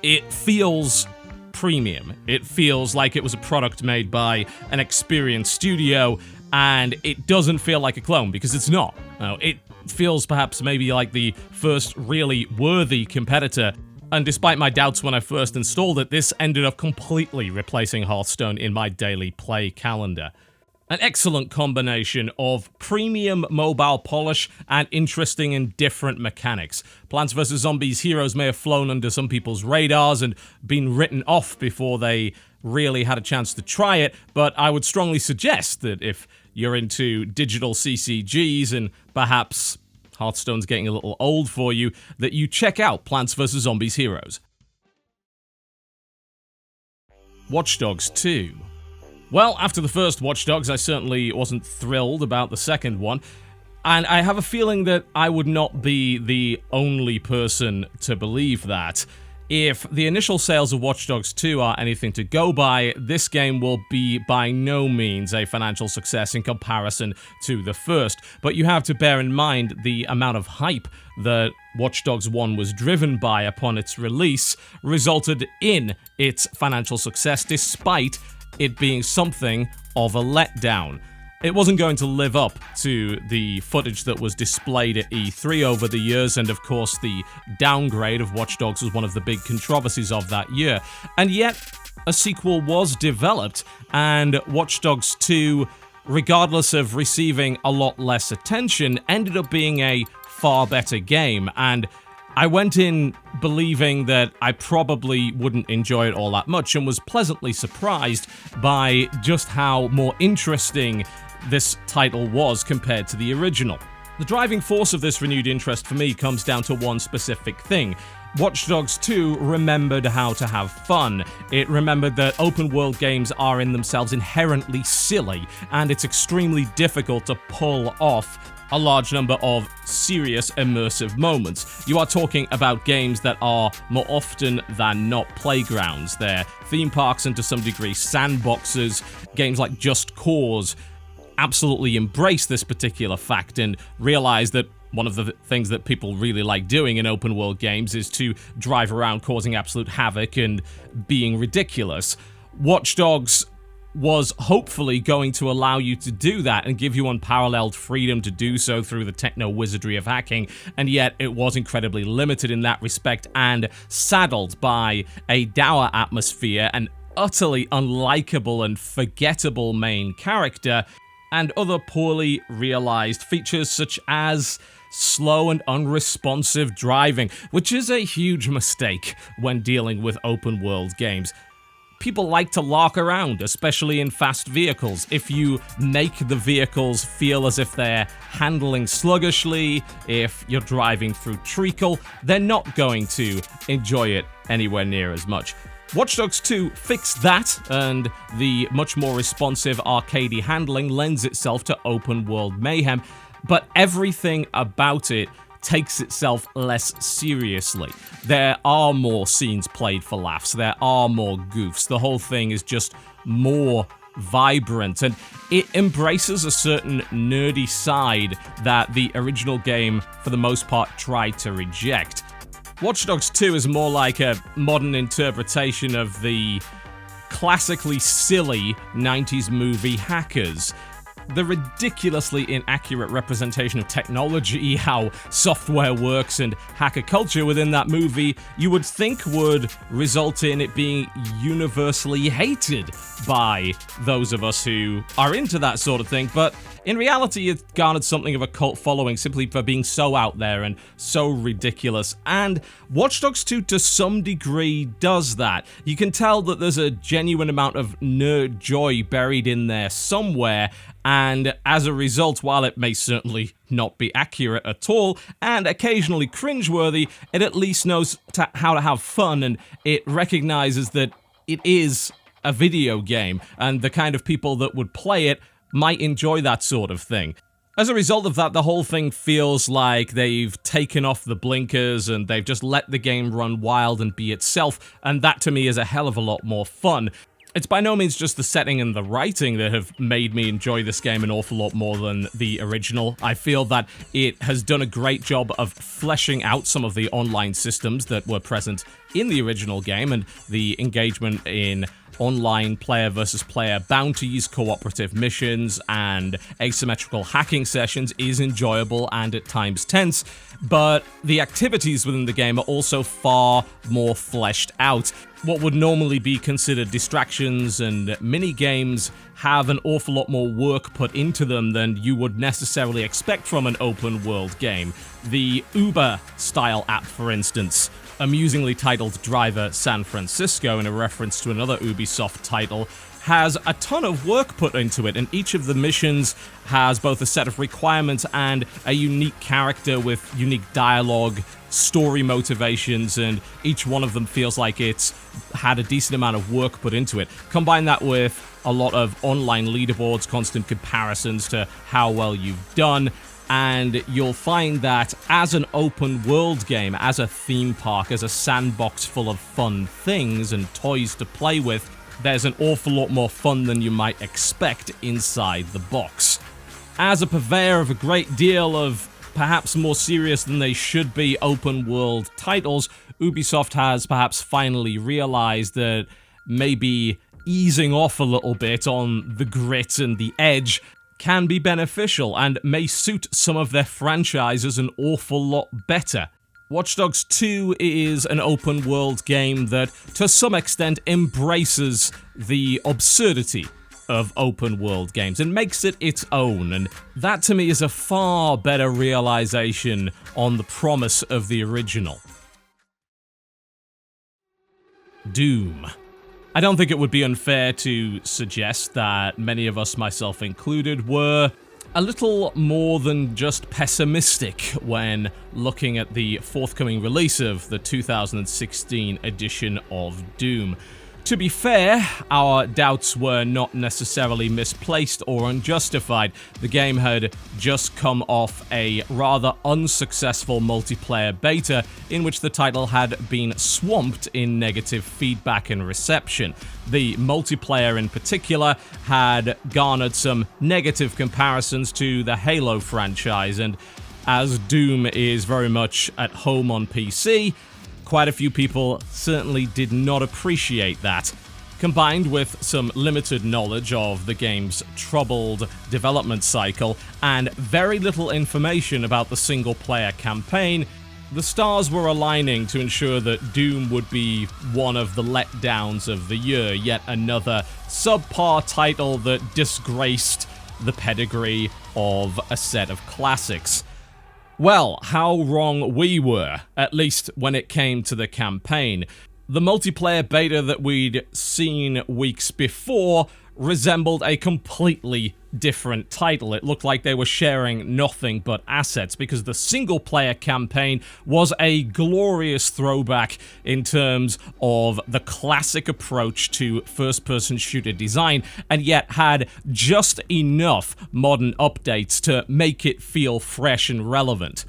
It feels premium. It feels like it was a product made by an experienced studio, and it doesn't feel like a clone, because it's not. It feels perhaps maybe like the first really worthy competitor, and despite my doubts when I first installed it, this ended up completely replacing Hearthstone in my daily play calendar. An excellent combination of premium mobile polish and interesting and different mechanics. Plants vs. Zombies Heroes may have flown under some people's radars and been written off before they really had a chance to try it, but I would strongly suggest that if you're into digital CCGs and perhaps Hearthstone's getting a little old for you, that you check out Plants vs. Zombies Heroes. Watch Dogs 2. Well, after the first Watch Dogs, I certainly wasn't thrilled about the second one, and I have a feeling that I would not be the only person to believe that. If the initial sales of Watch Dogs 2 are anything to go by, this game will be by no means a financial success in comparison to the first, but you have to bear in mind the amount of hype that Watch Dogs 1 was driven by upon its release resulted in its financial success despite it being something of a letdown. It wasn't going to live up to the footage that was displayed at E3 over the years, and of course the downgrade of Watch Dogs was one of the big controversies of that year. And yet, a sequel was developed, and Watch Dogs 2, regardless of receiving a lot less attention, ended up being a far better game, and I went in believing that I probably wouldn't enjoy it all that much and was pleasantly surprised by just how more interesting this title was compared to the original. The driving force of this renewed interest for me comes down to one specific thing. Watch Dogs 2 remembered how to have fun. It remembered that open world games are in themselves inherently silly, and it's extremely difficult to pull off a large number of serious immersive moments. You are talking about games that are more often than not playgrounds. They're theme parks and to some degree sandboxes. Games like Just Cause absolutely embrace this particular fact and realize that one of the things that people really like doing in open world games is to drive around causing absolute havoc and being ridiculous. Watch Dogs was hopefully going to allow you to do that and give you unparalleled freedom to do so through the techno-wizardry of hacking, and yet it was incredibly limited in that respect and saddled by a dour atmosphere, an utterly unlikable and forgettable main character, and other poorly realized features such as slow and unresponsive driving, which is a huge mistake when dealing with open world games. People like to lark around, especially in fast vehicles. If you make the vehicles feel as if they're handling sluggishly, if you're driving through treacle, they're not going to enjoy it anywhere near as much. Watch Dogs 2 fixed that, and the much more responsive arcadey handling lends itself to open world mayhem, but everything about it takes itself less seriously. There are more scenes played for laughs, there are more goofs, the whole thing is just more vibrant, and it embraces a certain nerdy side that the original game, for the most part, tried to reject. Watch Dogs 2 is more like a modern interpretation of the classically silly 90s movie Hackers. The ridiculously inaccurate representation of technology, how software works, and hacker culture within that movie, you would think would result in it being universally hated by those of us who are into that sort of thing, but in reality it garnered something of a cult following simply for being so out there and so ridiculous, and Watch Dogs 2 to some degree does that. You can tell that there's a genuine amount of nerd joy buried in there somewhere, and as a result, while it may certainly not be accurate at all, and occasionally cringeworthy, it at least knows how to have fun, and it recognizes that it is a video game, and the kind of people that would play it might enjoy that sort of thing. As a result of that, the whole thing feels like they've taken off the blinkers and they've just let the game run wild and be itself, and that to me is a hell of a lot more fun. It's by no means just the setting and the writing that have made me enjoy this game an awful lot more than the original. I feel that it has done a great job of fleshing out some of the online systems that were present in the original game, and the engagement in online player versus player bounties, cooperative missions, and asymmetrical hacking sessions is enjoyable and at times tense, but the activities within the game are also far more fleshed out. What would normally be considered distractions and mini-games have an awful lot more work put into them than you would necessarily expect from an open-world game. The Uber-style app, for instance, amusingly titled Driver San Francisco in a reference to another Ubisoft title, has a ton of work put into it, and each of the missions has both a set of requirements and a unique character with unique dialogue, story motivations, and each one of them feels like it's had a decent amount of work put into it. Combine that with a lot of online leaderboards, constant comparisons to how well you've done, and you'll find that as an open world game, as a theme park, as a sandbox full of fun things and toys to play with, there's an awful lot more fun than you might expect inside the box. As a purveyor of a great deal of perhaps more serious than they should be open world titles, Ubisoft has perhaps finally realized that maybe easing off a little bit on the grit and the edge can be beneficial and may suit some of their franchises an awful lot better. Watch Dogs 2 is an open world game that, to some extent, embraces the absurdity of open world games and makes it its own, and that to me is a far better realization on the promise of the original. Doom. I don't think it would be unfair to suggest that many of us, myself included, were a little more than just pessimistic when looking at the forthcoming release of the 2016 edition of Doom. To be fair, our doubts were not necessarily misplaced or unjustified. The game had just come off a rather unsuccessful multiplayer beta in which the title had been swamped in negative feedback and reception. The multiplayer in particular had garnered some negative comparisons to the Halo franchise, and as Doom is very much at home on PC, quite a few people certainly did not appreciate that. Combined with some limited knowledge of the game's troubled development cycle and very little information about the single-player campaign, the stars were aligning to ensure that Doom would be one of the letdowns of the year, yet another subpar title that disgraced the pedigree of a set of classics. Well, how wrong we were, at least when it came to the campaign. The multiplayer beta that we'd seen weeks before resembled a completely different title. It looked like they were sharing nothing but assets, because the single-player campaign was a glorious throwback in terms of the classic approach to first-person shooter design, and yet had just enough modern updates to make it feel fresh and relevant.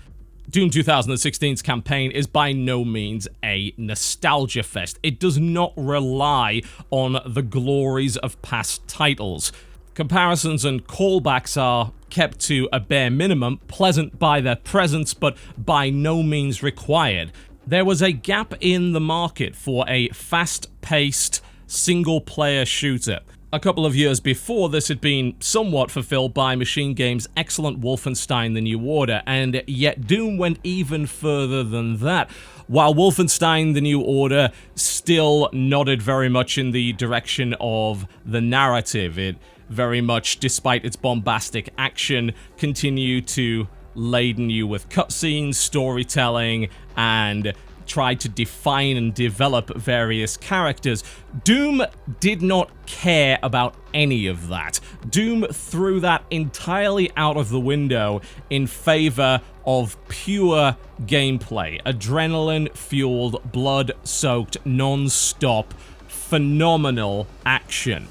Doom 2016's campaign is by no means a nostalgia fest. It does not rely on the glories of past titles. Comparisons and callbacks are kept to a bare minimum, pleasant by their presence, but by no means required. There was a gap in the market for a fast-paced, single-player shooter. A couple of years before, this had been somewhat fulfilled by Machine Games' excellent Wolfenstein: The New Order, and yet Doom went even further than that. While Wolfenstein: The New Order still nodded very much in the direction of the narrative, it very much, despite its bombastic action, continued to laden you with cutscenes, storytelling, and tried to define and develop various characters. Doom did not care about any of that. Doom threw that entirely out of the window in favor of pure gameplay. Adrenaline-fueled, blood-soaked, non-stop, phenomenal action.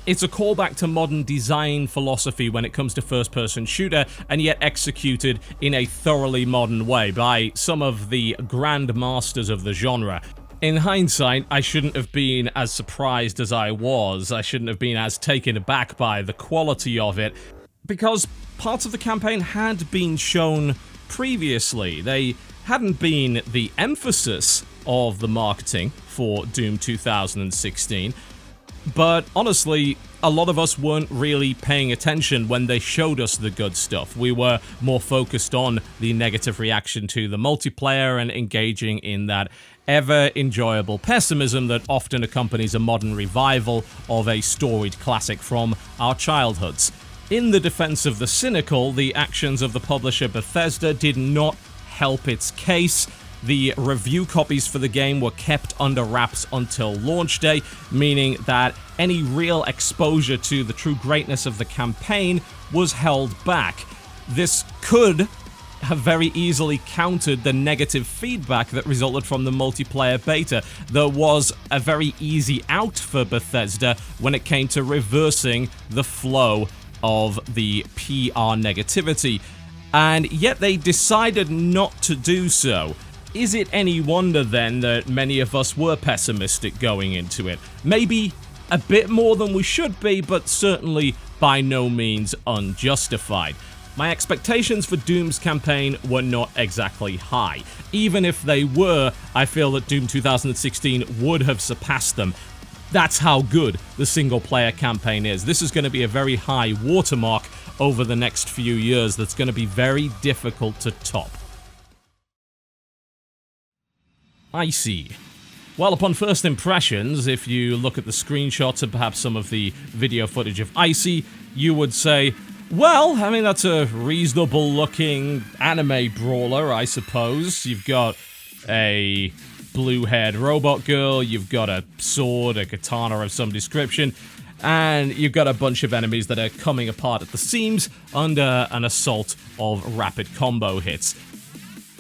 It's a callback to modern design philosophy when it comes to first-person shooter, and yet executed in a thoroughly modern way by some of the grand masters of the genre. In hindsight, I shouldn't have been as surprised as I was. I shouldn't have been as taken aback by the quality of it, because parts of the campaign had been shown previously. They hadn't been the emphasis of the marketing for Doom 2016, But honestly, a lot of us weren't really paying attention when they showed us the good stuff. We were more focused on the negative reaction to the multiplayer and engaging in that ever-enjoyable pessimism that often accompanies a modern revival of a storied classic from our childhoods. In the defense of the cynical, the actions of the publisher Bethesda did not help its case. The review copies for the game were kept under wraps until launch day, meaning that any real exposure to the true greatness of the campaign was held back. This could have very easily countered the negative feedback that resulted from the multiplayer beta. There was a very easy out for Bethesda when it came to reversing the flow of the PR negativity, and yet they decided not to do so. Is it any wonder then that many of us were pessimistic going into it? Maybe a bit more than we should be, but certainly by no means unjustified. My expectations for Doom's campaign were not exactly high. Even if they were, I feel that Doom 2016 would have surpassed them. That's how good the single-player campaign is. This is going to be a very high watermark over the next few years that's going to be very difficult to top. Icy. Well, upon first impressions, if you look at the screenshots and perhaps some of the video footage of Icy, you would say, well, I mean, that's a reasonable-looking anime brawler, I suppose. You've got a blue-haired robot girl, you've got a sword, a katana of some description, and you've got a bunch of enemies that are coming apart at the seams under an assault of rapid combo hits.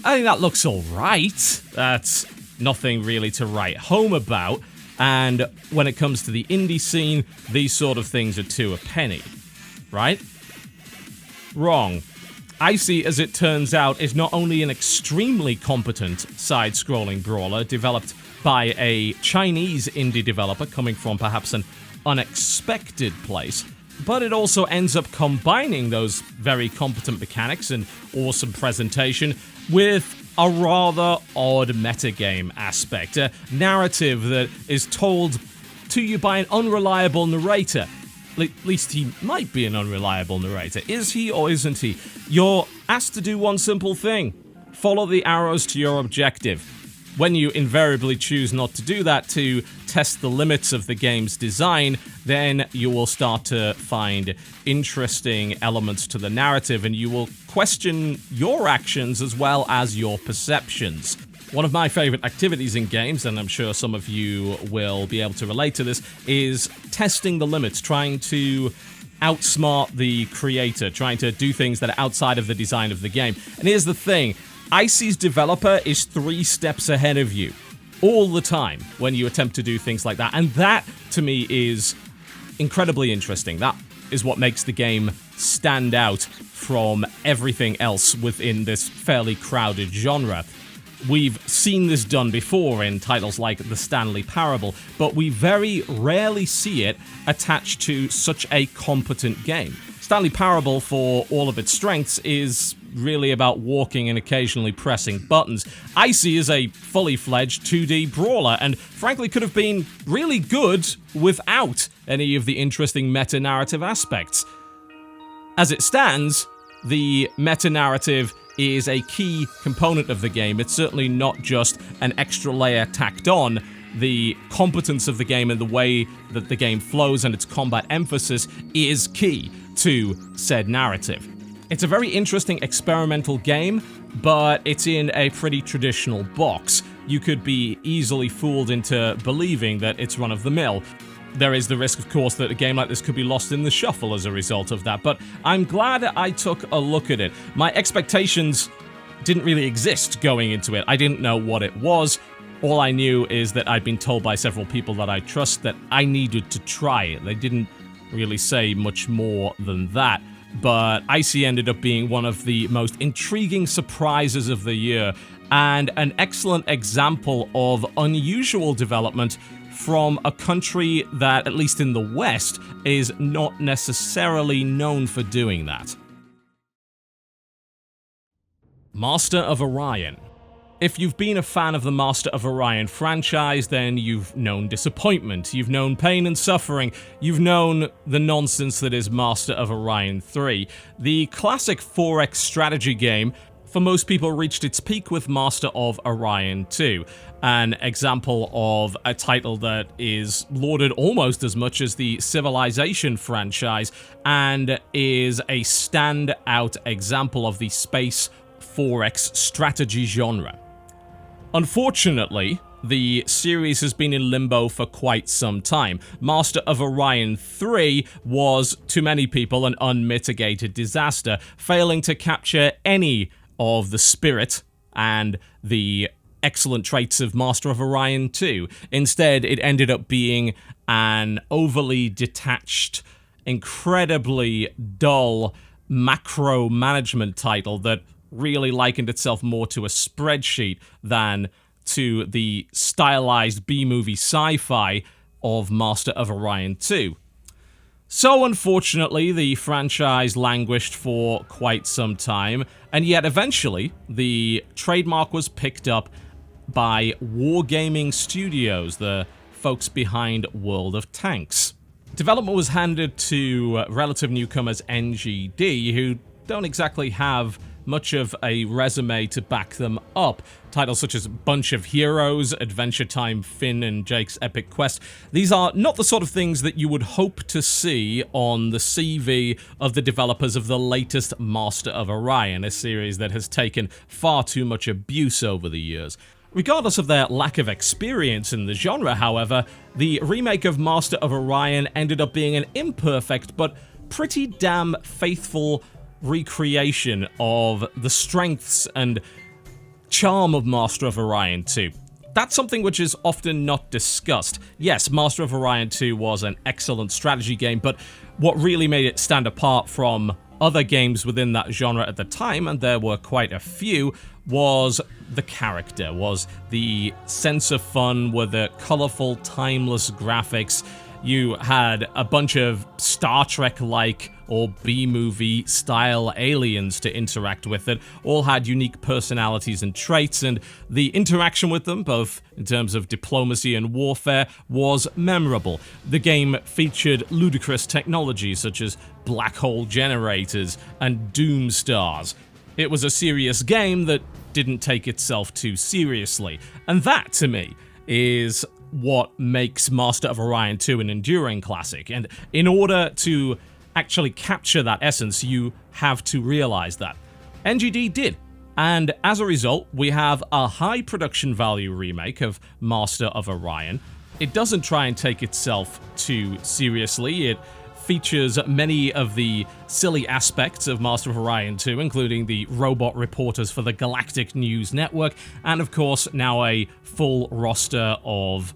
I think that looks alright. That's nothing really to write home about, and when it comes to the indie scene, these sort of things are two a penny, right? Wrong. Icy, as it turns out, is not only an extremely competent side-scrolling brawler developed by a Chinese indie developer coming from perhaps an unexpected place, but it also ends up combining those very competent mechanics and awesome presentation with a rather odd metagame aspect, a narrative that is told to you by an unreliable narrator. At least he might be an unreliable narrator. Is he or isn't he? You're asked to do one simple thing. Follow the arrows to your objective. When you invariably choose not to do that to test the limits of the game's design, then you will start to find interesting elements to the narrative and you will question your actions as well as your perceptions. One of my favorite activities in games, and I'm sure some of you will be able to relate to this, is testing the limits, trying to outsmart the creator, trying to do things that are outside of the design of the game. And here's the thing, Icy's developer is 3 steps ahead of you all the time when you attempt to do things like that, and that, to me, is incredibly interesting. That is what makes the game stand out from everything else within this fairly crowded genre. We've seen this done before in titles like The Stanley Parable, but we very rarely see it attached to such a competent game. Stanley Parable, for all of its strengths, is really about walking and occasionally pressing buttons. Icy is a fully-fledged 2D brawler, and frankly could have been really good without any of the interesting meta-narrative aspects. As it stands, the meta-narrative is a key component of the game. It's certainly not just an extra layer tacked on. The competence of the game and the way that the game flows and its combat emphasis is key to said narrative. It's a very interesting experimental game, but it's in a pretty traditional box. You could be easily fooled into believing that it's run-of-the-mill. There is the risk, of course, that a game like this could be lost in the shuffle as a result of that, but I'm glad I took a look at it. My expectations didn't really exist going into it. I didn't know what it was. All I knew is that I'd been told by several people that I trust that I needed to try it. They didn't really say much more than that, but Icy ended up being one of the most intriguing surprises of the year, and an excellent example of unusual development from a country that, at least in the West, is not necessarily known for doing that. Master of Orion. If you've been a fan of the Master of Orion franchise, then you've known disappointment, you've known pain and suffering, you've known the nonsense that is Master of Orion 3. The classic 4X strategy game, for most people, reached its peak with Master of Orion 2, an example of a title that is lauded almost as much as the Civilization franchise, and is a standout example of the space 4X strategy genre. Unfortunately, the series has been in limbo for quite some time. Master of Orion 3 was, to many people, an unmitigated disaster, failing to capture any of the spirit and the excellent traits of Master of Orion 2. Instead, it ended up being an overly detached, incredibly dull macro management title that really likened itself more to a spreadsheet than to the stylized B-movie sci-fi of Master of Orion 2. So unfortunately, the franchise languished for quite some time, and yet eventually the trademark was picked up by Wargaming Studios, the folks behind World of Tanks. Development was handed to relative newcomers NGD, who don't exactly have much of a resume to back them up. Titles such as Bunch of Heroes, Adventure Time, Finn and Jake's Epic Quest. These are not the sort of things that you would hope to see on the CV of the developers of the latest Master of Orion, a series that has taken far too much abuse over the years. Regardless of their lack of experience in the genre, however, the remake of Master of Orion ended up being an imperfect but pretty damn faithful recreation of the strengths and charm of Master of Orion 2. That's something which is often not discussed. Yes, Master of Orion 2 was an excellent strategy game, but what really made it stand apart from other games within that genre at the time, and there were quite a few, was the character, was the sense of fun, were the colorful, timeless graphics. You had a bunch of Star Trek-like or B-movie style aliens to interact with that all had unique personalities and traits, and the interaction with them, both in terms of diplomacy and warfare, was memorable. The game featured ludicrous technology such as black hole generators and doom stars. It was a serious game that didn't take itself too seriously, and that, to me, is what makes Master of Orion 2 an enduring classic. And in order to actually capture that essence, you have to realize that. NGD did. And as a result, we have a high production value remake of Master of Orion. It doesn't try and take itself too seriously. It features many of the silly aspects of Master of Orion 2, including the robot reporters for the Galactic News Network, and of course now a full roster of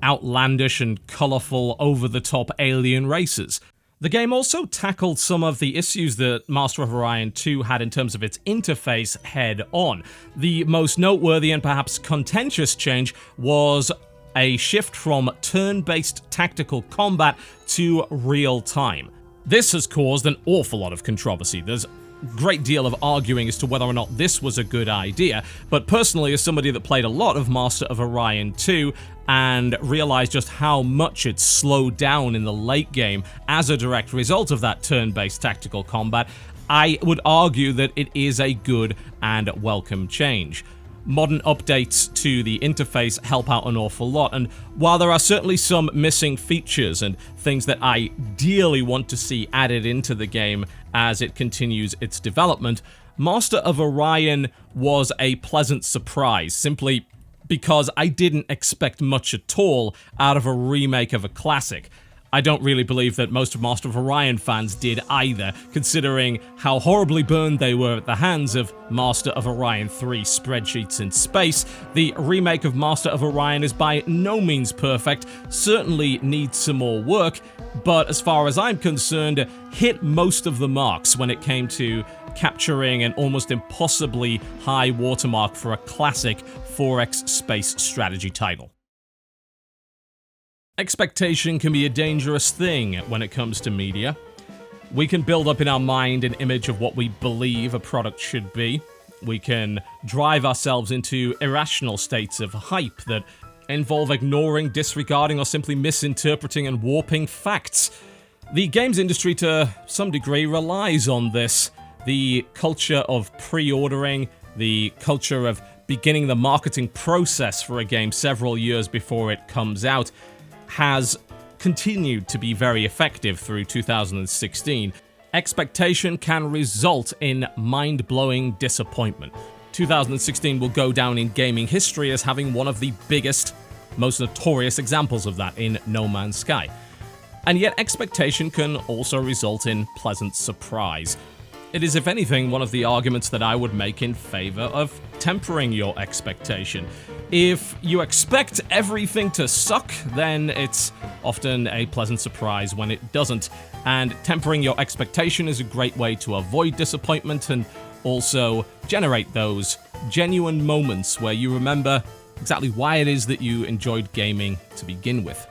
outlandish and colorful, over-the-top alien races. The game also tackled some of the issues that Master of Orion 2 had in terms of its interface head-on. The most noteworthy and perhaps contentious change was a shift from turn-based tactical combat to real-time. This has caused an awful lot of controversy. There's a great deal of arguing as to whether or not this was a good idea, but personally, as somebody that played a lot of Master of Orion 2 and realized just how much it slowed down in the late game as a direct result of that turn-based tactical combat, I would argue that it is a good and welcome change. Modern updates to the interface help out an awful lot, and while there are certainly some missing features and things that I ideally want to see added into the game as it continues its development, Master of Orion was a pleasant surprise, simply because I didn't expect much at all out of a remake of a classic. I don't really believe that most of Master of Orion fans did either, considering how horribly burned they were at the hands of Master of Orion 3 spreadsheets in space. The remake of Master of Orion is by no means perfect, certainly needs some more work, but as far as I'm concerned, hit most of the marks when it came to capturing an almost impossibly high watermark for a classic 4X space strategy title. Expectation can be a dangerous thing when it comes to media. We can build up in our mind an image of what we believe a product should be, We can drive ourselves into irrational states of hype that involve ignoring, disregarding, or simply misinterpreting and warping facts. The games industry, to some degree, relies on this. The culture of pre-ordering, the culture of beginning the marketing process for a game several years before it comes out, has continued to be very effective through 2016. Expectation can result in mind-blowing disappointment. 2016 will go down in gaming history as having one of the biggest, most notorious examples of that in No Man's Sky. And yet expectation can also result in pleasant surprise. It is, if anything, one of the arguments that I would make in favor of tempering your expectation. If you expect everything to suck, then it's often a pleasant surprise when it doesn't. And tempering your expectation is a great way to avoid disappointment and also generate those genuine moments where you remember exactly why it is that you enjoyed gaming to begin with.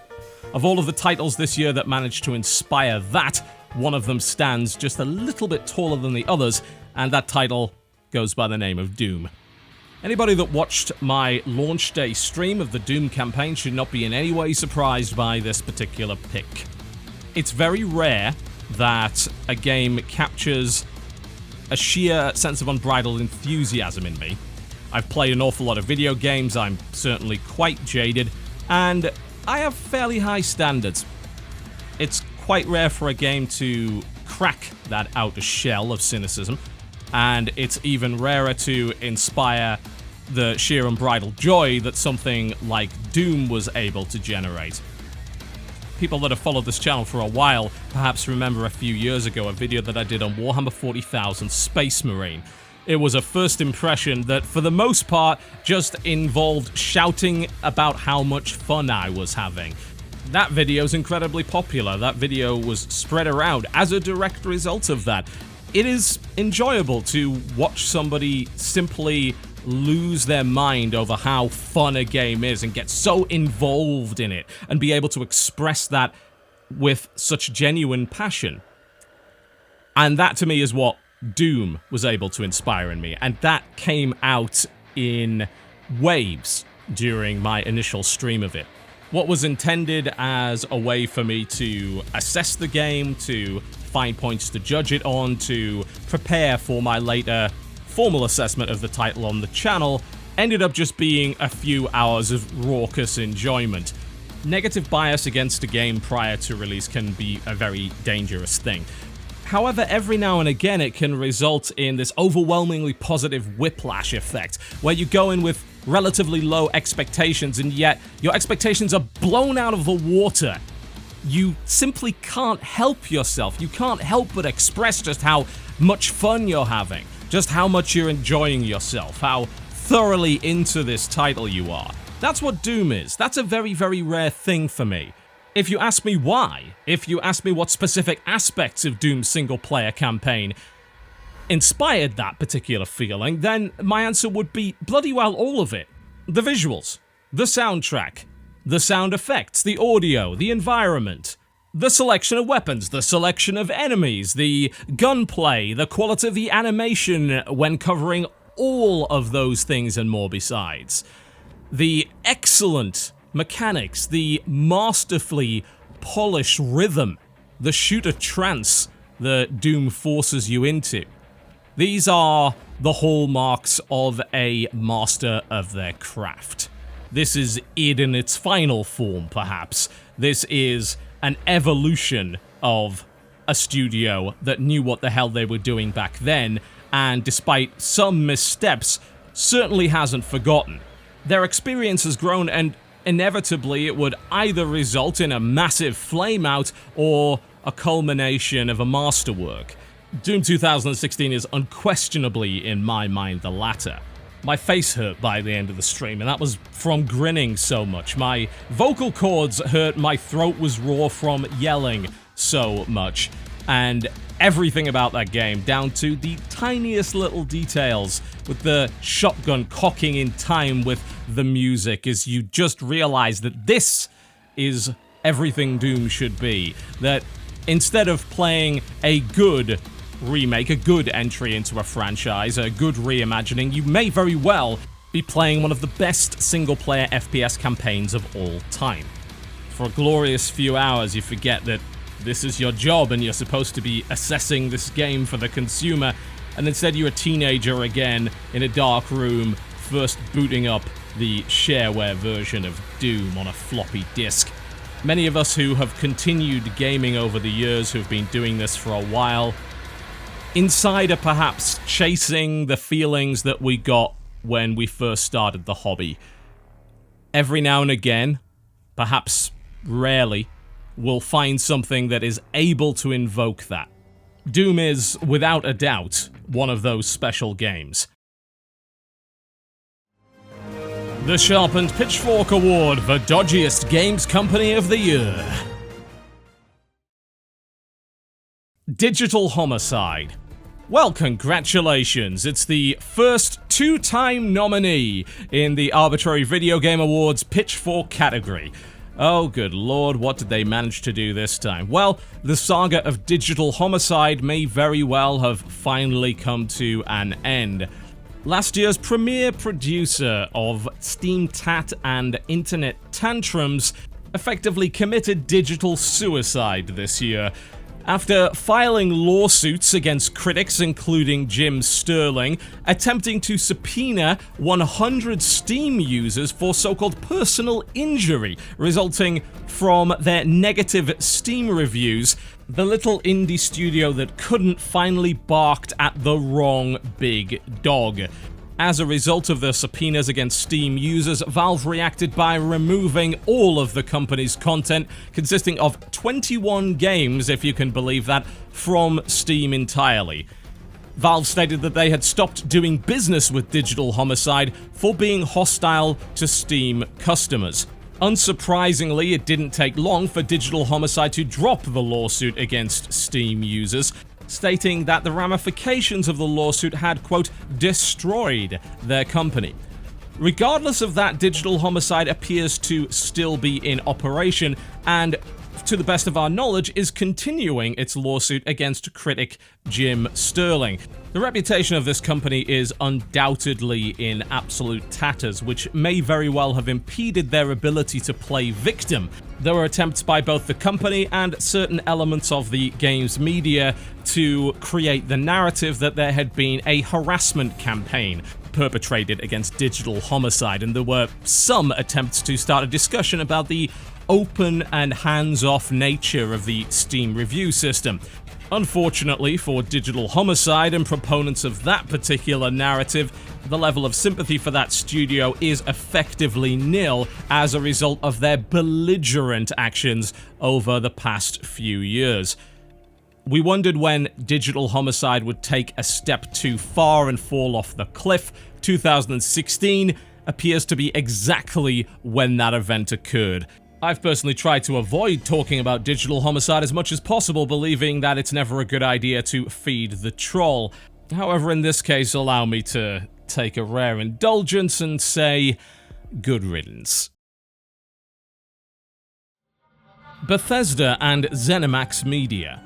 Of all of the titles this year that managed to inspire that, one of them stands just a little bit taller than the others, and that title goes by the name of Doom. Anybody that watched my launch day stream of the Doom campaign should not be in any way surprised by this particular pick. It's very rare that a game captures a sheer sense of unbridled enthusiasm in me. I've played an awful lot of video games, I'm certainly quite jaded, and I have fairly high standards. It's quite rare for a game to crack that outer shell of cynicism, and it's even rarer to inspire the sheer unbridled joy that something like Doom was able to generate. People that have followed this channel for a while perhaps remember a few years ago a video that I did on Warhammer 40,000 Space Marine. It was a first impression that, for the most part, just involved shouting about how much fun I was having. That video is incredibly popular. That video was spread around as a direct result of that. It is enjoyable to watch somebody simply lose their mind over how fun a game is and get so involved in it and be able to express that with such genuine passion. And that, to me, is what Doom was able to inspire in me, and that came out in waves during my initial stream of it. What was intended as a way for me to assess the game, to find points to judge it on, to prepare for my later formal assessment of the title on the channel, ended up just being a few hours of raucous enjoyment. Negative bias against a game prior to release can be a very dangerous thing. However, every now and again it can result in this overwhelmingly positive whiplash effect, where you go in with relatively low expectations and yet your expectations are blown out of the water. You simply can't help yourself. You can't help but express just how much fun you're having, just how much you're enjoying yourself, how thoroughly into this title you are. That's what Doom is. That's a very, very rare thing for me. If you ask me why, if you ask me what specific aspects of Doom's single-player campaign inspired that particular feeling, then my answer would be bloody well all of it. The visuals, the soundtrack, the sound effects, the audio, the environment, the selection of weapons, the selection of enemies, the gunplay, the quality of the animation when covering all of those things and more besides. The excellent mechanics, the masterfully polished rhythm, the shooter trance that Doom forces you into. These are the hallmarks of a master of their craft. This is it in its final form, perhaps. This is an evolution of a studio that knew what the hell they were doing back then, and despite some missteps, certainly hasn't forgotten. Their experience has grown, and inevitably it would either result in a massive flameout or a culmination of a masterwork. Doom 2016 is unquestionably, in my mind, the latter. My face hurt by the end of the stream, and that was from grinning so much. My vocal cords hurt, my throat was raw from yelling so much, and everything about that game, down to the tiniest little details, with the shotgun cocking in time with the music, as you just realize that this is everything Doom should be. That instead of playing a good remake, a good entry into a franchise, a good reimagining, you may very well be playing one of the best single-player FPS campaigns of all time. For a glorious few hours, you forget that this is your job and you're supposed to be assessing this game for the consumer, and instead you're a teenager again in a dark room, first booting up the shareware version of Doom on a floppy disk. Many of us who have continued gaming over the years, who've been doing this for a while, inside are perhaps chasing the feelings that we got when we first started the hobby. Every now and again, perhaps rarely, we'll find something that is able to invoke that. Doom is, without a doubt, one of those special games. The Sharpened Pitchfork Award for Dodgiest Games Company of the Year. Digital Homicide. Well, congratulations, it's the first two-time nominee in the Arbitrary Video Game Awards Pitchfork category. Oh, good lord, what did they manage to do this time? Well, the saga of Digital Homicide may very well have finally come to an end. Last year's premier producer of Steam Tat and Internet Tantrums effectively committed digital suicide this year. After filing lawsuits against critics including Jim Sterling, attempting to subpoena 100 Steam users for so-called personal injury resulting from their negative Steam reviews, the little indie studio that couldn't finally barked at the wrong big dog. As a result of the subpoenas against Steam users, Valve reacted by removing all of the company's content, consisting of 21 games, if you can believe that, from Steam entirely. Valve stated that they had stopped doing business with Digital Homicide for being hostile to Steam customers. Unsurprisingly, it didn't take long for Digital Homicide to drop the lawsuit against Steam users, stating that the ramifications of the lawsuit had, quote, destroyed their company. Regardless of that, Digital Homicide appears to still be in operation and, to the best of our knowledge, is continuing its lawsuit against critic Jim Sterling. The reputation of this company is undoubtedly in absolute tatters, which may very well have impeded their ability to play victim. There were attempts by both the company and certain elements of the game's media to create the narrative that there had been a harassment campaign perpetrated against Digital Homicide, and there were some attempts to start a discussion about the open and hands-off nature of the Steam review system. Unfortunately for Digital Homicide and proponents of that particular narrative, the level of sympathy for that studio is effectively nil as a result of their belligerent actions over the past few years. We wondered when Digital Homicide would take a step too far and fall off the cliff. 2016 appears to be exactly when that event occurred. I've personally tried to avoid talking about Digital Homicide as much as possible, believing that it's never a good idea to feed the troll. However, in this case, allow me to take a rare indulgence and say, good riddance. Bethesda and ZeniMax Media.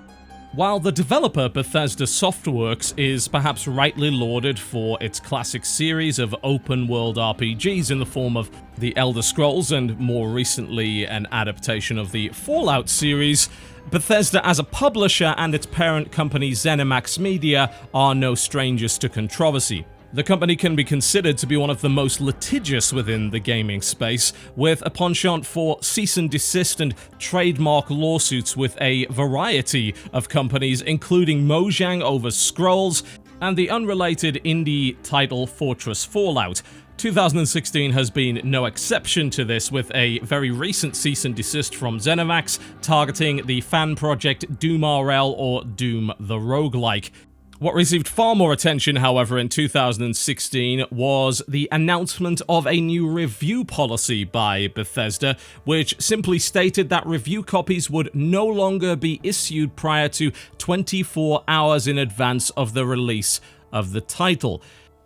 While the developer Bethesda Softworks is perhaps rightly lauded for its classic series of open-world RPGs in the form of The Elder Scrolls and more recently an adaptation of the Fallout series, Bethesda as a publisher and its parent company ZeniMax Media are no strangers to controversy. The company can be considered to be one of the most litigious within the gaming space, with a penchant for cease and desist and trademark lawsuits with a variety of companies, including Mojang over Scrolls and the unrelated indie title Fortress Fallout. 2016 has been no exception to this, with a very recent cease and desist from ZeniMax targeting the fan project DoomRL or Doom the Roguelike. What received far more attention, however, in 2016 was the announcement of a new review policy by Bethesda, which simply stated that review copies would no longer be issued prior to 24 hours in advance of the release of the title.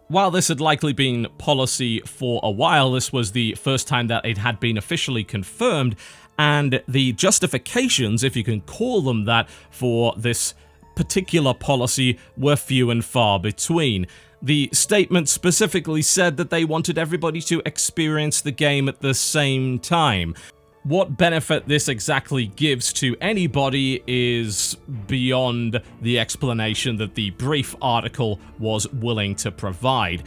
While this had likely been policy for a while, this was the first time that it had been officially confirmed, and the justifications, if you can call them that, for this particular policy were few and far between. The statement specifically said that they wanted everybody to experience the game at the same time. What benefit this exactly gives to anybody is beyond the explanation that the brief article was willing to provide.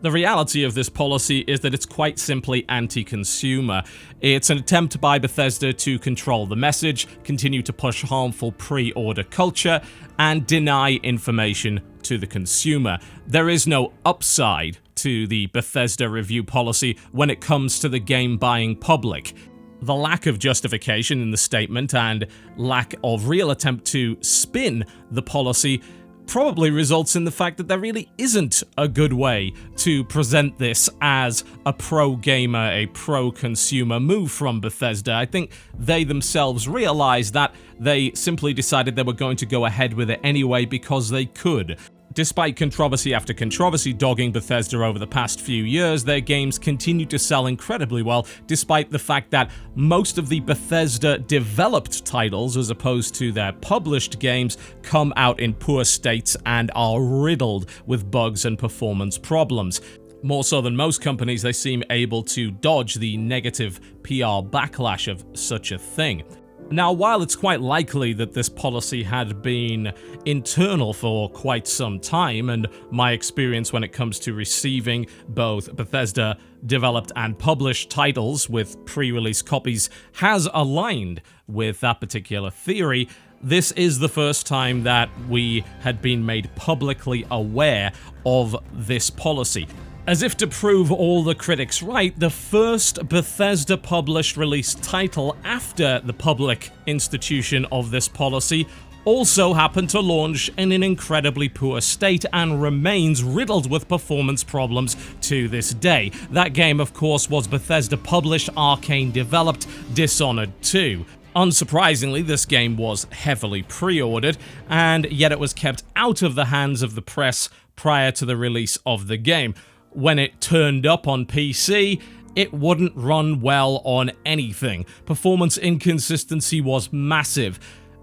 The reality of this policy is that it's quite simply anti-consumer. It's an attempt by Bethesda to control the message, continue to push harmful pre-order culture, and deny information to the consumer. There is no upside to the Bethesda review policy when it comes to the game buying public. The lack of justification in the statement and lack of real attempt to spin the policy probably results in the fact that there really isn't a good way to present this as a pro-gamer, a pro-consumer move from Bethesda. I think they themselves realized that they simply decided they were going to go ahead with it anyway because they could. Despite controversy after controversy dogging Bethesda over the past few years, their games continue to sell incredibly well, despite the fact that most of the Bethesda-developed titles, as opposed to their published games, come out in poor states and are riddled with bugs and performance problems. More so than most companies, they seem able to dodge the negative PR backlash of such a thing. Now, while it's quite likely that this policy had been internal for quite some time, and my experience when it comes to receiving both Bethesda-developed and published titles with pre-release copies has aligned with that particular theory, this is the first time that we had been made publicly aware of this policy. As if to prove all the critics right, the first Bethesda-published release title after the public institution of this policy also happened to launch in an incredibly poor state and remains riddled with performance problems to this day. That game, of course, was Bethesda-published, Arcane-developed Dishonored 2. Unsurprisingly, this game was heavily pre-ordered, and yet it was kept out of the hands of the press prior to the release of the game. When it turned up on PC, it wouldn't run well on anything. Performance inconsistency was massive.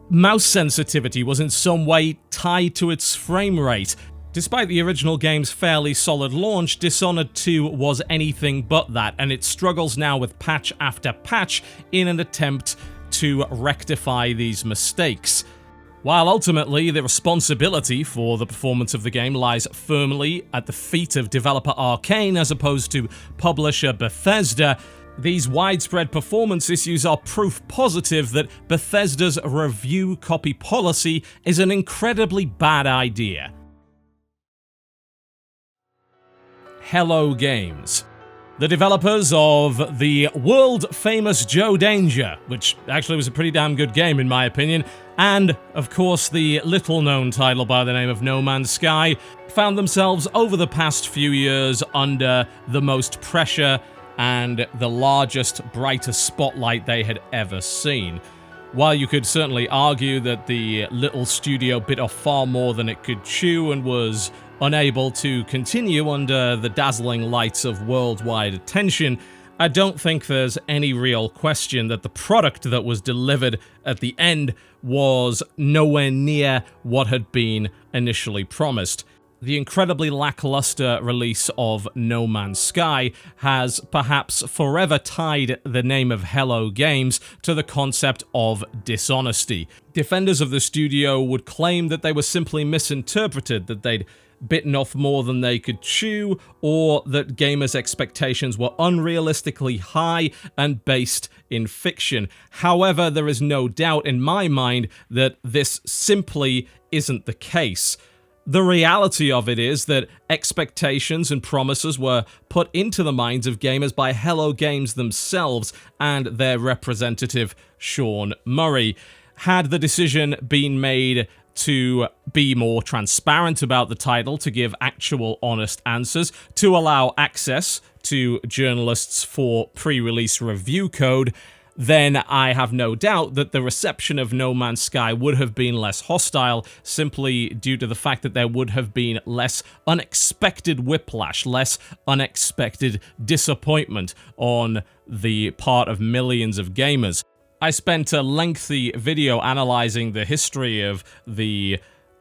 Mouse sensitivity was in some way tied to its frame rate. Despite the original game's fairly solid launch, Dishonored 2 was anything but that, and it struggles now with patch after patch in an attempt to rectify these mistakes. While ultimately the responsibility for the performance of the game lies firmly at the feet of developer Arcane as opposed to publisher Bethesda, these widespread performance issues are proof positive that Bethesda's review copy policy is an incredibly bad idea. Hello Games. The developers of the world-famous Joe Danger, which actually was a pretty damn good game in my opinion, and, of course, the little-known title by the name of No Man's Sky, found themselves over the past few years under the most pressure and the largest, brightest spotlight they had ever seen. While you could certainly argue that the little studio bit off far more than it could chew and was unable to continue under the dazzling lights of worldwide attention, I don't think there's any real question that the product that was delivered at the end was nowhere near what had been initially promised. The incredibly lackluster release of No Man's Sky has perhaps forever tied the name of Hello Games to the concept of dishonesty. Defenders of the studio would claim that they were simply misinterpreted, that they'd bitten off more than they could chew, or that gamers' expectations were unrealistically high and based in fiction. However, there is no doubt in my mind that this simply isn't the case. The reality of it is that expectations and promises were put into the minds of gamers by Hello Games themselves and their representative, Sean Murray. Had the decision been made to be more transparent about the title, to give actual honest answers, to allow access to journalists for pre-release review code, then I have no doubt that the reception of No Man's Sky would have been less hostile, simply due to the fact that there would have been less unexpected whiplash, less unexpected disappointment on the part of millions of gamers. I spent a lengthy video analyzing the history of the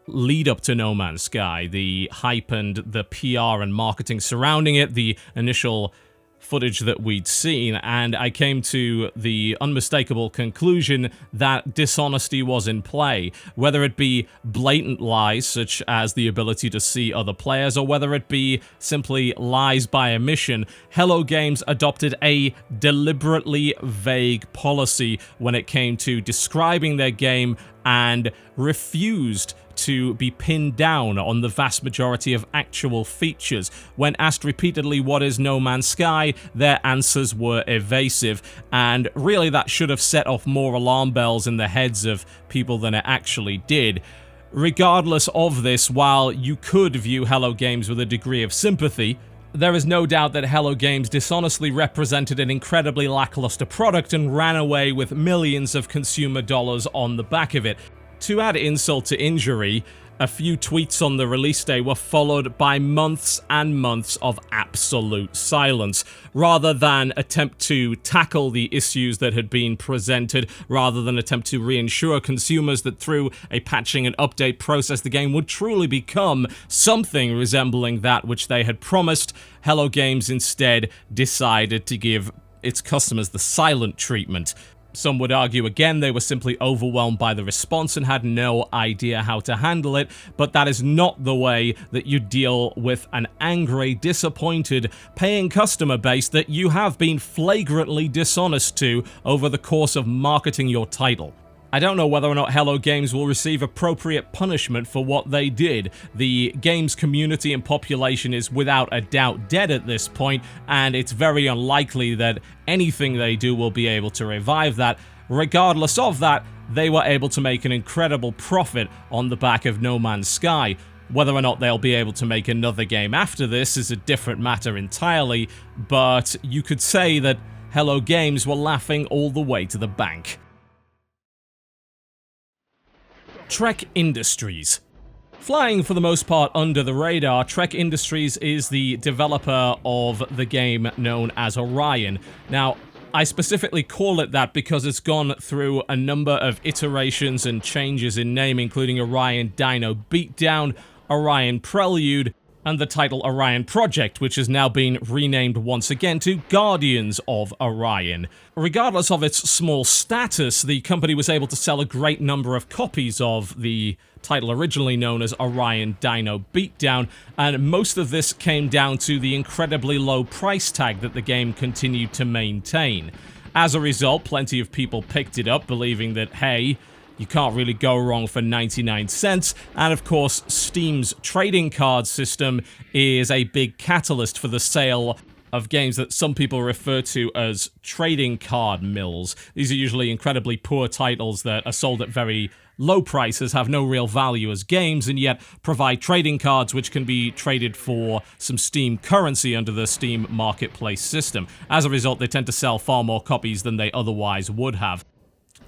lead up to No Man's Sky, the hype and the PR and marketing surrounding it, the initial footage that we'd seen, and I came to the unmistakable conclusion that dishonesty was in play, whether it be blatant lies such as the ability to see other players, or whether it be simply lies by omission. Hello Games adopted a deliberately vague policy when it came to describing their game and refused to be pinned down on the vast majority of actual features. When asked repeatedly what is No Man's Sky, their answers were evasive, and really that should have set off more alarm bells in the heads of people than it actually did. Regardless of this, while you could view Hello Games with a degree of sympathy, there is no doubt that Hello Games dishonestly represented an incredibly lackluster product and ran away with millions of consumer dollars on the back of it. To add insult to injury, a few tweets on the release day were followed by months and months of absolute silence. Rather than attempt to tackle the issues that had been presented, rather than attempt to reassure consumers that through a patching and update process the game would truly become something resembling that which they had promised, Hello Games instead decided to give its customers the silent treatment. Some would argue again they were simply overwhelmed by the response and had no idea how to handle it, but that is not the way that you deal with an angry, disappointed, paying customer base that you have been flagrantly dishonest to over the course of marketing your title. I don't know whether or not Hello Games will receive appropriate punishment for what they did. The game's community and population is without a doubt dead at this point, and it's very unlikely that anything they do will be able to revive that. Regardless of that, they were able to make an incredible profit on the back of No Man's Sky. Whether or not they'll be able to make another game after this is a different matter entirely, but you could say that Hello Games were laughing all the way to the bank. Trek Industries. Flying for the most part under the radar, Trek Industries is the developer of the game known as Orion. Now, I specifically call it that because it's gone through a number of iterations and changes in name, including Orion Dino Beatdown, Orion Prelude, and the title Orion Project, which has now been renamed once again to Guardians of Orion. Regardless of its small status, the company was able to sell a great number of copies of the title originally known as Orion Dino Beatdown, and most of this came down to the incredibly low price tag that the game continued to maintain. As a result, plenty of people picked it up, believing that, hey, you can't really go wrong for 99 cents, and of course, Steam's trading card system is a big catalyst for the sale of games that some people refer to as trading card mills. These are usually incredibly poor titles that are sold at very low prices, have no real value as games, and yet provide trading cards which can be traded for some Steam currency under the Steam marketplace system. As a result, they tend to sell far more copies than they otherwise would have.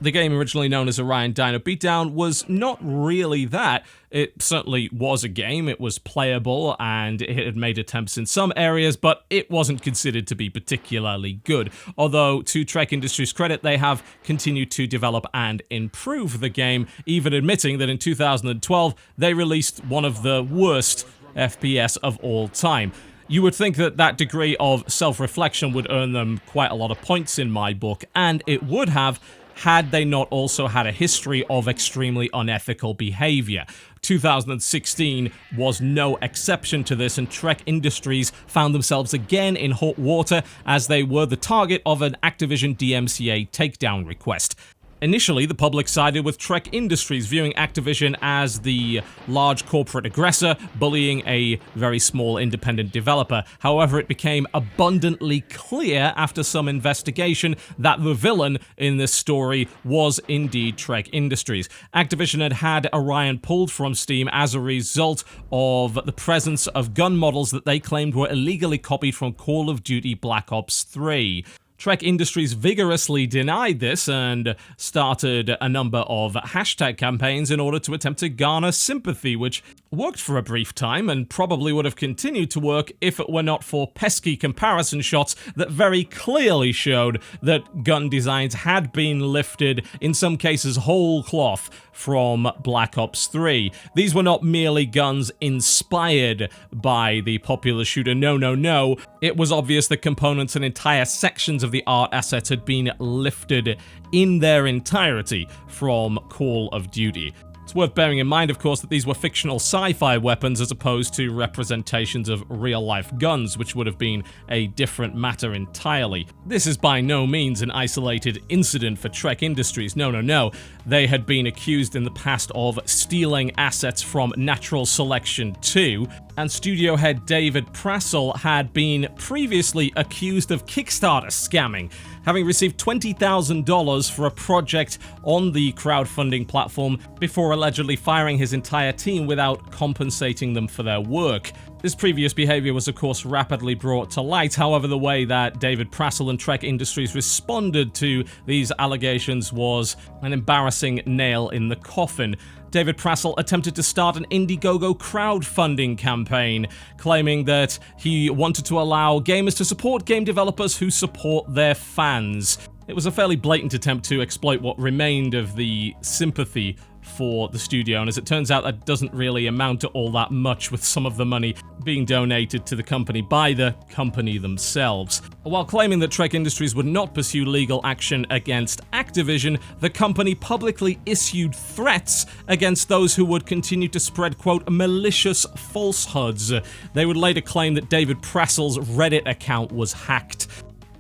The game originally known as Orion Dino Beatdown was not really that. It certainly was a game, it was playable, and it had made attempts in some areas, but it wasn't considered to be particularly good. Although, to Trek Industries' credit, they have continued to develop and improve the game, even admitting that in 2012, they released one of the worst FPS of all time. You would think that that degree of self-reflection would earn them quite a lot of points in my book, and it would have, had they not also had a history of extremely unethical behavior. 2016 was no exception to this, and Trek Industries found themselves again in hot water as they were the target of an Activision DMCA takedown request. Initially, the public sided with Trek Industries, viewing Activision as the large corporate aggressor, bullying a very small independent developer. However, it became abundantly clear after some investigation that the villain in this story was indeed Trek Industries. Activision had had Orion pulled from Steam as a result of the presence of gun models that they claimed were illegally copied from Call of Duty Black Ops 3. Trek Industries vigorously denied this and started a number of hashtag campaigns in order to attempt to garner sympathy, which worked for a brief time and probably would have continued to work if it were not for pesky comparison shots that very clearly showed that gun designs had been lifted, in some cases whole cloth, from Black Ops 3. These were not merely guns inspired by the popular shooter, no. It was obvious that components and entire sections of the art assets had been lifted in their entirety from Call of Duty. It's worth bearing in mind, of course, that these were fictional sci-fi weapons as opposed to representations of real-life guns, which would have been a different matter entirely. This is by no means an isolated incident for Trek Industries, no. They had been accused in the past of stealing assets from Natural Selection 2, and studio head David Prassel had been previously accused of Kickstarter scamming, having received $20,000 for a project on the crowdfunding platform before allegedly firing his entire team without compensating them for their work. This previous behavior was of course rapidly brought to light, however the way that David Prassel and Trek Industries responded to these allegations was an embarrassing nail in the coffin. David Prassel attempted to start an Indiegogo crowdfunding campaign, claiming that he wanted to allow gamers to support game developers who support their fans. It was a fairly blatant attempt to exploit what remained of the sympathy for the studio, and as it turns out, that doesn't really amount to all that much, with some of the money being donated to the company by the company themselves. While claiming that Trek Industries would not pursue legal action against Activision, the company publicly issued threats against those who would continue to spread, quote, malicious falsehoods. They would later claim that David Prassel's Reddit account was hacked.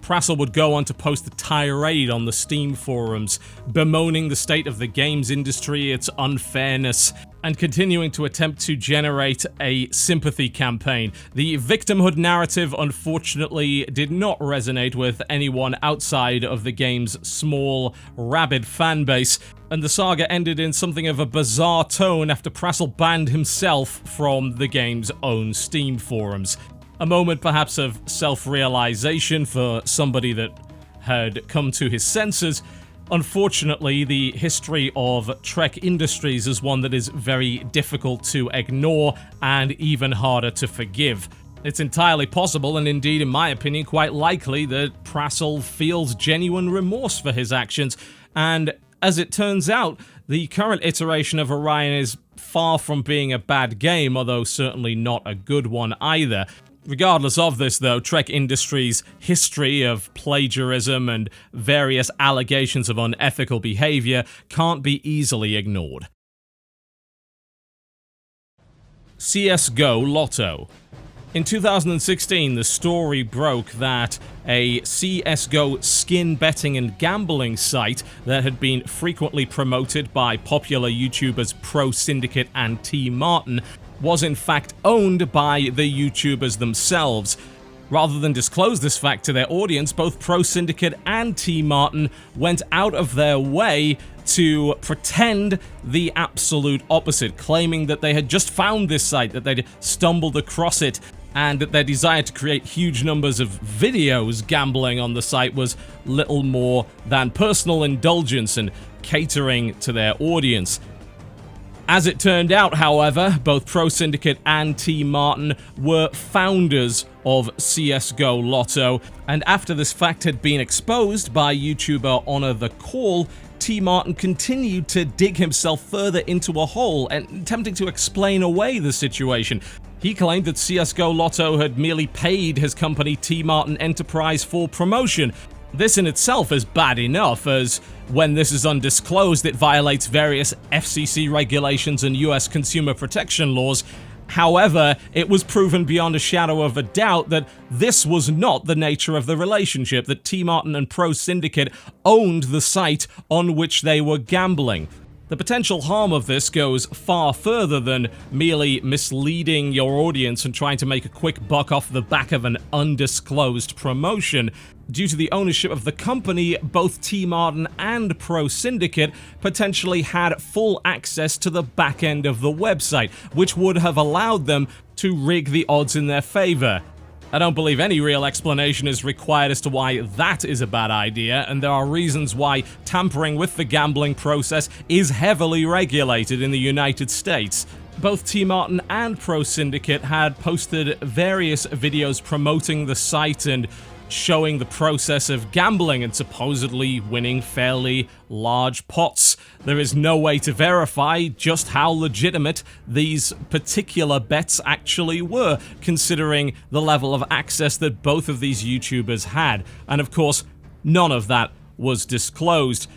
Prassel would go on to post a tirade on the Steam forums, bemoaning the state of the games industry, its unfairness, and continuing to attempt to generate a sympathy campaign. The victimhood narrative, unfortunately, did not resonate with anyone outside of the game's small, rabid fanbase, and the saga ended in something of a bizarre tone after Prassel banned himself from the game's own Steam forums. A moment perhaps of self-realization for somebody that had come to his senses. Unfortunately, the history of Trek Industries is one that is very difficult to ignore and even harder to forgive. It's entirely possible, and indeed, in my opinion, quite likely, that Prassel feels genuine remorse for his actions, and as it turns out, the current iteration of Orion is far from being a bad game, although certainly not a good one either. Regardless of this, though, Trek Industries' history of plagiarism and various allegations of unethical behavior can't be easily ignored. CSGO Lotto. In 2016, the story broke that a CSGO skin betting and gambling site that had been frequently promoted by popular YouTubers Pro Syndicate and T Martin was in fact owned by the YouTubers themselves. Rather than disclose this fact to their audience, both Pro Syndicate and T Martin went out of their way to pretend the absolute opposite, claiming that they had just found this site, that they'd stumbled across it, and that their desire to create huge numbers of videos gambling on the site was little more than personal indulgence and catering to their audience. As it turned out, however, both Pro Syndicate and T Martin were founders of CSGO Lotto, and after this fact had been exposed by YouTuber Honor the Call, T Martin continued to dig himself further into a hole and attempting to explain away the situation. He claimed that CSGO Lotto had merely paid his company T Martin Enterprise for promotion. This in itself is bad enough, as when this is undisclosed, it violates various FCC regulations and US consumer protection laws. However, it was proven beyond a shadow of a doubt that this was not the nature of the relationship, that T Martin and Pro Syndicate owned the site on which they were gambling. The potential harm of this goes far further than merely misleading your audience and trying to make a quick buck off the back of an undisclosed promotion. Due to the ownership of the company, both T Martin and Pro Syndicate potentially had full access to the back end of the website, which would have allowed them to rig the odds in their favor. I don't believe any real explanation is required as to why that is a bad idea, and there are reasons why tampering with the gambling process is heavily regulated in the United States. Both T. Martin and Pro Syndicate had posted various videos promoting the site and showing the process of gambling and supposedly winning fairly large pots. There is no way to verify just how legitimate these particular bets actually were, considering the level of access that both of these YouTubers had. And of course, none of that was disclosed.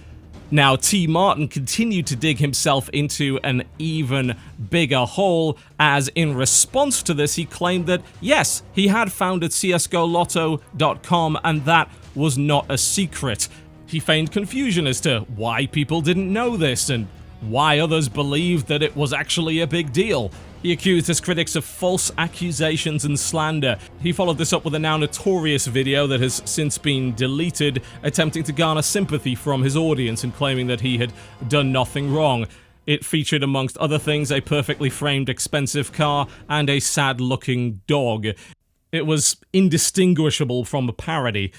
Now, T. Martin continued to dig himself into an even bigger hole, as in response to this, he claimed that, yes, he had founded CSGOLotto.com, and that was not a secret. He feigned confusion as to why people didn't know this, and why others believed that it was actually a big deal. He accused his critics of false accusations and slander. He followed this up with a now notorious video that has since been deleted, attempting to garner sympathy from his audience and claiming that he had done nothing wrong. It featured, amongst other things, a perfectly framed expensive car and a sad-looking dog. It was indistinguishable from a parody.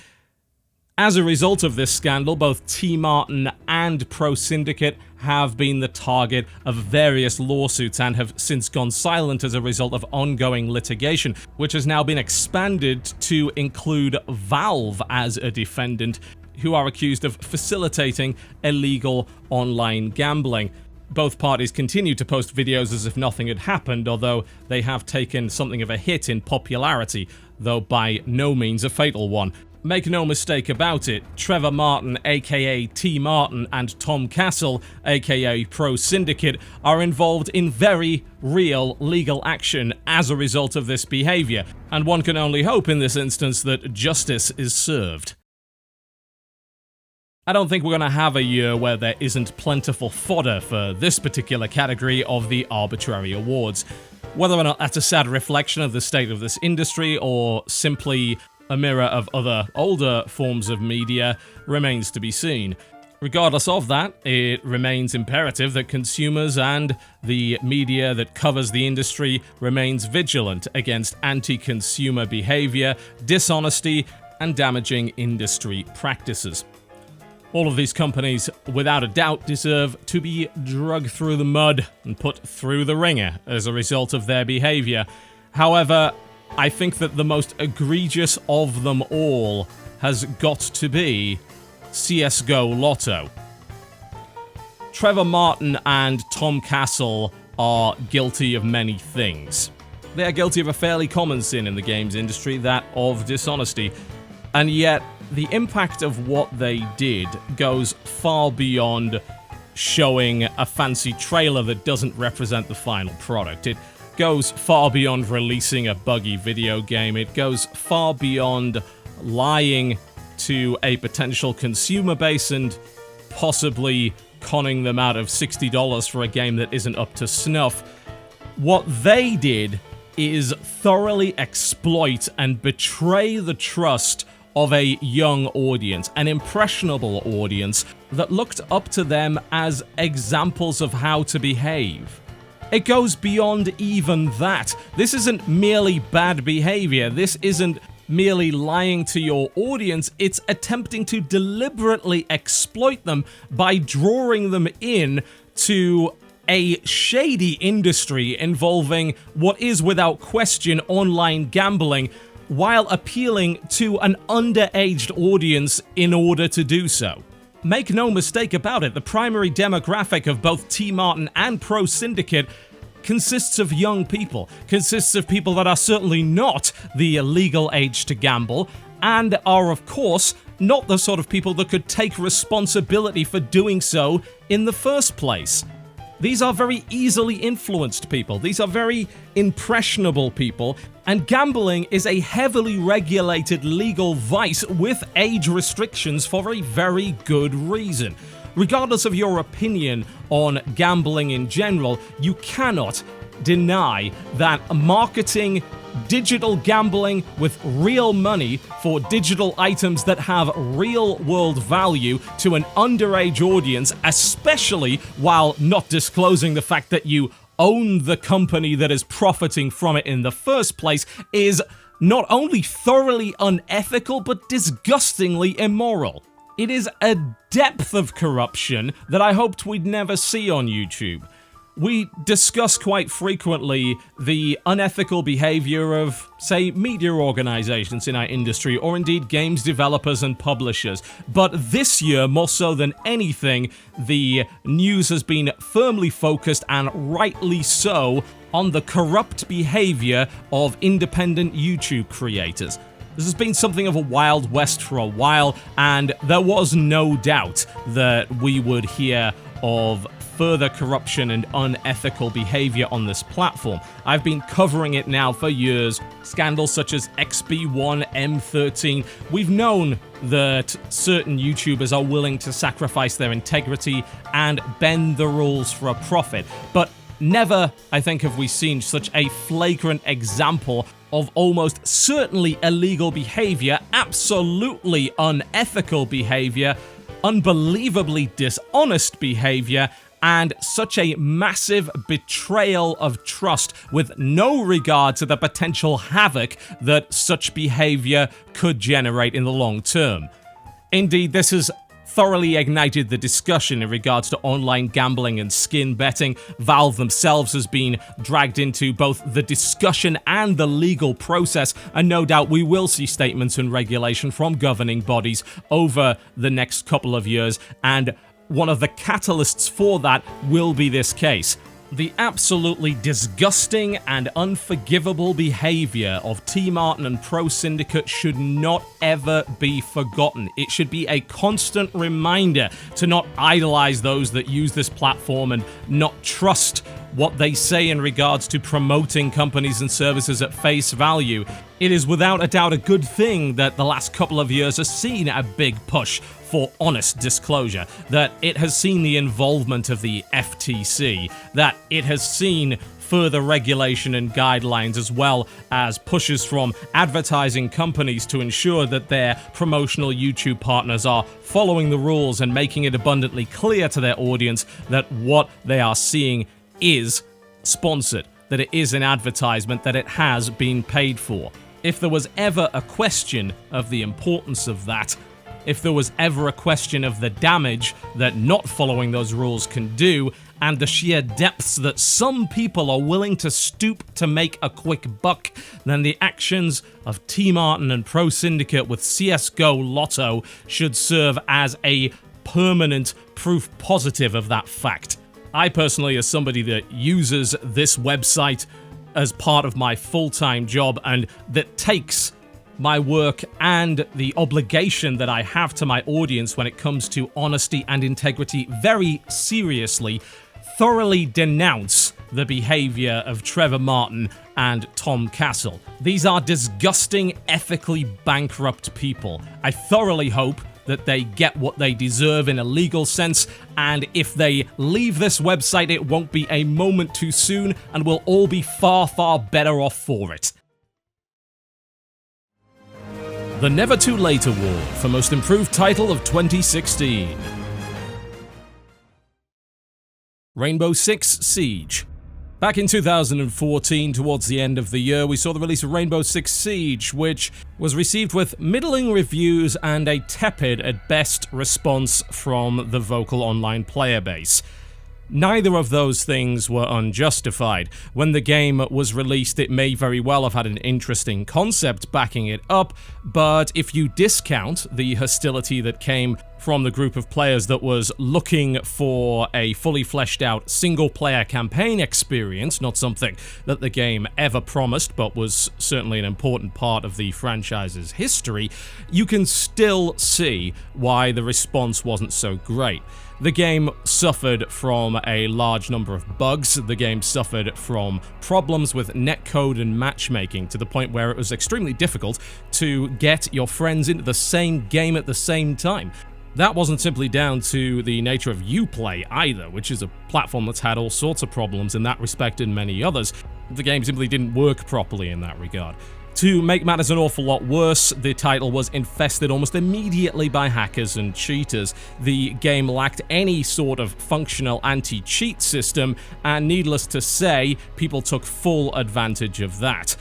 As a result of this scandal, both T. Martin and Pro Syndicate have been the target of various lawsuits and have since gone silent as a result of ongoing litigation, which has now been expanded to include Valve as a defendant, who are accused of facilitating illegal online gambling. Both parties continue to post videos as if nothing had happened, although they have taken something of a hit in popularity, though by no means a fatal one. Make no mistake about it, Trevor Martin, aka T. Martin, and Tom Castle, aka Pro Syndicate, are involved in very real legal action as a result of this behavior, and one can only hope in this instance that justice is served. I don't think we're going to have a year where there isn't plentiful fodder for this particular category of the Arbitrary Awards. Whether or not that's a sad reflection of the state of this industry, or simply a mirror of other older forms of media, remains to be seen. Regardless of that, it remains imperative that consumers and the media that covers the industry remains vigilant against anti-consumer behavior, dishonesty, and damaging industry practices. All of these companies, without a doubt, deserve to be dragged through the mud and put through the ringer as a result of their behavior. However, I think that the most egregious of them all has got to be CSGO Lotto. Trevor Martin and Tom Castle are guilty of many things. They are guilty of a fairly common sin in the games industry, that of dishonesty. And yet, the impact of what they did goes far beyond showing a fancy trailer that doesn't represent the final product. It goes far beyond releasing a buggy video game. It goes far beyond lying to a potential consumer base and possibly conning them out of $60 for a game that isn't up to snuff. What they did is thoroughly exploit and betray the trust of a young audience, an impressionable audience that looked up to them as examples of how to behave. It goes beyond even that. This isn't merely bad behavior. This isn't merely lying to your audience. It's attempting to deliberately exploit them by drawing them in to a shady industry involving what is without question online gambling, while appealing to an underaged audience in order to do so. Make no mistake about it, the primary demographic of both T. Martin and Pro Syndicate consists of young people, consists of people that are certainly not the legal age to gamble, and are, of course, not the sort of people that could take responsibility for doing so in the first place. These are very easily influenced people. These are very impressionable people, and gambling is a heavily regulated legal vice with age restrictions for a very good reason. Regardless of your opinion on gambling in general, you cannot deny that marketing digital gambling with real money for digital items that have real-world value to an underage audience, especially while not disclosing the fact that you own the company that is profiting from it in the first place, is not only thoroughly unethical, but disgustingly immoral. It is a depth of corruption that I hoped we'd never see on YouTube. We discuss quite frequently the unethical behavior of, say, media organizations in our industry, or indeed games developers and publishers. But this year, more so than anything, the news has been firmly focused, and rightly so, on the corrupt behavior of independent YouTube creators. This has been something of a Wild West for a while, and there was no doubt that we would hear of further corruption and unethical behavior on this platform. I've been covering it now for years. Scandals such as XB1, M13. We've known that certain YouTubers are willing to sacrifice their integrity and bend the rules for a profit. But never, I think, have we seen such a flagrant example of almost certainly illegal behavior, absolutely unethical behavior, unbelievably dishonest behavior, and such a massive betrayal of trust with no regard to the potential havoc that such behavior could generate in the long term. Indeed, this has thoroughly ignited the discussion in regards to online gambling and skin betting. Valve themselves has been dragged into both the discussion and the legal process, and no doubt we will see statements and regulation from governing bodies over the next couple of years, and one of the catalysts for that will be this case. The absolutely disgusting and unforgivable behavior of Team Martin and Pro Syndicate should not ever be forgotten. It should be a constant reminder to not idolize those that use this platform and not trust what they say in regards to promoting companies and services at face value. It is without a doubt a good thing that the last couple of years has seen a big push for honest disclosure, that it has seen the involvement of the FTC, that it has seen further regulation and guidelines, as well as pushes from advertising companies to ensure that their promotional YouTube partners are following the rules and making it abundantly clear to their audience that what they are seeing is sponsored, that it is an advertisement, that it has been paid for. If there was ever a question of the importance of that, if there was ever a question of the damage that not following those rules can do, and the sheer depths that some people are willing to stoop to make a quick buck, then the actions of Team Martin and Pro Syndicate with CSGO Lotto should serve as a permanent proof positive of that fact. I personally, as somebody that uses this website as part of my full-time job and that takes my work and the obligation that I have to my audience when it comes to honesty and integrity very seriously, thoroughly denounce the behavior of Trevor Martin and Tom Castle. These are disgusting, ethically bankrupt people. I thoroughly hope that they get what they deserve in a legal sense, and if they leave this website, it won't be a moment too soon, and we'll all be far, far better off for it. The Never Too Late Award for Most Improved Title of 2016. Rainbow Six Siege. Back in 2014, towards the end of the year, we saw the release of Rainbow Six Siege, which was received with middling reviews and a tepid at best response from the vocal online player base. Neither of those things were unjustified. When the game was released, it may very well have had an interesting concept backing it up, but if you discount the hostility that came from the group of players that was looking for a fully fleshed out single-player campaign experience, not something that the game ever promised, but was certainly an important part of the franchise's history, you can still see why the response wasn't so great. The game suffered from a large number of bugs. The game suffered from problems with netcode and matchmaking to the point where it was extremely difficult to get your friends into the same game at the same time. That wasn't simply down to the nature of Uplay either, which is a platform that's had all sorts of problems in that respect and many others. The game simply didn't work properly in that regard. To make matters an awful lot worse, the title was infested almost immediately by hackers and cheaters. The game lacked any sort of functional anti-cheat system, and needless to say, people took full advantage of that.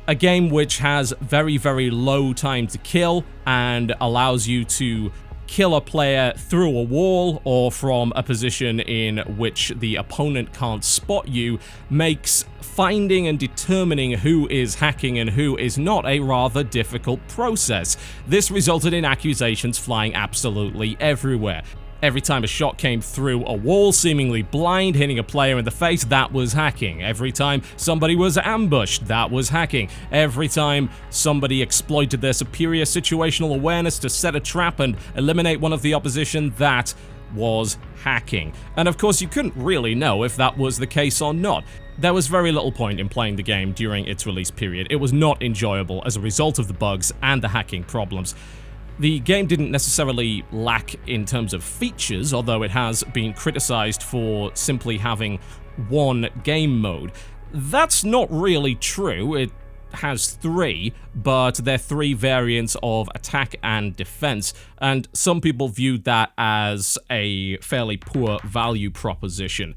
A game which has very, very low time to kill and allows you to kill a player through a wall or from a position in which the opponent can't spot you makes finding and determining who is hacking and who is not a rather difficult process. This resulted in accusations flying absolutely everywhere. Every time a shot came through a wall, seemingly blind, hitting a player in the face, that was hacking. Every time somebody was ambushed, that was hacking. Every time somebody exploited their superior situational awareness to set a trap and eliminate one of the opposition, that was hacking. And of course, you couldn't really know if that was the case or not. There was very little point in playing the game during its release period. It was not enjoyable as a result of the bugs and the hacking problems. The game didn't necessarily lack in terms of features, although it has been criticized for simply having one game mode. That's not really true. It has three, but they're three variants of attack and defense, and some people viewed that as a fairly poor value proposition.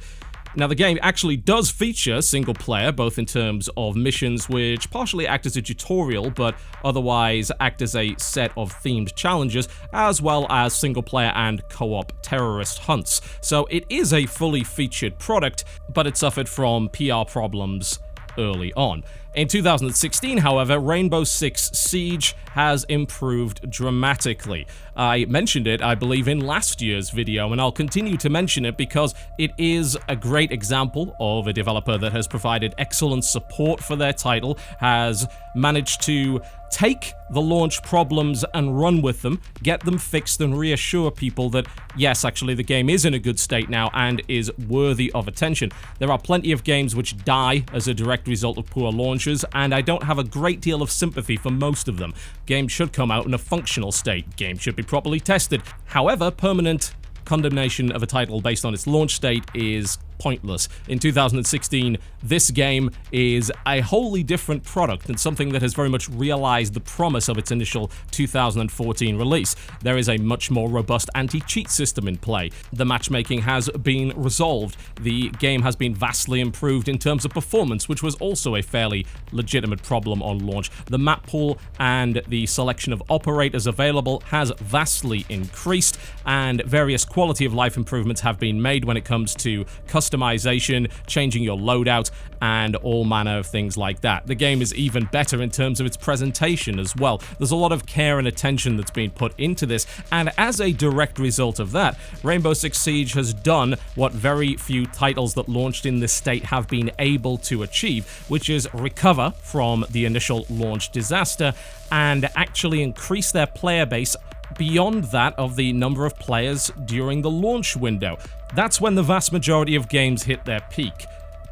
Now, the game actually does feature single player, both in terms of missions which partially act as a tutorial, but otherwise act as a set of themed challenges, as well as single player and co-op terrorist hunts. So it is a fully featured product, but it suffered from PR problems early on. In 2016, however, Rainbow Six Siege has improved dramatically. I mentioned it, I believe, in last year's video, and I'll continue to mention it because it is a great example of a developer that has provided excellent support for their title, has managed to take the launch problems and run with them, get them fixed, and reassure people that, yes, actually the game is in a good state now and is worthy of attention. There are plenty of games which die as a direct result of poor launches, and I don't have a great deal of sympathy for most of them. Games should come out in a functional state. Games should be properly tested. However, permanent condemnation of a title based on its launch state is pointless. In 2016, this game is a wholly different product and something that has very much realized the promise of its initial 2014 release. There is a much more robust anti-cheat system in play. The matchmaking has been resolved. The game has been vastly improved in terms of performance, which was also a fairly legitimate problem on launch. The map pool and the selection of operators available has vastly increased, and various quality of life improvements have been made when it comes to customization, changing your loadout, and all manner of things like that. The game is even better in terms of its presentation as well. There's a lot of care and attention that's been put into this, and as a direct result of that, Rainbow Six Siege has done what very few titles that launched in this state have been able to achieve, which is recover from the initial launch disaster and actually increase their player base beyond that of the number of players during the launch window. That's when the vast majority of games hit their peak.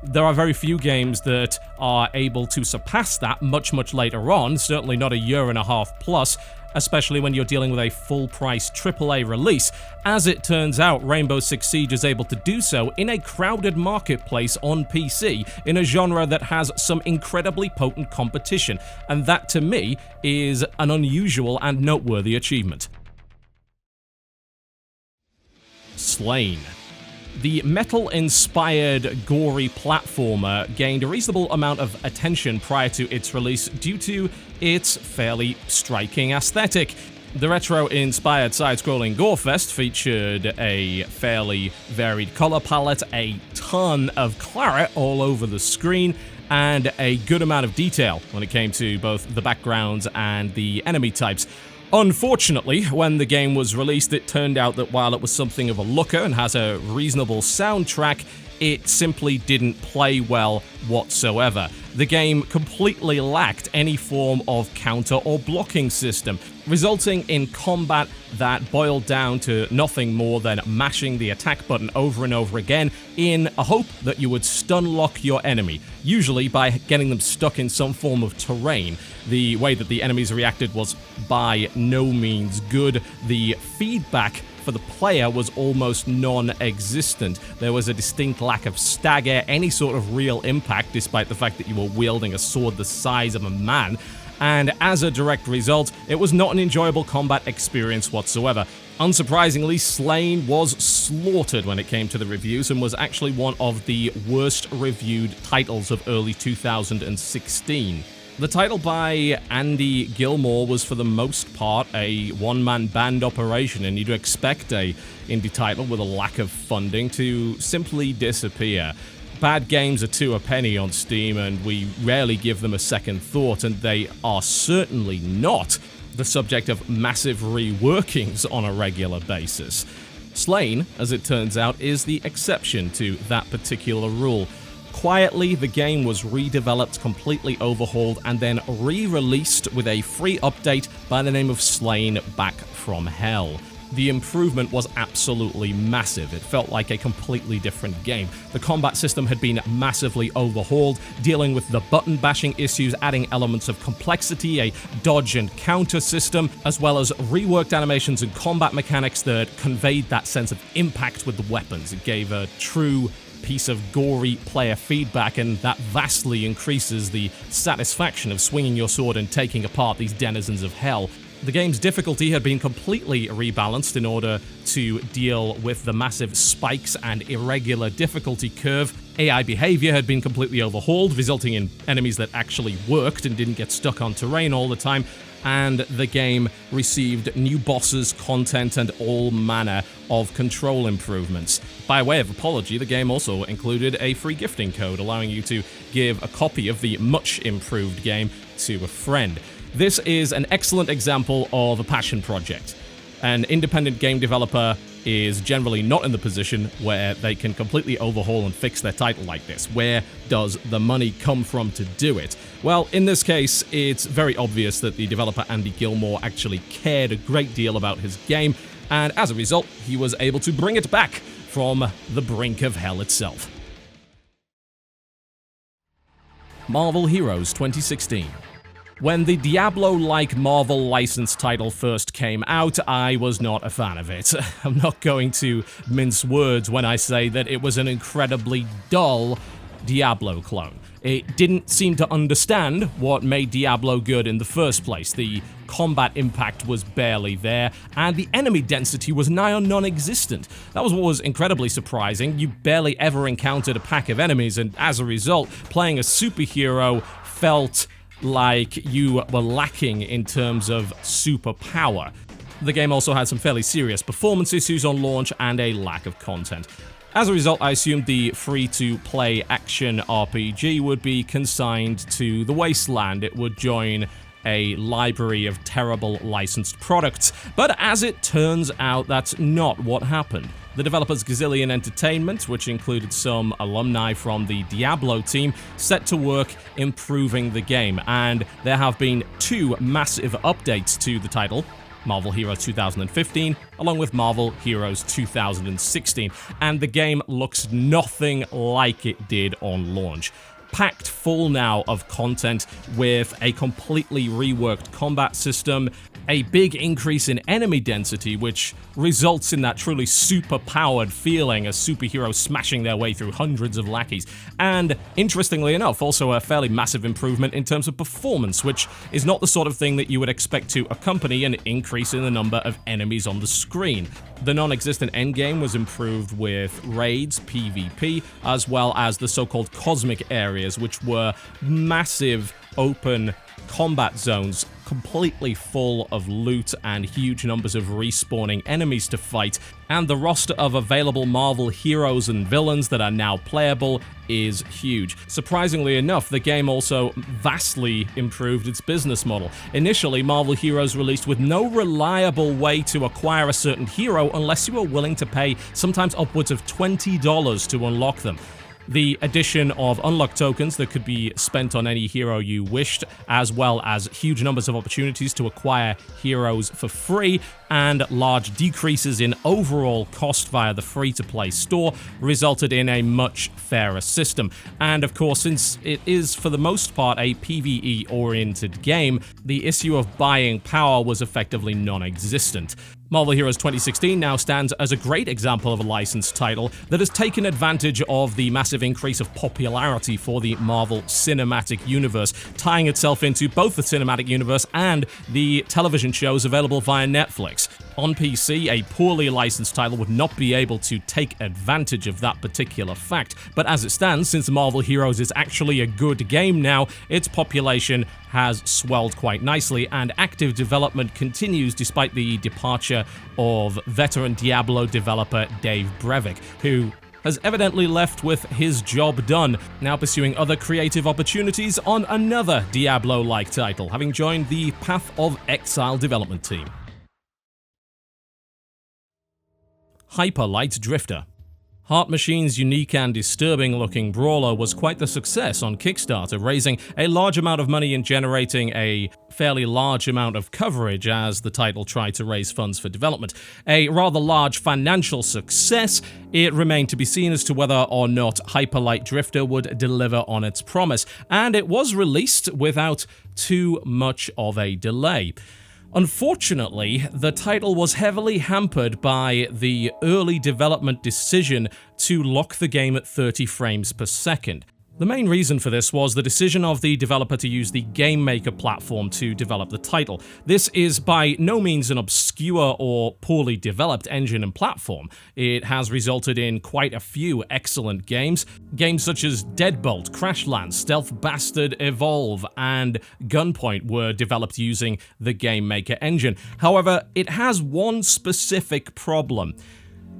There are very few games that are able to surpass that much later on, certainly not a year and a half plus, especially when you're dealing with a full-price AAA release. As it turns out, Rainbow Six Siege is able to do so in a crowded marketplace on PC, in a genre that has some incredibly potent competition, and that, to me, is an unusual and noteworthy achievement. Slain. The metal-inspired, gory platformer gained a reasonable amount of attention prior to its release due to its fairly striking aesthetic. The retro-inspired side-scrolling Gorefest featured a fairly varied color palette, a ton of claret all over the screen, and a good amount of detail when it came to both the backgrounds and the enemy types. Unfortunately, when the game was released, it turned out that while it was something of a looker and has a reasonable soundtrack, it simply didn't play well whatsoever. The game completely lacked any form of counter or blocking system, resulting in combat that boiled down to nothing more than mashing the attack button over and over again in a hope that you would stun lock your enemy, usually by getting them stuck in some form of terrain. The way that the enemies reacted was by no means good. The feedback for the player was almost non-existent. There was a distinct lack of stagger, any sort of real impact, despite the fact that you were wielding a sword the size of a man. And as a direct result, it was not an enjoyable combat experience whatsoever. Unsurprisingly, Slain was slaughtered when it came to the reviews and was actually one of the worst reviewed titles of early 2016. The title by Andy Gilmore was for the most part a one-man band operation, and you'd expect a indie title with a lack of funding to simply disappear. Bad games are two a penny on Steam, and we rarely give them a second thought, and they are certainly not the subject of massive reworkings on a regular basis. Slain, as it turns out, is the exception to that particular rule. Quietly, the game was redeveloped, completely overhauled, and then re-released with a free update by the name of Slain Back from Hell. The improvement was absolutely massive. It felt like a completely different game. The combat system had been massively overhauled, dealing with the button-bashing issues, adding elements of complexity, a dodge and counter system, as well as reworked animations and combat mechanics that conveyed that sense of impact with the weapons. It gave a true piece of gory player feedback, and that vastly increases the satisfaction of swinging your sword and taking apart these denizens of hell. The game's difficulty had been completely rebalanced in order to deal with the massive spikes and irregular difficulty curve. AI behavior had been completely overhauled, resulting in enemies that actually worked and didn't get stuck on terrain all the time. And the game received new bosses, content, and all manner of control improvements. By way of apology, the game also included a free gifting code, allowing you to give a copy of the much improved game to a friend. This is an excellent example of a passion project. An independent game developer is generally not in the position where they can completely overhaul and fix their title like this. Where does the money come from to do it? Well, in this case, it's very obvious that the developer Andy Gilmore actually cared a great deal about his game, and as a result, he was able to bring it back from the brink of hell itself. Marvel Heroes 2016. When the Diablo-like Marvel licensed title first came out, I was not a fan of it. I'm not going to mince words when I say that it was an incredibly dull Diablo clone. It didn't seem to understand what made Diablo good in the first place. The combat impact was barely there, and the enemy density was nigh on non-existent. That was what was incredibly surprising. You barely ever encountered a pack of enemies, and as a result, playing a superhero felt like you were lacking in terms of superpower. The game also had some fairly serious performance issues on launch and a lack of content. As a result, I assumed the free-to-play action RPG would be consigned to the wasteland. It would join a library of terrible licensed products, but as it turns out, that's not what happened. The developers Gazillion Entertainment, which included some alumni from the Diablo team, set to work improving the game, and there have been two massive updates to the title, Marvel Heroes 2015, along with Marvel Heroes 2016, and the game looks nothing like it did on launch. Packed full now of content with a completely reworked combat system, a big increase in enemy density, which results in that truly super-powered feeling, a superhero smashing their way through hundreds of lackeys. And, interestingly enough, also a fairly massive improvement in terms of performance, which is not the sort of thing that you would expect to accompany an increase in the number of enemies on the screen. The non-existent endgame was improved with raids, PvP, as well as the so-called cosmic areas, which were massive open combat zones completely full of loot and huge numbers of respawning enemies to fight, and the roster of available Marvel heroes and villains that are now playable is huge. Surprisingly enough, the game also vastly improved its business model. Initially, Marvel Heroes released with no reliable way to acquire a certain hero unless you were willing to pay sometimes upwards of $20 to unlock them. The addition of unlock tokens that could be spent on any hero you wished, as well as huge numbers of opportunities to acquire heroes for free, and large decreases in overall cost via the free-to-play store, resulted in a much fairer system. And of course, since it is for the most part a PvE-oriented game, the issue of buying power was effectively non-existent. Marvel Heroes 2016 now stands as a great example of a licensed title that has taken advantage of the massive increase of popularity for the Marvel Cinematic Universe, tying itself into both the Cinematic Universe and the television shows available via Netflix. On PC, a poorly licensed title would not be able to take advantage of that particular fact, but as it stands, since Marvel Heroes is actually a good game now, its population has swelled quite nicely, and active development continues despite the departure of veteran Diablo developer Dave Brevik, who has evidently left with his job done, now pursuing other creative opportunities on another Diablo-like title, having joined the Path of Exile development team. Hyper Light Drifter. Heart Machine's unique and disturbing-looking brawler was quite the success on Kickstarter, raising a large amount of money and generating a fairly large amount of coverage as the title tried to raise funds for development. A rather large financial success, it remained to be seen as to whether or not Hyper Light Drifter would deliver on its promise, and it was released without too much of a delay. Unfortunately, the title was heavily hampered by the early development decision to lock the game at 30 frames per second. The main reason for this was the decision of the developer to use the Game Maker platform to develop the title. This is by no means an obscure or poorly developed engine and platform. It has resulted in quite a few excellent games. Games such as Deadbolt, Crashland, Stealth Bastard, Evolve, and Gunpoint were developed using the Game Maker engine. However, it has one specific problem.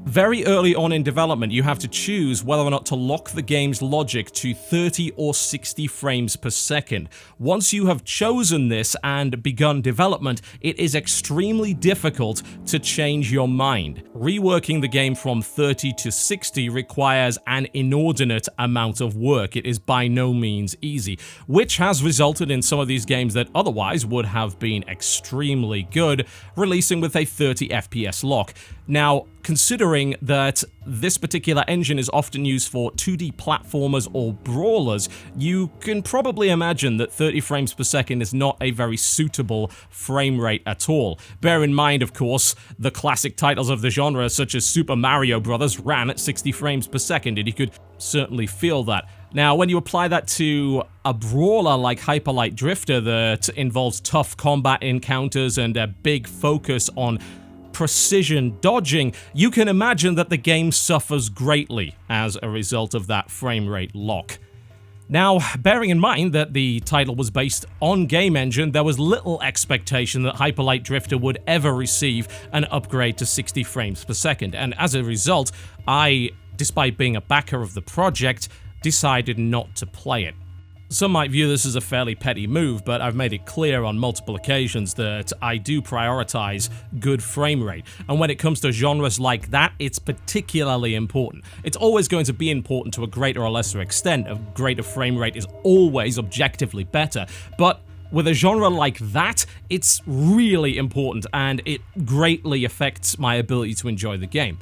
Very early on in development, you have to choose whether or not to lock the game's logic to 30 or 60 frames per second. Once you have chosen this and begun development, it is extremely difficult to change your mind. Reworking the game from 30 to 60 requires an inordinate amount of work. It is by no means easy, which has resulted in some of these games that otherwise would have been extremely good, releasing with a 30 FPS lock. Now, considering that this particular engine is often used for 2D platformers or brawlers, you can probably imagine that 30 frames per second is not a very suitable frame rate at all. Bear in mind, of course, the classic titles of the genre, such as Super Mario Bros., ran at 60 frames per second, and you could certainly feel that. Now, when you apply that to a brawler like Hyper Light Drifter that involves tough combat encounters and a big focus on precision dodging, you can imagine that the game suffers greatly as a result of that frame rate lock. Now, bearing in mind that the title was based on Game Engine, there was little expectation that Hyper Light Drifter would ever receive an upgrade to 60 frames per second, and as a result, I, despite being a backer of the project, decided not to play it. Some might view this as a fairly petty move, but I've made it clear on multiple occasions that I do prioritize good frame rate, and when it comes to genres like that, it's particularly important. It's always going to be important to a greater or lesser extent. A greater frame rate is always objectively better, but with a genre like that, it's really important, and it greatly affects my ability to enjoy the game.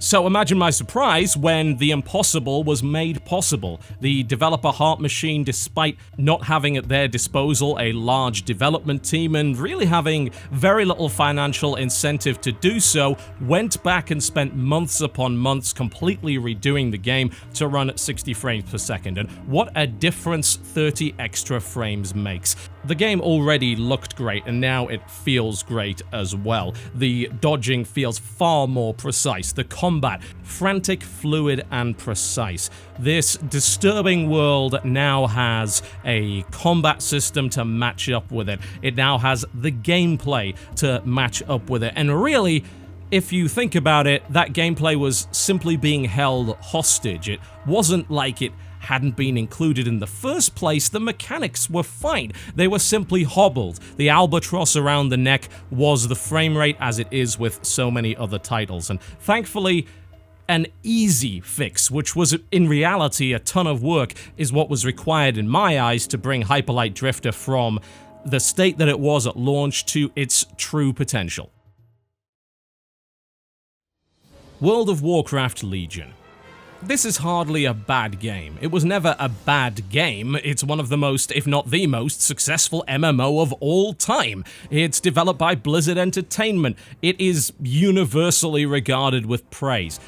So imagine my surprise when the impossible was made possible. The developer Heart Machine, despite not having at their disposal a large development team and really having very little financial incentive to do so, went back and spent months upon months completely redoing the game to run at 60 frames per second. And what a difference 30 extra frames makes. The game already looked great, and now it feels great as well. The dodging feels far more precise. The combat, frantic, fluid, and precise. This disturbing world now has a combat system to match up with it. It now has the gameplay to match up with it. And really, if you think about it, that gameplay was simply being held hostage. It wasn't like it hadn't been included in the first place. The mechanics were fine. They were simply hobbled. The albatross around the neck was the frame rate as it is with so many other titles, and thankfully an easy fix, which was in reality a ton of work, is what was required in my eyes to bring Hyper Light Drifter from the state that it was at launch to its true potential. World of Warcraft Legion. This is hardly a bad game. It was never a bad game. It's one of the most, if not the most, successful MMO of all time. It's developed by Blizzard Entertainment. It is universally regarded with praise.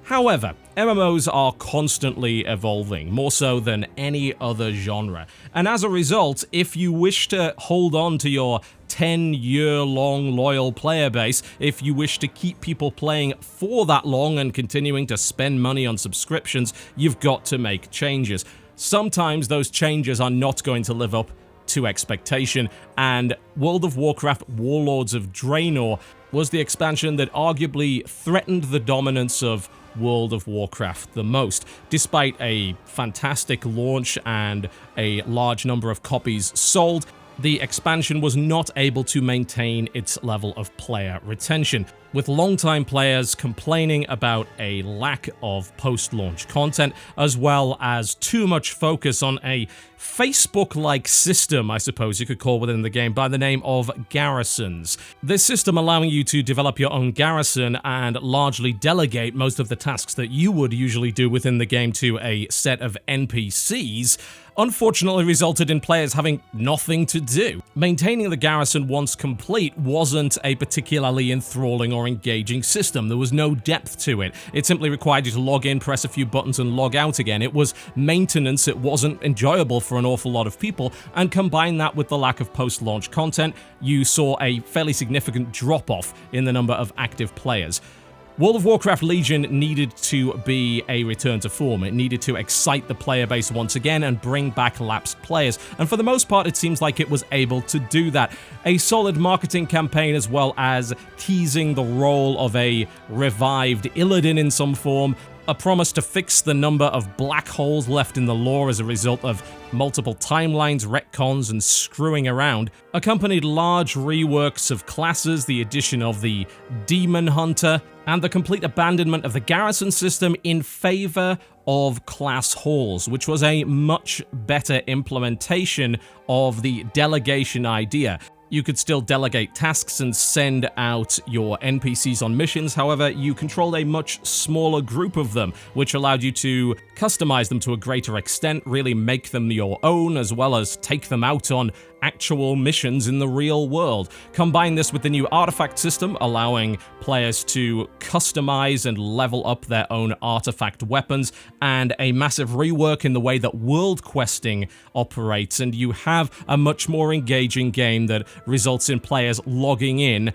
However, MMOs are constantly evolving, more so than any other genre. And as a result, if you wish to hold on to your 10-year-long loyal player base, if you wish to keep people playing for that long and continuing to spend money on subscriptions, you've got to make changes. Sometimes those changes are not going to live up to expectation, and World of Warcraft Warlords of Draenor was the expansion that arguably threatened the dominance of World of Warcraft the most. Despite a fantastic launch and a large number of copies sold, the expansion was not able to maintain its level of player retention, with longtime players complaining about a lack of post-launch content, as well as too much focus on a Facebook-like system, I suppose you could call within the game, by the name of garrisons. This system allowing you to develop your own garrison and largely delegate most of the tasks that you would usually do within the game to a set of NPCs, unfortunately resulted in players having nothing to do. Maintaining the garrison once complete wasn't a particularly enthralling or engaging system. There was no depth to it. It simply required you to log in, press a few buttons, and log out again. It was maintenance. It wasn't enjoyable for an awful lot of people, and combine that with the lack of post-launch content, you saw a fairly significant drop-off in the number of active players. World of Warcraft Legion needed to be a return to form. It needed to excite the player base once again and bring back lapsed players, and for the most part it seems like it was able to do that. A solid marketing campaign, as well as teasing the role of a revived Illidan in some form, a promise to fix the number of black holes left in the lore as a result of multiple timelines, retcons, and screwing around, accompanied large reworks of classes, the addition of the Demon Hunter, and the complete abandonment of the garrison system in favor of class halls, which was a much better implementation of the delegation idea. You could still delegate tasks and send out your NPCs on missions, however, you controlled a much smaller group of them, which allowed you to customize them to a greater extent, really make them your own, as well as take them out on actual missions in the real world. Combine this with the new artifact system, allowing players to customize and level up their own artifact weapons, and a massive rework in the way that world questing operates, and you have a much more engaging game that results in players logging in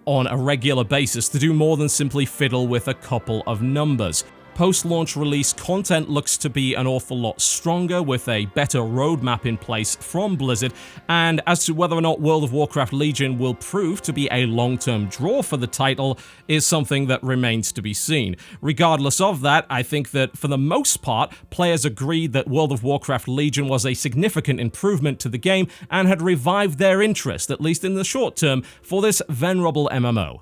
on a regular basis to do more than simply fiddle with a couple of numbers. Post-launch release content looks to be an awful lot stronger, with a better roadmap in place from Blizzard, and as to whether or not World of Warcraft Legion will prove to be a long-term draw for the title is something that remains to be seen. Regardless of that, I think that for the most part, players agreed that World of Warcraft Legion was a significant improvement to the game and had revived their interest, at least in the short term, for this venerable MMO.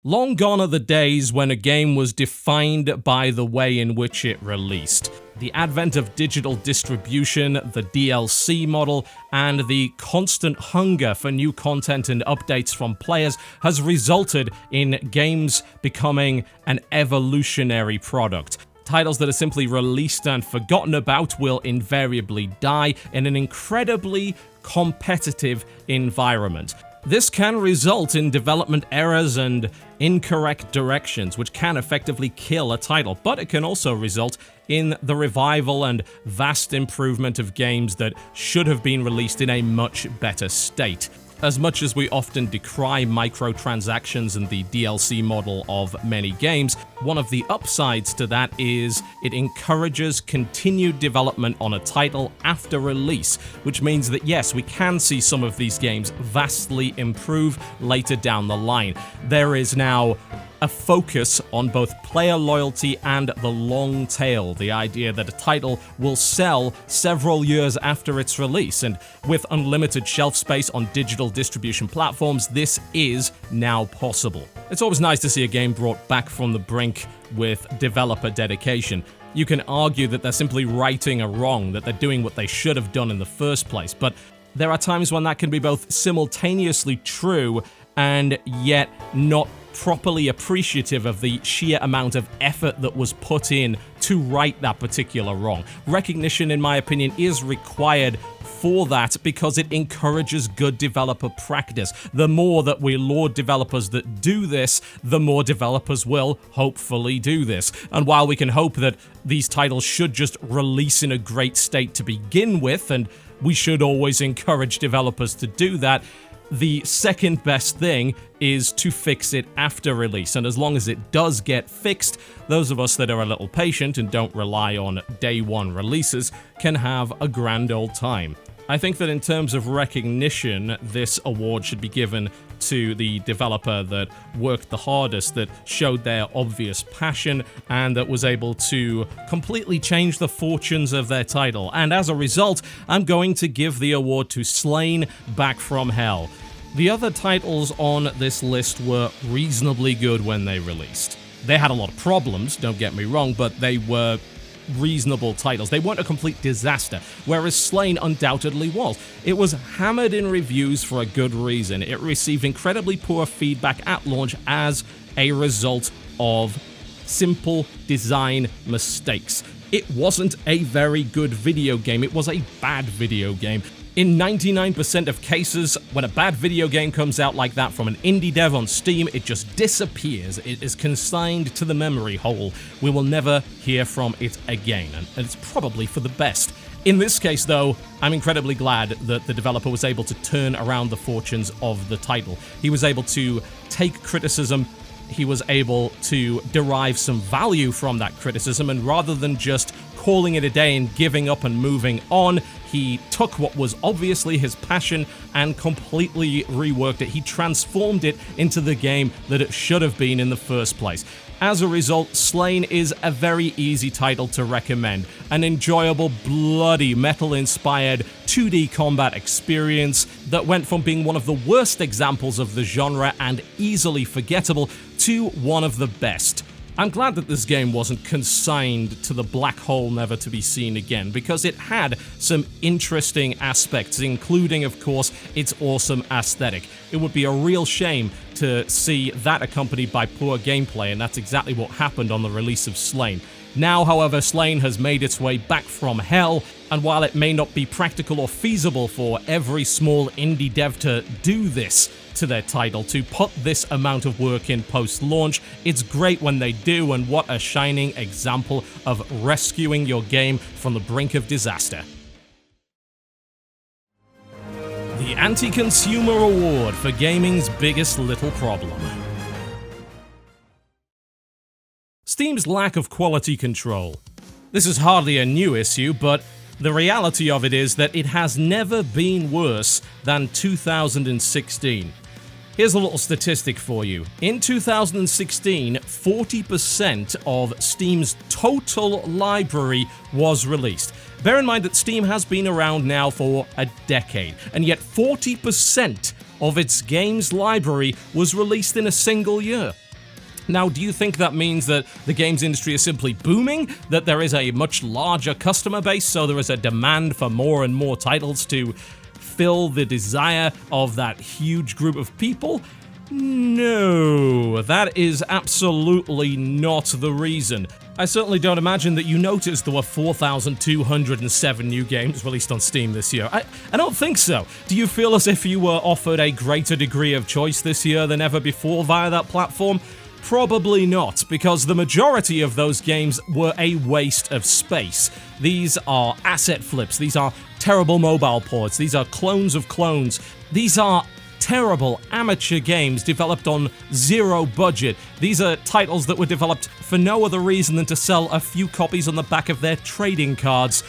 Long gone are the days when a game was defined by the way in which it released. The advent of digital distribution, the DLC model, and the constant hunger for new content and updates from players has resulted in games becoming an evolutionary product. Titles that are simply released and forgotten about will invariably die in an incredibly competitive environment. This can result in development errors and incorrect directions, which can effectively kill a title, but it can also result in the revival and vast improvement of games that should have been released in a much better state. As much as we often decry microtransactions and the DLC model of many games, one of the upsides to that is it encourages continued development on a title after release, which means that yes, we can see some of these games vastly improve later down the line. There is now a focus on both player loyalty and the long tail, the idea that a title will sell several years after its release, and with unlimited shelf space on digital distribution platforms, this is now possible. It's always nice to see a game brought back from the brink with developer dedication. You can argue that they're simply righting a wrong, that they're doing what they should have done in the first place, but there are times when that can be both simultaneously true and yet not properly appreciative of the sheer amount of effort that was put in to right that particular wrong. Recognition, in my opinion, is required for that because it encourages good developer practice. The more that we laud developers that do this, the more developers will hopefully do this. And while we can hope that these titles should just release in a great state to begin with, and we should always encourage developers to do that, the second best thing is to fix it after release. And as long as it does get fixed, those of us that are a little patient and don't rely on day one releases can have a grand old time. I think that in terms of recognition, this award should be given to the developer that worked the hardest, that showed their obvious passion, and that was able to completely change the fortunes of their title. And as a result, I'm going to give the award to Slain Back from Hell. The other titles on this list were reasonably good when they released. They had a lot of problems, don't get me wrong, but they were reasonable titles. They weren't a complete disaster, whereas Slain undoubtedly was. It was hammered in reviews for a good reason. It received incredibly poor feedback at launch as a result of simple design mistakes. It wasn't a very good video game, it was a bad video game. In 99% of cases, when a bad video game comes out like that from an indie dev on Steam, it just disappears. It is consigned to the memory hole. We will never hear from it again, and it's probably for the best. In this case, though, I'm incredibly glad that the developer was able to turn around the fortunes of the title. He was able to take criticism, he was able to derive some value from that criticism, and rather than just calling it a day and giving up and moving on, he took what was obviously his passion and completely reworked it. He transformed it into the game that it should have been in the first place. As a result, Slain is a very easy title to recommend. An enjoyable, bloody, metal-inspired 2D combat experience that went from being one of the worst examples of the genre and easily forgettable to one of the best. I'm glad that this game wasn't consigned to the black hole never to be seen again, because it had some interesting aspects, including, of course, its awesome aesthetic. It would be a real shame to see that accompanied by poor gameplay, and that's exactly what happened on the release of Slain. Now, however, Slain has made its way back from hell, and while it may not be practical or feasible for every small indie dev to do this to their title, to put this amount of work in post-launch, it's great when they do, and what a shining example of rescuing your game from the brink of disaster. The Anti-Consumer Award for gaming's biggest little problem. Steam's lack of quality control. This is hardly a new issue, but the reality of it is that it has never been worse than 2016. Here's a little statistic for you. In 2016, 40% of Steam's total library was released. Bear in mind that Steam has been around now for a decade, and yet 40% of its games library was released in a single year. Now, do you think that means that the games industry is simply booming? That there is a much larger customer base, so there is a demand for more and more titles to fill the desire of that huge group of people? No, that is absolutely not the reason. I certainly don't imagine that you noticed there were 4,207 new games released on Steam this year. I don't think so. Do you feel as if you were offered a greater degree of choice this year than ever before via that platform? Probably not, because the majority of those games were a waste of space. These are asset flips, these are terrible mobile ports, these are clones of clones, these are terrible amateur games developed on zero budget. These are titles that were developed for no other reason than to sell a few copies on the back of their trading cards.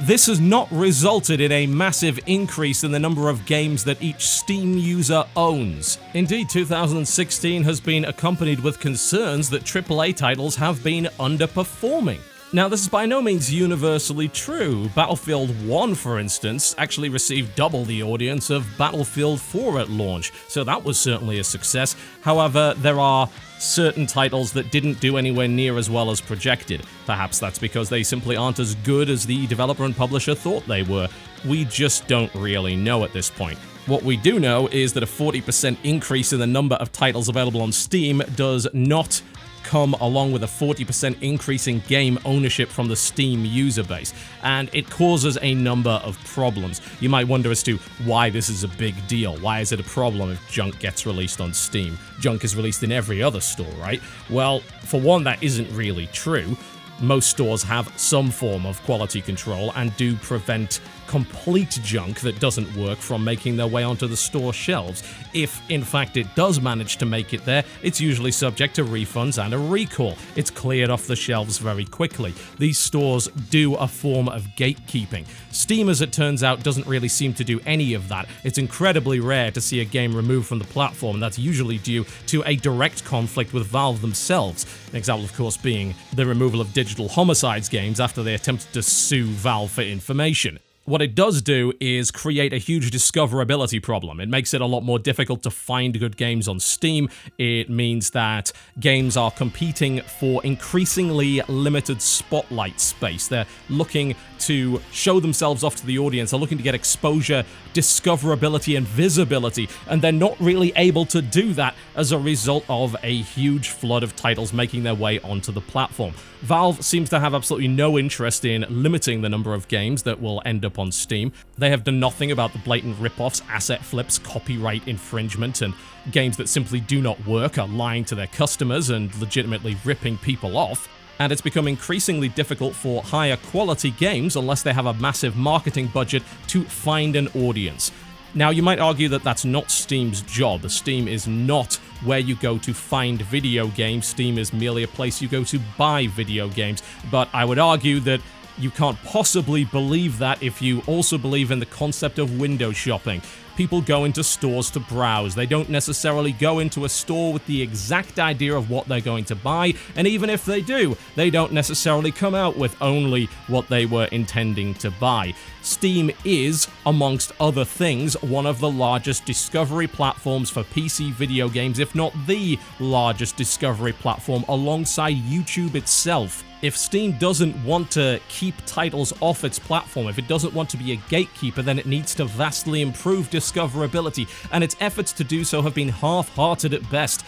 This has not resulted in a massive increase in the number of games that each Steam user owns. Indeed, 2016 has been accompanied with concerns that AAA titles have been underperforming. Now, this is by no means universally true. Battlefield 1, for instance, actually received double the audience of Battlefield 4 at launch, so that was certainly a success. However, there are certain titles that didn't do anywhere near as well as projected. Perhaps that's because they simply aren't as good as the developer and publisher thought they were. We just don't really know at this point. What we do know is that a 40% increase in the number of titles available on Steam does not come along with a 40% increase in game ownership from the Steam user base, and it causes a number of problems. You might wonder as to why this is a big deal. Why is it a problem if junk gets released on Steam? Junk is released in every other store, right? Well, for one, that isn't really true. Most stores have some form of quality control and do prevent complete junk that doesn't work from making their way onto the store shelves. If, in fact, it does manage to make it there, it's usually subject to refunds and a recall. It's cleared off the shelves very quickly. These stores do a form of gatekeeping. Steam, as it turns out, doesn't really seem to do any of that. It's incredibly rare to see a game removed from the platform, and that's usually due to a direct conflict with Valve themselves. An example, of course, being the removal of Digital Homicides games after they attempted to sue Valve for information. What it does do is create a huge discoverability problem. It makes it a lot more difficult to find good games on Steam. It means that games are competing for increasingly limited spotlight space. They're looking to show themselves off to the audience. They're looking to get exposure, discoverability, and visibility, and they're not really able to do that as a result of a huge flood of titles making their way onto the platform. Valve seems to have absolutely no interest in limiting the number of games that will end up on Steam. They have done nothing about the blatant rip-offs, asset flips, copyright infringement, and games that simply do not work, are lying to their customers and legitimately ripping people off. And it's become increasingly difficult for higher quality games, unless they have a massive marketing budget, to find an audience. Now, you might argue that that's not Steam's job. Steam is not where you go to find video games. Steam is merely a place you go to buy video games. But I would argue that you can't possibly believe that if you also believe in the concept of window shopping. People go into stores to browse. They don't necessarily go into a store with the exact idea of what they're going to buy, and even if they do, they don't necessarily come out with only what they were intending to buy. Steam is, amongst other things, one of the largest discovery platforms for PC video games, if not the largest discovery platform, alongside YouTube itself. If Steam doesn't want to keep titles off its platform, if it doesn't want to be a gatekeeper, then it needs to vastly improve discoverability, and its efforts to do so have been half-hearted at best.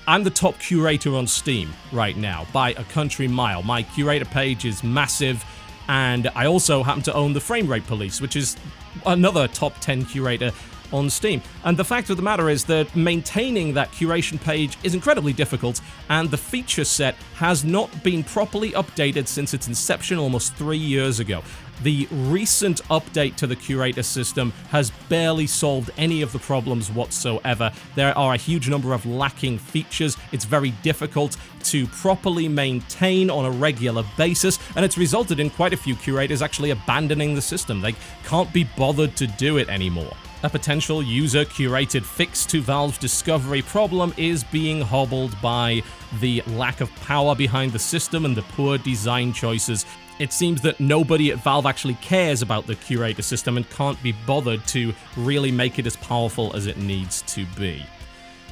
I'm the top curator on Steam right now, by a country mile. My curator page is massive, and I also happen to own the Frame Rate Police, which is another top 10 curator on Steam. And the fact of the matter is that maintaining that curation page is incredibly difficult, and the feature set has not been properly updated since its inception almost 3 years ago. The recent update to the curator system has barely solved any of the problems whatsoever. There are a huge number of lacking features. It's very difficult to properly maintain on a regular basis, and it's resulted in quite a few curators actually abandoning the system. They can't be bothered to do it anymore. A potential user-curated fix to Valve's discovery problem is being hobbled by the lack of power behind the system and the poor design choices. It seems that nobody at Valve actually cares about the curator system and can't be bothered to really make it as powerful as it needs to be.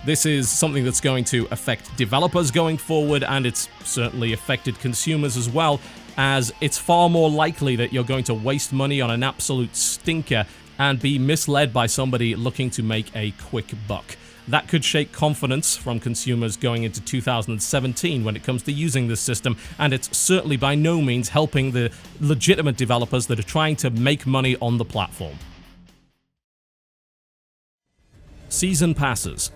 This is something that's going to affect developers going forward, and it's certainly affected consumers as well, as it's far more likely that you're going to waste money on an absolute stinker and be misled by somebody looking to make a quick buck. That could shake confidence from consumers going into 2017 when it comes to using this system, and it's certainly by no means helping the legitimate developers that are trying to make money on the platform. Season passes.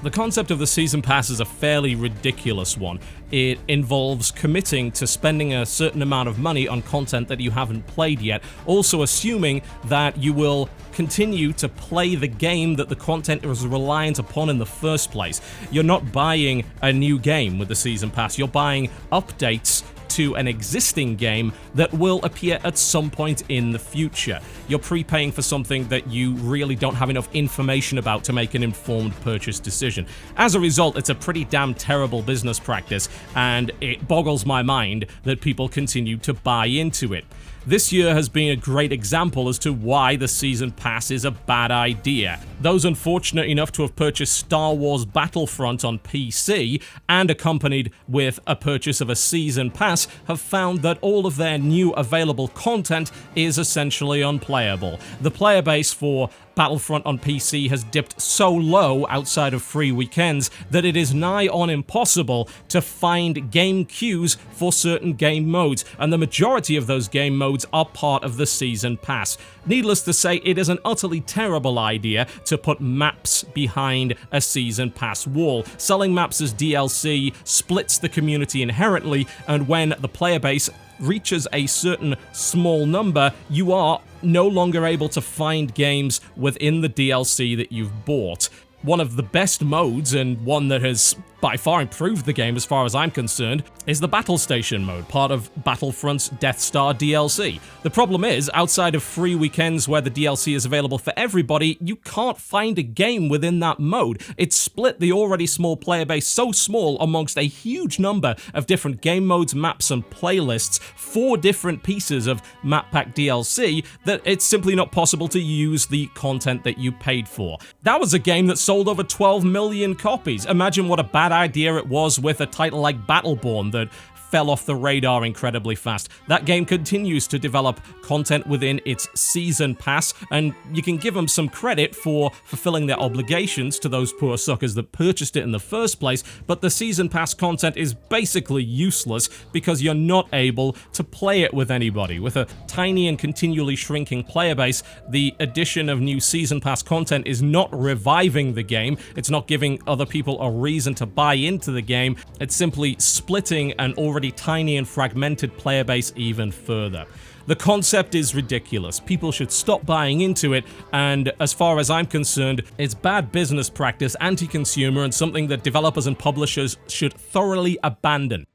The concept of the season pass is a fairly ridiculous one. It involves committing to spending a certain amount of money on content that you haven't played yet, also assuming that you will continue to play the game that the content was reliant upon in the first place. You're not buying a new game with the season pass, you're buying updates to an existing game that will appear at some point in the future. You're prepaying for something that you really don't have enough information about to make an informed purchase decision. As a result, it's a pretty damn terrible business practice, and it boggles my mind that people continue to buy into it. This year has been a great example as to why the Season Pass is a bad idea. Those unfortunate enough to have purchased Star Wars Battlefront on PC and accompanied with a purchase of a Season Pass have found that all of their new available content is essentially unplayable. The player base for Battlefront on PC has dipped so low outside of free weekends that it is nigh on impossible to find game queues for certain game modes, and the majority of those game modes are part of the Season Pass. Needless to say, it is an utterly terrible idea to put maps behind a Season Pass wall. Selling maps as DLC splits the community inherently, and when the player base reaches a certain small number, you are no longer able to find games within the DLC that you've bought. One of the best modes, and one that has by far improved the game as far as I'm concerned, is the Battle Station mode, part of Battlefront's Death Star DLC. The problem is, outside of free weekends where the DLC is available for everybody, you can't find a game within that mode. It's split the already small player base so small amongst a huge number of different game modes, maps, and playlists, 4 different pieces of map pack DLC, that it's simply not possible to use the content that you paid for. That was a game that sold over 12 million copies. Imagine what a bad idea it was with a title like Battleborn that fell off the radar incredibly fast. That game continues to develop content within its Season Pass, and you can give them some credit for fulfilling their obligations to those poor suckers that purchased it in the first place, but the Season Pass content is basically useless because you're not able to play it with anybody. With a tiny and continually shrinking player base, the addition of new Season Pass content is not reviving the game, it's not giving other people a reason to buy into the game, it's simply splitting an already tiny and fragmented player base even further. The concept is ridiculous. People should stop buying into it, and as far as I'm concerned, it's bad business practice, anti-consumer, and something that developers and publishers should thoroughly abandon.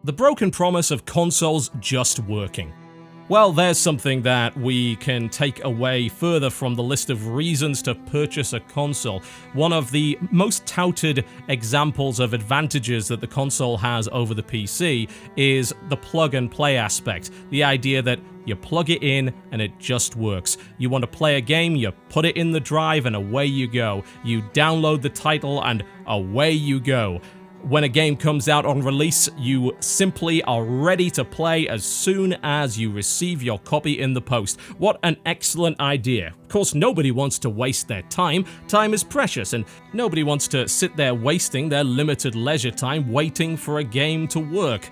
The broken promise of consoles just working. Well, there's something that we can take away further from the list of reasons to purchase a console. One of the most touted examples of advantages that the console has over the PC is the plug-and-play aspect. The idea that you plug it in and it just works. You want to play a game, you put it in the drive and away you go. You download the title and away you go. When a game comes out on release, you simply are ready to play as soon as you receive your copy in the post. What an excellent idea. Of course, nobody wants to waste their time. Time is precious, and nobody wants to sit there wasting their limited leisure time waiting for a game to work.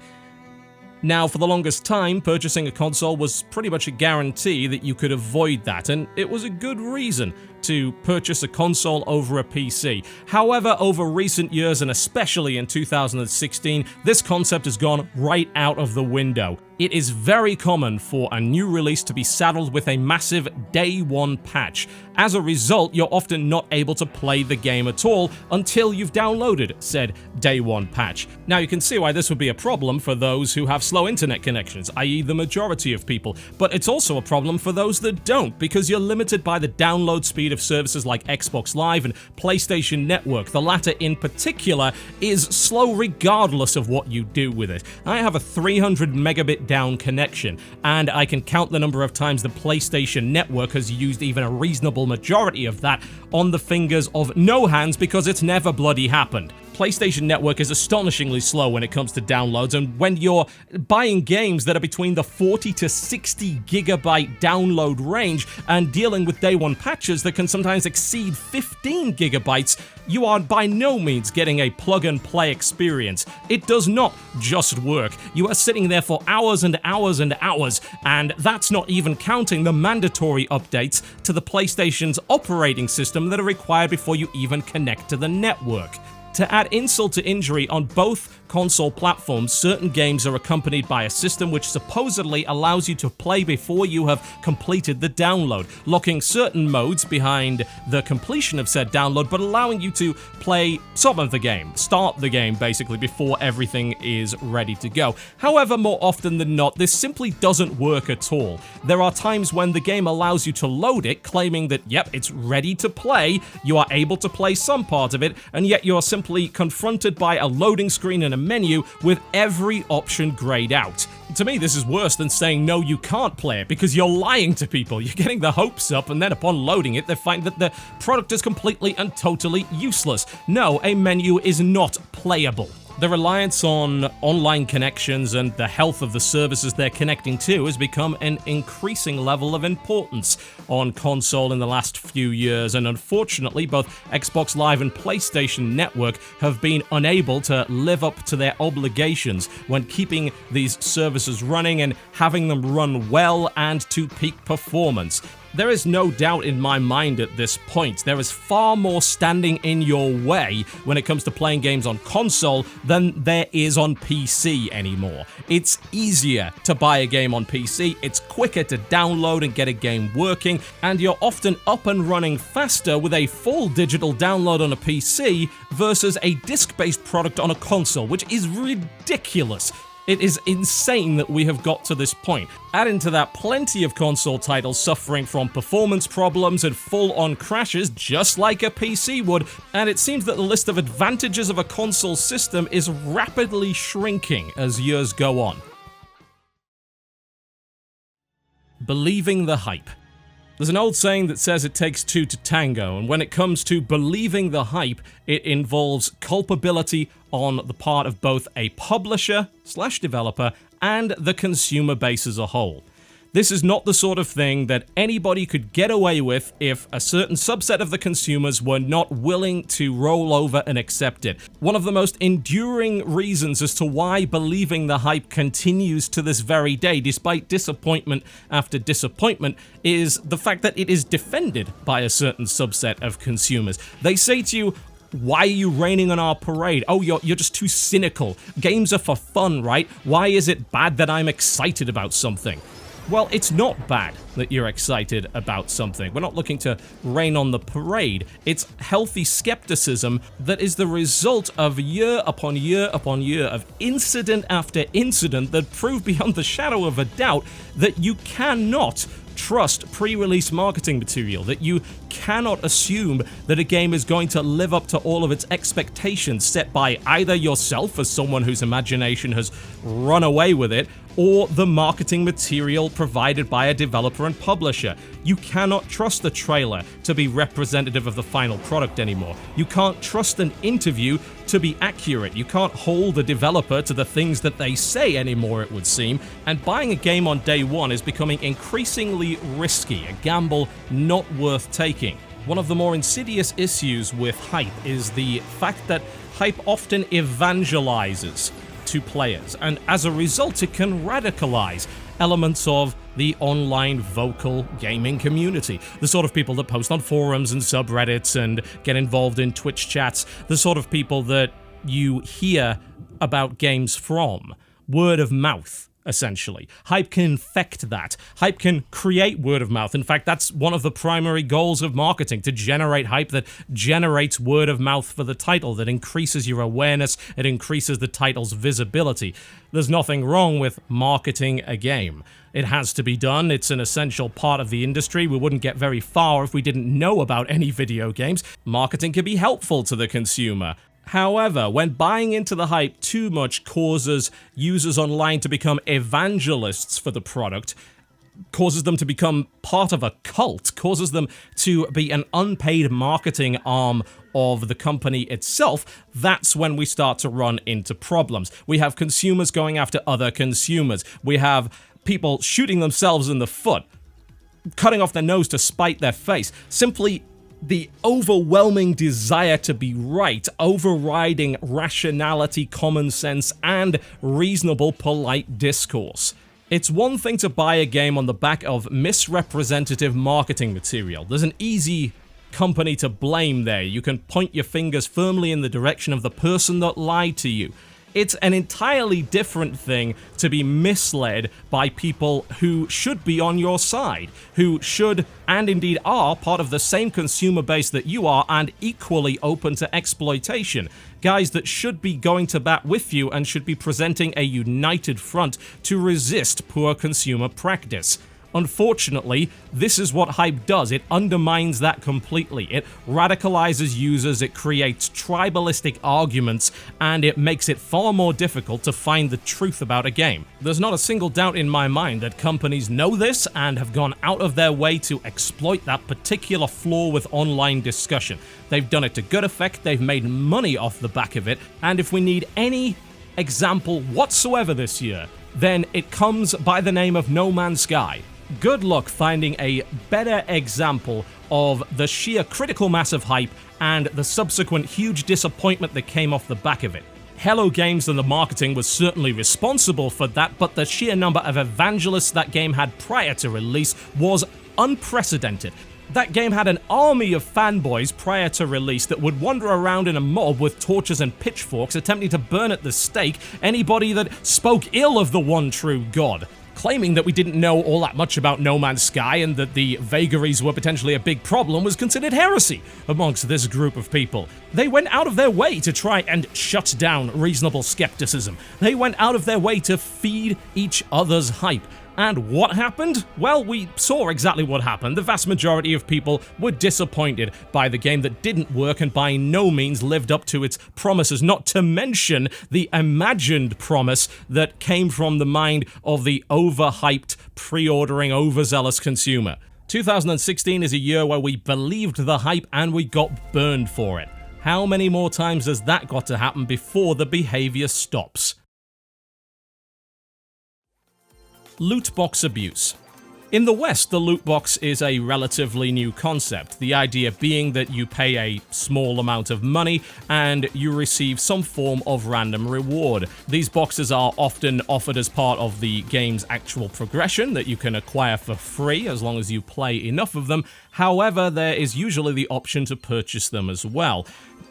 Now, for the longest time, purchasing a console was pretty much a guarantee that you could avoid that, and it was a good reason to purchase a console over a PC. However, over recent years, and especially in 2016, this concept has gone right out of the window. It is very common for a new release to be saddled with a massive day one patch. As a result, you're often not able to play the game at all until you've downloaded said day one patch. Now, you can see why this would be a problem for those who have slow internet connections, i.e. the majority of people, but it's also a problem for those that don't, because you're limited by the download speed of services like Xbox Live and PlayStation Network. The latter in particular is slow regardless of what you do with it. I have a 300 megabit down connection, and I can count the number of times the PlayStation Network has used even a reasonable majority of that on the fingers of no hands because it's never bloody happened. PlayStation Network is astonishingly slow when it comes to downloads, and when you're buying games that are between the 40 to 60 gigabyte download range and dealing with day one patches that can sometimes exceed 15 gigabytes, you are by no means getting a plug-and-play experience. It does not just work. You are sitting there for hours and hours and hours, and that's not even counting the mandatory updates to the PlayStation's operating system that are required before you even connect to the network. To add insult to injury, on both console platforms, certain games are accompanied by a system which supposedly allows you to play before you have completed the download, locking certain modes behind the completion of said download, but allowing you to play some of the game, start the game basically, before everything is ready to go. However, more often than not, this simply doesn't work at all. There are times when the game allows you to load it, claiming that, yep, it's ready to play, you are able to play some part of it, and yet you are simply confronted by a loading screen and a menu with every option grayed out. To me, this is worse than saying no, you can't play it, because you're lying to people. You're getting their hopes up, and then upon loading it, they find that the product is completely and totally useless. No, a menu is not playable. The reliance on online connections and the health of the services they're connecting to has become an increasing level of importance on console in the last few years, and unfortunately both Xbox Live and PlayStation Network have been unable to live up to their obligations when keeping these services running and having them run well and to peak performance. There is no doubt in my mind at this point, there is far more standing in your way when it comes to playing games on console than there is on PC anymore. It's easier to buy a game on PC, it's quicker to download and get a game working, and you're often up and running faster with a full digital download on a PC versus a disc-based product on a console, which is ridiculous. It is insane that we have got to this point. Add into that plenty of console titles suffering from performance problems and full-on crashes just like a PC would, and it seems that the list of advantages of a console system is rapidly shrinking as years go on. Believing the hype. There's an old saying that says it takes two to tango, and when it comes to believing the hype, it involves culpability on the part of both a publisher/developer and the consumer base as a whole. This is not the sort of thing that anybody could get away with if a certain subset of the consumers were not willing to roll over and accept it. One of the most enduring reasons as to why believing the hype continues to this very day, despite disappointment after disappointment, is the fact that it is defended by a certain subset of consumers. They say to you, "Why are you raining on our parade? Oh, you're just too cynical. Games are for fun, right? Why is it bad that I'm excited about something?" Well, it's not bad that you're excited about something. We're not looking to rain on the parade. It's healthy skepticism that is the result of year upon year upon year of incident after incident that prove beyond the shadow of a doubt that you cannot trust pre-release marketing material, that you cannot assume that a game is going to live up to all of its expectations set by either yourself as someone whose imagination has run away with it, or the marketing material provided by a developer and publisher. You cannot trust the trailer to be representative of the final product anymore. You can't trust an interview to be accurate. You can't hold the developer to the things that they say anymore, it would seem, and buying a game on day one is becoming increasingly risky, a gamble not worth taking. One of the more insidious issues with hype is the fact that hype often evangelizes to players, and as a result it can radicalize elements of the online vocal gaming community. The sort of people that post on forums and subreddits and get involved in Twitch chats, the sort of people that you hear about games from. Word of mouth, essentially. Hype can infect that. Hype can create word of mouth. In fact, that's one of the primary goals of marketing, to generate hype that generates word of mouth for the title, that increases your awareness, it increases the title's visibility. There's nothing wrong with marketing a game. It has to be done. It's an essential part of the industry. We wouldn't get very far if we didn't know about any video games. Marketing can be helpful to the consumer. However, when buying into the hype too much causes users online to become evangelists for the product, causes them to become part of a cult, causes them to be an unpaid marketing arm of the company itself, that's when we start to run into problems. We have consumers going after other consumers. We have people shooting themselves in the foot, cutting off their nose to spite their face. Simply the overwhelming desire to be right, overriding rationality, common sense, and reasonable, polite discourse. It's one thing to buy a game on the back of misrepresentative marketing material. There's an easy company to blame there. You can point your fingers firmly in the direction of the person that lied to you. It's an entirely different thing to be misled by people who should be on your side, who should and indeed are part of the same consumer base that you are and equally open to exploitation. Guys that should be going to bat with you and should be presenting a united front to resist poor consumer practice. Unfortunately, this is what hype does. It undermines that completely. It radicalizes users, it creates tribalistic arguments, and it makes it far more difficult to find the truth about a game. There's not a single doubt in my mind that companies know this and have gone out of their way to exploit that particular flaw with online discussion. They've done it to good effect, they've made money off the back of it, and if we need any example whatsoever this year, then it comes by the name of No Man's Sky. Good luck finding a better example of the sheer critical mass of hype and the subsequent huge disappointment that came off the back of it. Hello Games and the marketing was certainly responsible for that, but the sheer number of evangelists that game had prior to release was unprecedented. That game had an army of fanboys prior to release that would wander around in a mob with torches and pitchforks attempting to burn at the stake anybody that spoke ill of the one true God. Claiming that we didn't know all that much about No Man's Sky and that the vagaries were potentially a big problem was considered heresy amongst this group of people. They went out of their way to try and shut down reasonable skepticism. They went out of their way to feed each other's hype. And what happened? Well, we saw exactly what happened. The vast majority of people were disappointed by the game that didn't work and by no means lived up to its promises, not to mention the imagined promise that came from the mind of the overhyped, pre-ordering, overzealous consumer. 2016 is a year where we believed the hype and we got burned for it. How many more times has that got to happen before the behavior stops? Loot box abuse. In the West, the loot box is a relatively new concept, the idea being that you pay a small amount of money and you receive some form of random reward. These boxes are often offered as part of the game's actual progression that you can acquire for free as long as you play enough of them. However, there is usually the option to purchase them as well.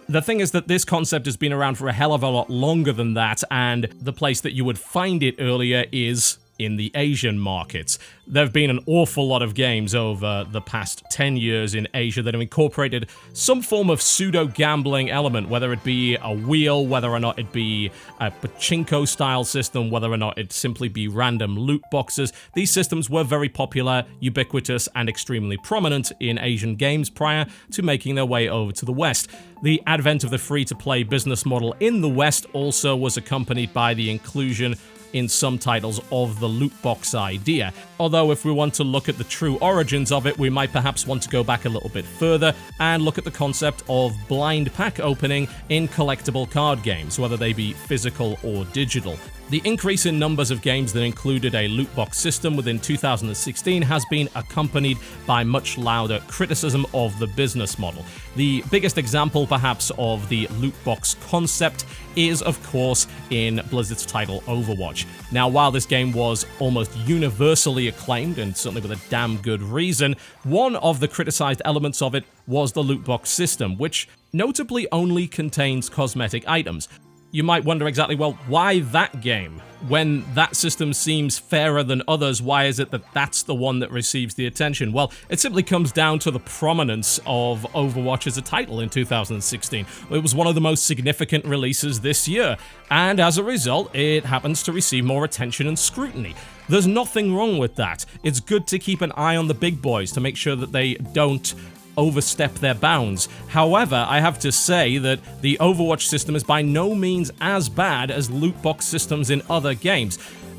The thing is that this concept has been around for a hell of a lot longer than that, and the place that you would find it earlier is in the Asian markets. There have been an awful lot of games over the past 10 years in Asia that have incorporated some form of pseudo-gambling element, whether it be a wheel, whether or not it be a pachinko-style system, whether or not it simply be random loot boxes. These systems were very popular, ubiquitous, and extremely prominent in Asian games prior to making their way over to the West. The advent of the free-to-play business model in the West also was accompanied by the inclusion in some titles of the loot box idea. Although if we want to look at the true origins of it, we might perhaps want to go back a little bit further and look at the concept of blind pack opening in collectible card games, whether they be physical or digital. The increase in numbers of games that included a loot box system within 2016 has been accompanied by much louder criticism of the business model. The biggest example, perhaps, of the loot box concept is, of course, in Blizzard's title Overwatch. Now, while this game was almost universally acclaimed, and certainly with a damn good reason, one of the criticized elements of it was the loot box system, which notably only contains cosmetic items. You might wonder exactly, well, why that game? When that system seems fairer than others, why is it that that's the one that receives the attention? Well, it simply comes down to the prominence of Overwatch as a title in 2016. It was one of the most significant releases this year, and as a result, it happens to receive more attention and scrutiny. There's nothing wrong with that. It's good to keep an eye on the big boys to make sure that they don't overstep their bounds. However, I have to say that the Overwatch system is by no means as bad as loot box systems in other games.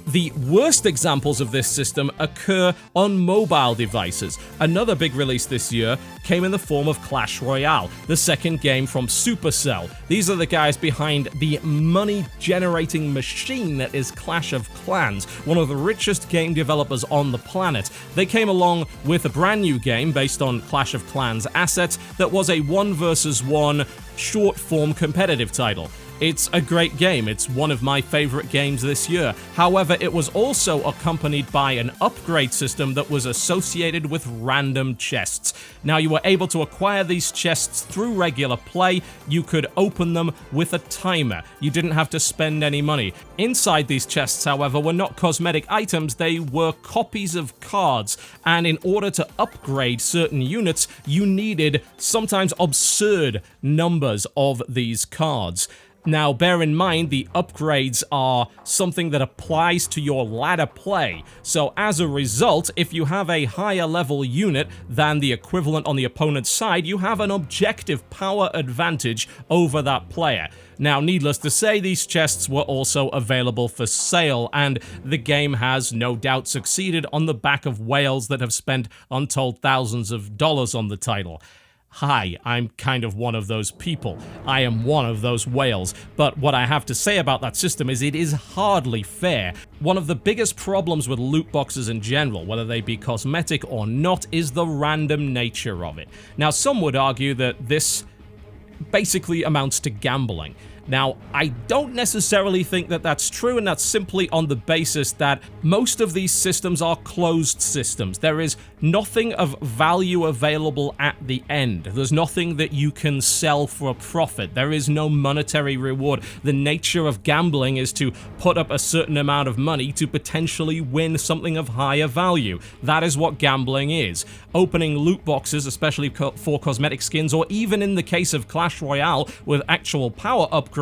The worst examples of this system occur on mobile devices. Another big release this year came in the form of Clash Royale, the second game from Supercell. These are the guys behind the money-generating machine that is Clash of Clans, one of the richest game developers on the planet. They came along with a brand new game based on Clash of Clans assets that was a 1 versus 1 short-form competitive title. It's a great game. It's one of my favorite games this year. However, it was also accompanied by an upgrade system that was associated with random chests. Now, you were able to acquire these chests through regular play. You could open them with a timer. You didn't have to spend any money. Inside these chests, however, were not cosmetic items. They were copies of cards. And in order to upgrade certain units, you needed sometimes absurd numbers of these cards. Now, bear in mind, the upgrades are something that applies to your ladder play. So as a result, if you have a higher level unit than the equivalent on the opponent's side, you have an objective power advantage over that player. Now, needless to say, these chests were also available for sale, and the game has no doubt succeeded on the back of whales that have spent untold thousands of dollars on the title. Hi, I'm kind of one of those people. I am one of those whales. But what I have to say about that system is it is hardly fair. One of the biggest problems with loot boxes in general, whether they be cosmetic or not, is the random nature of it. Now, some would argue that this basically amounts to gambling. Now, I don't necessarily think that that's true, and that's simply on the basis that most of these systems are closed systems. There is nothing of value available at the end. There's nothing that you can sell for a profit. There is no monetary reward. The nature of gambling is to put up a certain amount of money to potentially win something of higher value. That is what gambling is. Opening loot boxes, especially for cosmetic skins, or even in the case of Clash Royale with actual power upgrades,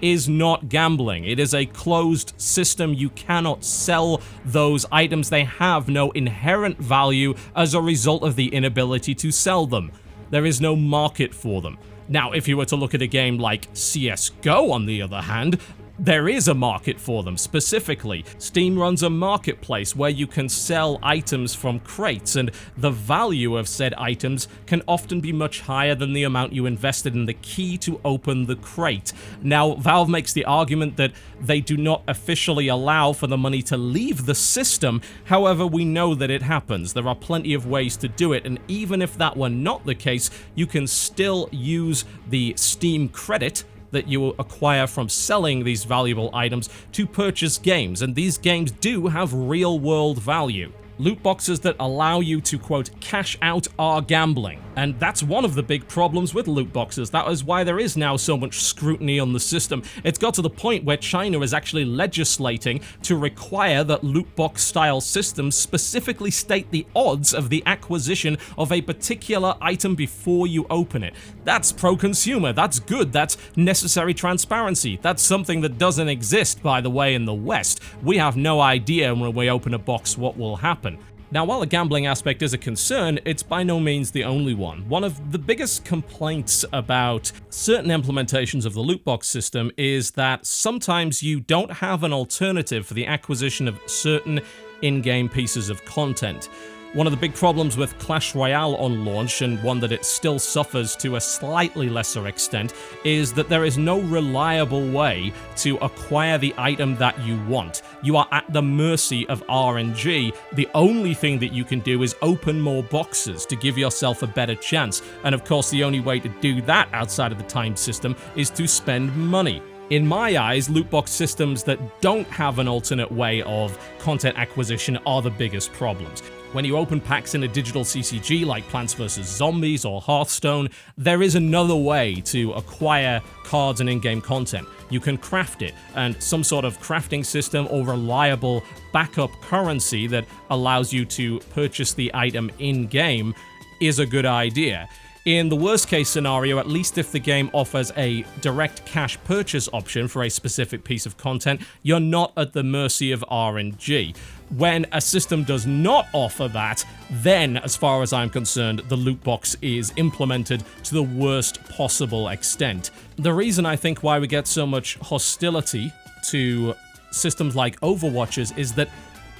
is not gambling. It is a closed system. You cannot sell those items. They have no inherent value as a result of the inability to sell them. There is no market for them. Now, if you were to look at a game like CSGO, on the other hand, there is a market for them. Specifically, Steam runs a marketplace where you can sell items from crates, and the value of said items can often be much higher than the amount you invested in the key to open the crate. Now, Valve makes the argument that they do not officially allow for the money to leave the system. However, we know that it happens. There are plenty of ways to do it, and even if that were not the case, you can still use the Steam credit that you acquire from selling these valuable items to purchase games, and these games do have real-world value. Loot boxes that allow you to, quote, cash out are gambling. And that's one of the big problems with loot boxes. That is why there is now so much scrutiny on the system. It's got to the point where China is actually legislating to require that loot box style systems specifically state the odds of the acquisition of a particular item before you open it. That's pro-consumer. That's good. That's necessary transparency. That's something that doesn't exist, by the way, in the West. We have no idea when we open a box what will happen. Now, while the gambling aspect is a concern, it's by no means the only one. One of the biggest complaints about certain implementations of the loot box system is that sometimes you don't have an alternative for the acquisition of certain in-game pieces of content. One of the big problems with Clash Royale on launch, and one that it still suffers to a slightly lesser extent, is that there is no reliable way to acquire the item that you want. You are at the mercy of RNG. The only thing that you can do is open more boxes to give yourself a better chance, and of course the only way to do that outside of the timed system is to spend money. In my eyes, loot box systems that don't have an alternate way of content acquisition are the biggest problems. When you open packs in a digital CCG like Plants vs. Zombies or Hearthstone, there is another way to acquire cards and in-game content. You can craft it, and some sort of crafting system or reliable backup currency that allows you to purchase the item in-game is a good idea. In the worst case scenario, at least if the game offers a direct cash purchase option for a specific piece of content, you're not at the mercy of RNG. When a system does not offer that, then, as far as I'm concerned, the loot box is implemented to the worst possible extent. The reason I think why we get so much hostility to systems like Overwatch's is that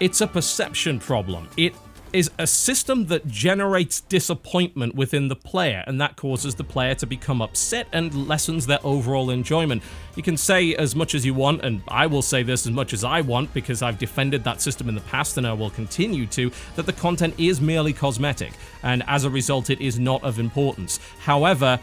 it's a perception problem. It is a system that generates disappointment within the player, and that causes the player to become upset and lessens their overall enjoyment. You can say as much as you want, and I will say this as much as I want because I've defended that system in the past and I will continue to, that the content is merely cosmetic, and as a result it is not of importance. However,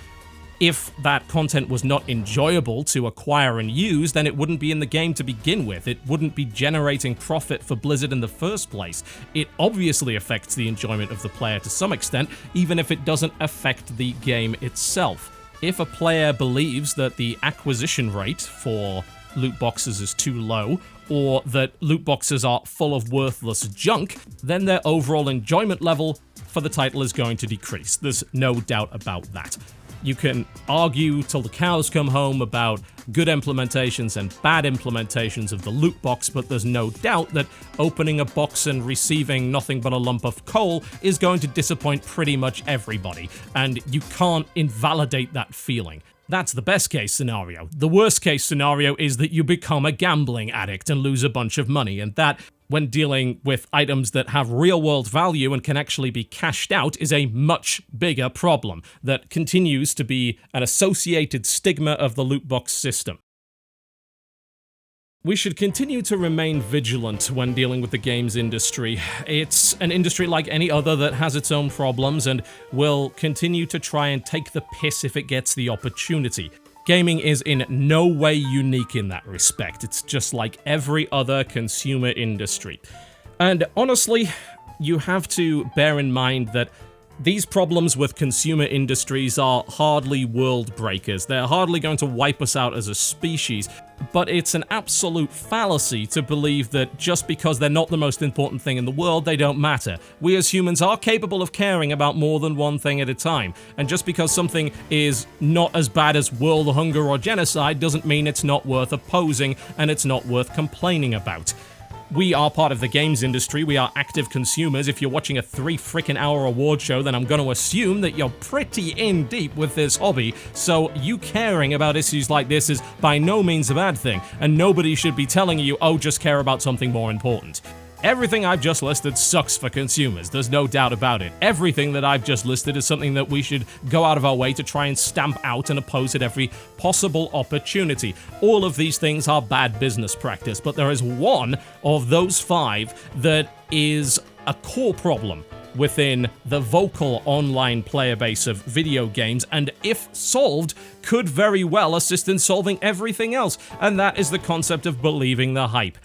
if that content was not enjoyable to acquire and use, then it wouldn't be in the game to begin with. It wouldn't be generating profit for Blizzard in the first place. It obviously affects the enjoyment of the player to some extent, even if it doesn't affect the game itself. If a player believes that the acquisition rate for loot boxes is too low, or that loot boxes are full of worthless junk, then their overall enjoyment level for the title is going to decrease. There's no doubt about that. You can argue till the cows come home about good implementations and bad implementations of the loot box, but there's no doubt that opening a box and receiving nothing but a lump of coal is going to disappoint pretty much everybody, and you can't invalidate that feeling. That's the best case scenario. The worst case scenario is that you become a gambling addict and lose a bunch of money, and that, when dealing with items that have real-world value and can actually be cashed out, is a much bigger problem that continues to be an associated stigma of the loot box system. We should continue to remain vigilant when dealing with the games industry. It's an industry like any other that has its own problems and will continue to try and take the piss if it gets the opportunity. Gaming is in no way unique in that respect. It's just like every other consumer industry. And honestly, you have to bear in mind that these problems with consumer industries are hardly world breakers. They're hardly going to wipe us out as a species, but it's an absolute fallacy to believe that just because they're not the most important thing in the world, they don't matter. We as humans are capable of caring about more than one thing at a time, and just because something is not as bad as world hunger or genocide doesn't mean it's not worth opposing and it's not worth complaining about. We are part of the games industry, we are active consumers. If you're watching a 3-freaking-hour award show, then I'm going to assume that you're pretty in deep with this hobby, so you caring about issues like this is by no means a bad thing, and nobody should be telling you, oh, just care about something more important. Everything I've just listed sucks for consumers, there's no doubt about it. Everything that I've just listed is something that we should go out of our way to try and stamp out and oppose at every possible opportunity. All of these things are bad business practice, but there is one of those 5 that is a core problem within the vocal online player base of video games, and if solved, could very well assist in solving everything else, and that is the concept of believing the hype.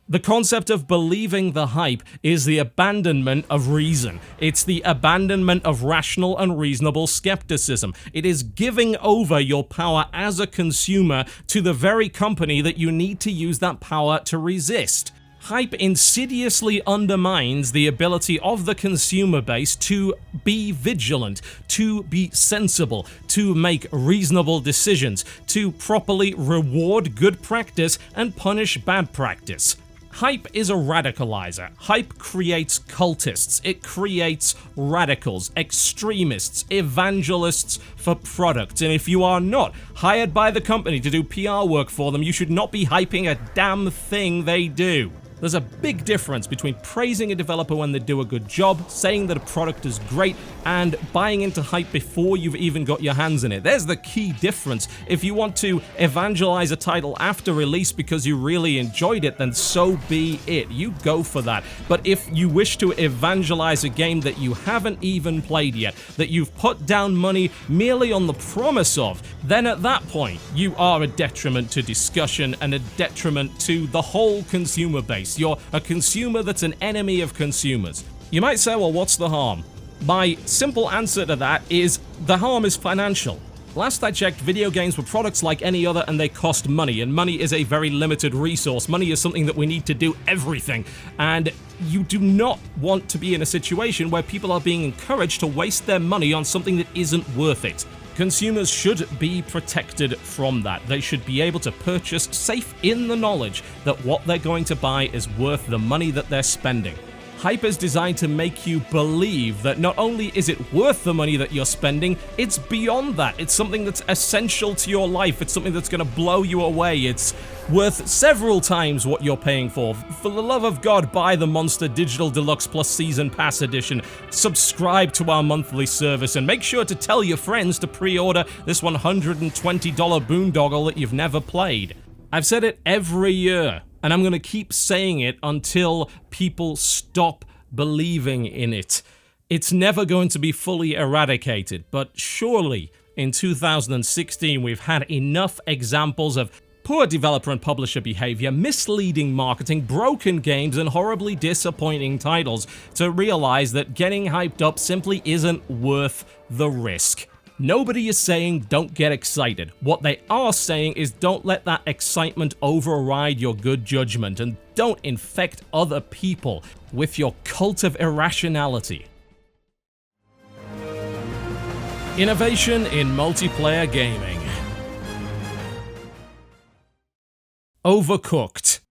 The concept of believing the hype is the abandonment of reason. It's the abandonment of rational and reasonable skepticism. It is giving over your power as a consumer to the very company that you need to use that power to resist. Hype insidiously undermines the ability of the consumer base to be vigilant, to be sensible, to make reasonable decisions, to properly reward good practice and punish bad practice. Hype is a radicalizer. Hype creates cultists. It creates radicals, extremists, evangelists for products. And if you are not hired by the company to do PR work for them, you should not be hyping a damn thing they do. There's a big difference between praising a developer when they do a good job, saying that a product is great, and buying into hype before you've even got your hands in it. There's the key difference. If you want to evangelize a title after release because you really enjoyed it, then so be it. You go for that. But if you wish to evangelize a game that you haven't even played yet, that you've put down money merely on the promise of, then at that point, you are a detriment to discussion and a detriment to the whole consumer base. You're a consumer that's an enemy of consumers. You might say, well, what's the harm? My simple answer to that is the harm is financial. Last I checked, video games were products like any other and they cost money, and money is a very limited resource. Money is something that we need to do everything, and you do not want to be in a situation where people are being encouraged to waste their money on something that isn't worth it. Consumers should be protected from that. They should be able to purchase safe in the knowledge that what they're going to buy is worth the money that they're spending. Hype is designed to make you believe that not only is it worth the money that you're spending, it's beyond that. It's something that's essential to your life. It's something that's going to blow you away. It's worth several times what you're paying for. For the love of God, buy the Monster Digital Deluxe Plus Season Pass Edition. Subscribe to our monthly service and make sure to tell your friends to pre-order this $120 boondoggle that you've never played. I've said it every year, and I'm going to keep saying it until people stop believing in it. It's never going to be fully eradicated, but surely in 2016 we've had enough examples of poor developer and publisher behavior, misleading marketing, broken games, and horribly disappointing titles to realize that getting hyped up simply isn't worth the risk. Nobody is saying don't get excited. What they are saying is don't let that excitement override your good judgment, and don't infect other people with your cult of irrationality. Innovation in multiplayer gaming. Overcooked.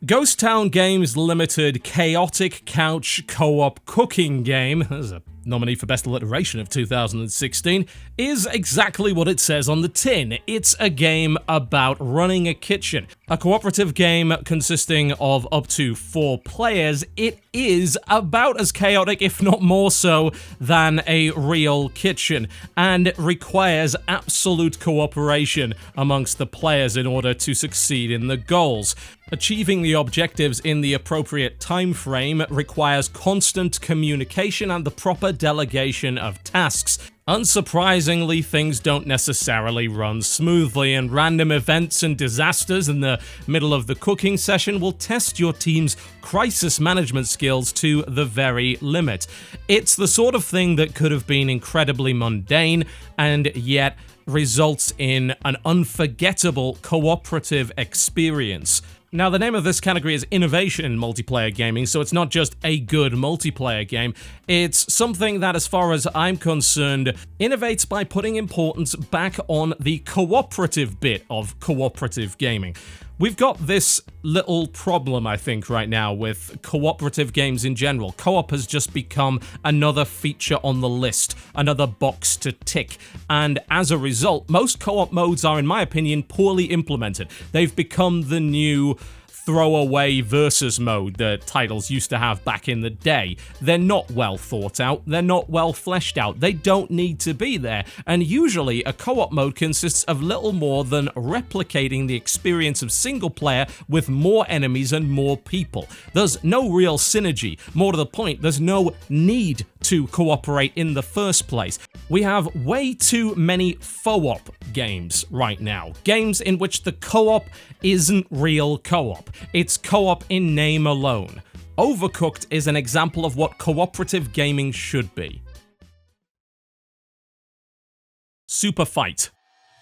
Ghost Town Games Limited chaotic couch co-op cooking game, as a nominee for Best Alliteration of 2016, is exactly what it says on the tin. It's a game about running a kitchen. A cooperative game consisting of up to 4 players, it is about as chaotic, if not more so, than a real kitchen, and it requires absolute cooperation amongst the players in order to succeed in the goals. Achieving the objectives in the appropriate time frame requires constant communication and the proper delegation of tasks. Unsurprisingly, things don't necessarily run smoothly, and random events and disasters in the middle of the cooking session will test your team's crisis management skills to the very limit. It's the sort of thing that could have been incredibly mundane, and yet results in an unforgettable cooperative experience. Now, the name of this category is Innovation in Multiplayer Gaming, so it's not just a good multiplayer game. It's something that, as far as I'm concerned, innovates by putting importance back on the cooperative bit of cooperative gaming. We've got this little problem, I think, right now with cooperative games in general. Co-op has just become another feature on the list, another box to tick. And as a result, most co-op modes are, in my opinion, poorly implemented. They've become the new throwaway versus mode that titles used to have back in the day. They're not well thought out, they're not well fleshed out, they don't need to be there, and usually a co-op mode consists of little more than replicating the experience of single player with more enemies and more people. There's no real synergy. More to the point, there's no need to cooperate in the first place. We have way too many FOOP games right now. Games in which the co-op isn't real co-op. It's co-op in name alone. Overcooked is an example of what cooperative gaming should be. Super Fight.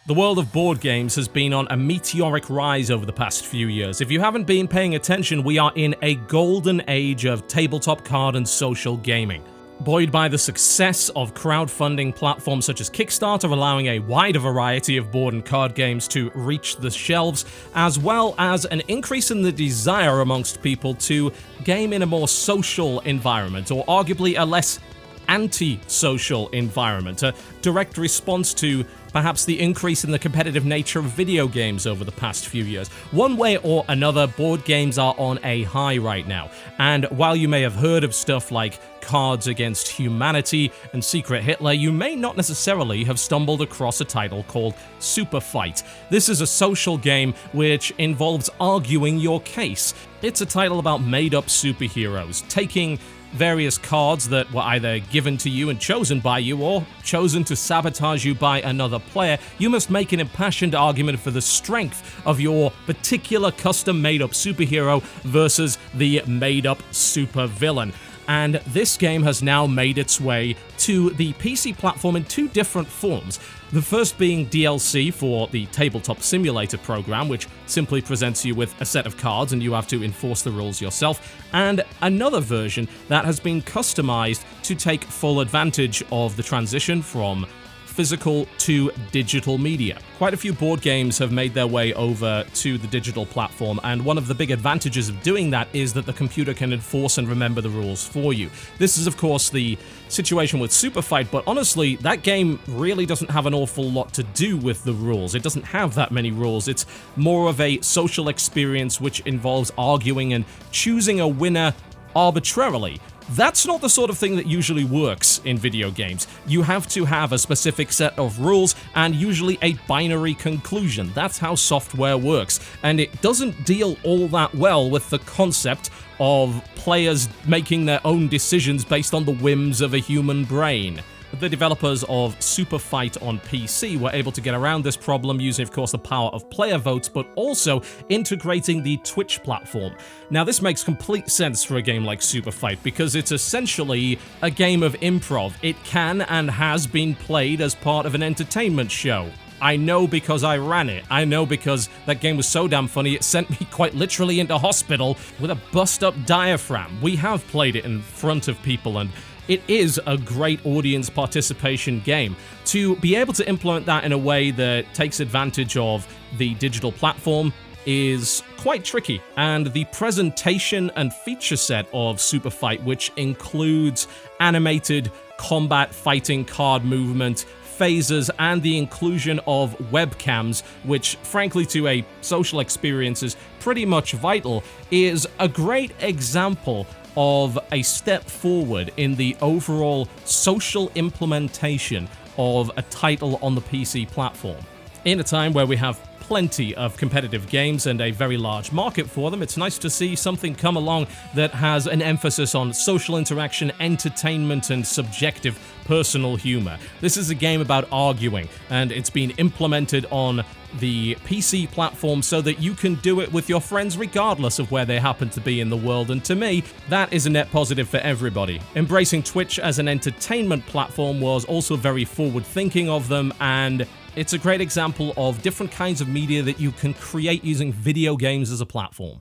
The world of board games has been on a meteoric rise over the past few years. If you haven't been paying attention, we are in a golden age of tabletop card and social gaming. Buoyed by the success of crowdfunding platforms such as Kickstarter, allowing a wider variety of board and card games to reach the shelves, as well as an increase in the desire amongst people to game in a more social environment, or arguably a less anti-social environment, a direct response to perhaps the increase in the competitive nature of video games over the past few years. One way or another, board games are on a high right now, and while you may have heard of stuff like Cards Against Humanity and Secret Hitler, you may not necessarily have stumbled across a title called Super Fight. This is a social game which involves arguing your case. It's a title about made-up superheroes, taking various cards that were either given to you and chosen by you, or chosen to sabotage you by another player. You must make an impassioned argument for the strength of your particular custom made-up superhero versus the made-up supervillain. And this game has now made its way to the PC platform in 2 different forms. The first being DLC for the Tabletop Simulator program, which simply presents you with a set of cards and you have to enforce the rules yourself, and another version that has been customized to take full advantage of the transition from physical to digital media. Quite a few board games have made their way over to the digital platform, and one of the big advantages of doing that is that the computer can enforce and remember the rules for you. This is, of course, the situation with Super Fight, but honestly, that game really doesn't have an awful lot to do with the rules. It doesn't have that many rules. It's more of a social experience which involves arguing and choosing a winner arbitrarily. That's not the sort of thing that usually works in video games. You have to have a specific set of rules and usually a binary conclusion. That's how software works, and it doesn't deal all that well with the concept of players making their own decisions based on the whims of a human brain. The developers of Super Fight on PC were able to get around this problem using, of course, the power of player votes, but also integrating the Twitch platform. Now, this makes complete sense for a game like Super Fight because it's essentially a game of improv. It can and has been played as part of an entertainment show. I know because I ran it. I know because that game was so damn funny it sent me quite literally into hospital with a bust-up diaphragm. We have played it in front of people, and it is a great audience participation game. To be able to implement that in a way that takes advantage of the digital platform is quite tricky, and the presentation and feature set of Super Fight, which includes animated combat fighting card movement, phases, and the inclusion of webcams, which frankly to a social experience is pretty much vital, is a great example of a step forward in the overall social implementation of a title on the PC platform. In a time where we have plenty of competitive games and a very large market for them, it's nice to see something come along that has an emphasis on social interaction, entertainment, and subjective personal humor. This is a game about arguing, and it's been implemented on the PC platform so that you can do it with your friends regardless of where they happen to be in the world, and to me, that is a net positive for everybody. Embracing Twitch as an entertainment platform was also very forward-thinking of them, and it's a great example of different kinds of media that you can create using video games as a platform.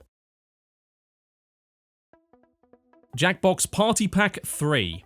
Jackbox Party Pack 3.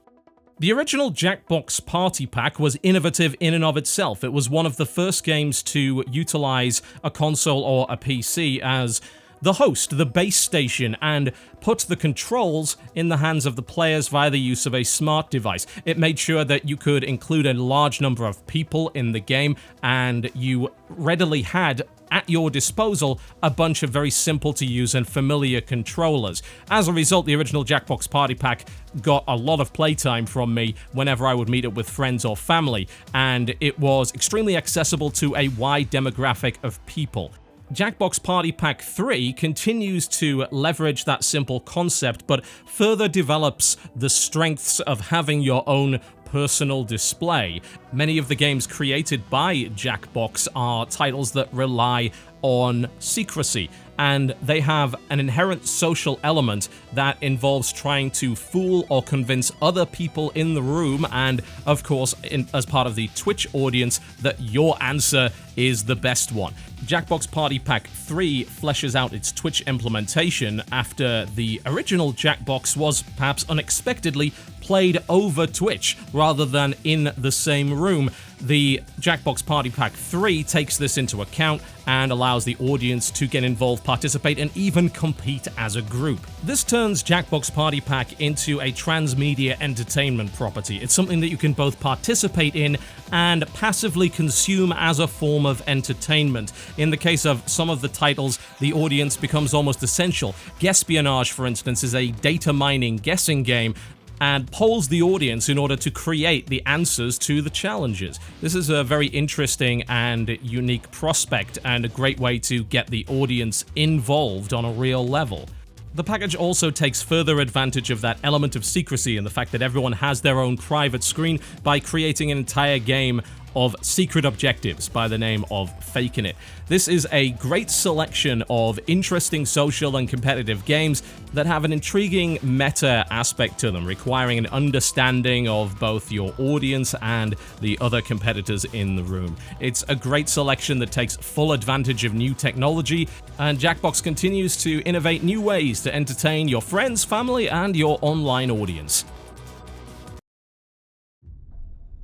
The original Jackbox Party Pack was innovative in and of itself. It was one of the first games to utilize a console or a PC as the host, the base station, and put the controls in the hands of the players via the use of a smart device. It made sure that you could include a large number of people in the game, and you readily had at your disposal a bunch of very simple to use and familiar controllers. As a result, the original Jackbox Party Pack got a lot of playtime from me whenever I would meet up with friends or family, and it was extremely accessible to a wide demographic of people. Jackbox Party Pack 3 continues to leverage that simple concept, but further develops the strengths of having your own personal display. Many of the games created by Jackbox are titles that rely on secrecy, and they have an inherent social element that involves trying to fool or convince other people in the room, and of course, as part of the Twitch audience, that your answer is the best one. Jackbox Party Pack 3 fleshes out its Twitch implementation after the original Jackbox was perhaps unexpectedly played over Twitch rather than in the same room. The Jackbox Party Pack 3 takes this into account and allows the audience to get involved, participate, and even compete as a group. This turns Jackbox Party Pack into a transmedia entertainment property. It's something that you can both participate in and passively consume as a form of entertainment. In the case of some of the titles, the audience becomes almost essential. Guesspionage, for instance, is a data mining guessing game and polls the audience in order to create the answers to the challenges. This is a very interesting and unique prospect and a great way to get the audience involved on a real level. The package also takes further advantage of that element of secrecy and the fact that everyone has their own private screen by creating an entire game of secret objectives by the name of Fakin' It. This is a great selection of interesting social and competitive games that have an intriguing meta aspect to them, requiring an understanding of both your audience and the other competitors in the room. It's a great selection that takes full advantage of new technology, and Jackbox continues to innovate new ways to entertain your friends, family, and your online audience.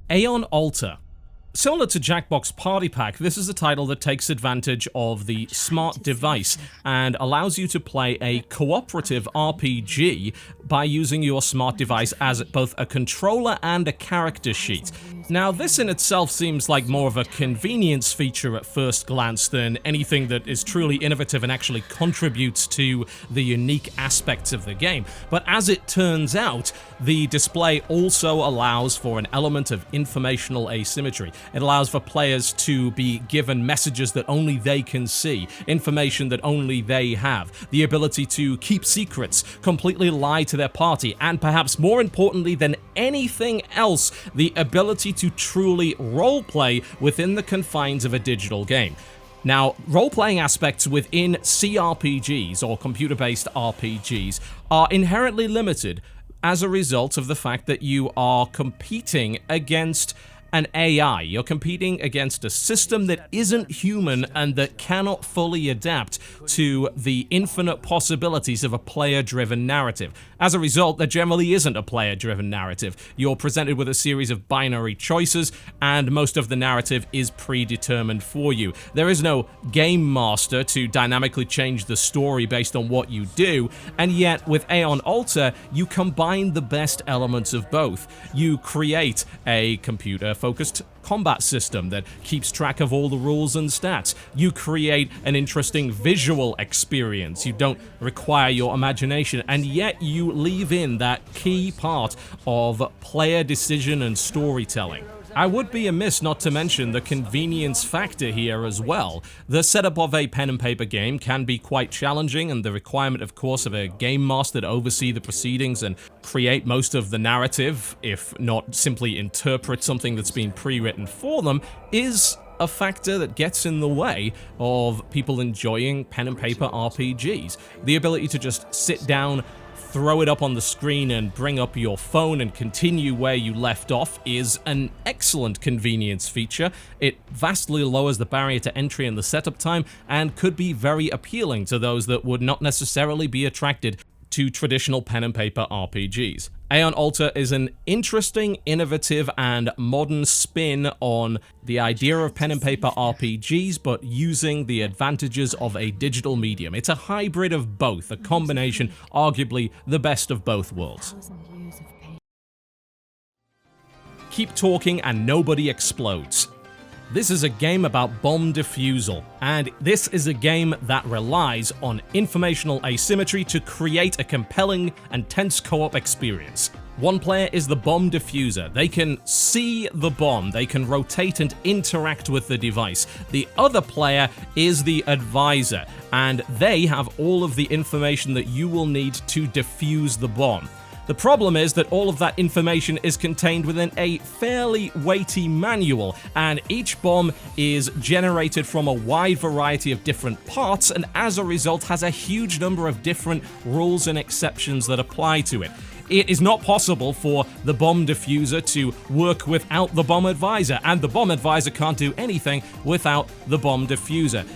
Aeon Alter. Similar to Jackbox Party Pack, this is a title that takes advantage of the smart device and allows you to play a cooperative RPG by using your smart device as both a controller and a character sheet. Now, this in itself seems like more of a convenience feature at first glance than anything that is truly innovative and actually contributes to the unique aspects of the game. But as it turns out, the display also allows for an element of informational asymmetry. It allows for players to be given messages that only they can see, information that only they have, the ability to keep secrets, completely lie to their party, and perhaps more importantly than anything else, the ability to truly roleplay within the confines of a digital game. Now, role-playing aspects within CRPGs, or computer-based RPGs, are inherently limited as a result of the fact that you are competing against an AI. You're competing against a system that isn't human and that cannot fully adapt to the infinite possibilities of a player-driven narrative. As a result, there generally isn't a player-driven narrative. You're presented with a series of binary choices, and most of the narrative is predetermined for you. There is no game master to dynamically change the story based on what you do, and yet with Aeon Alter, you combine the best elements of both. You create a computer-focused combat system that keeps track of all the rules and stats. You create an interesting visual experience. You don't require your imagination, and yet you leave in that key part of player decision and storytelling. I would be amiss not to mention the convenience factor here as well. The setup of a pen and paper game can be quite challenging, and the requirement, of course, of a game master to oversee the proceedings and create most of the narrative, if not simply interpret something that's been pre-written for them, is a factor that gets in the way of people enjoying pen and paper RPGs. The ability to just sit down, throw it up on the screen and bring up your phone and continue where you left off is an excellent convenience feature. It vastly lowers the barrier to entry and the setup time, and could be very appealing to those that would not necessarily be attracted to traditional pen and paper RPGs. Aeon Alter is an interesting, innovative, and modern spin on the idea of pen and paper RPGs, but using the advantages of a digital medium. It's a hybrid of both, a combination, arguably the best of both worlds. Keep talking and nobody explodes. This is a game about bomb defusal, and this is a game that relies on informational asymmetry to create a compelling and tense co-op experience. One player is the bomb diffuser. They can see the bomb, they can rotate and interact with the device. The other player is the advisor, and they have all of the information that you will need to defuse the bomb. The problem is that all of that information is contained within a fairly weighty manual, and each bomb is generated from a wide variety of different parts, and as a result has a huge number of different rules and exceptions that apply to it. It is not possible for the bomb diffuser to work without the bomb advisor, and the bomb advisor can't do anything without the bomb diffuser.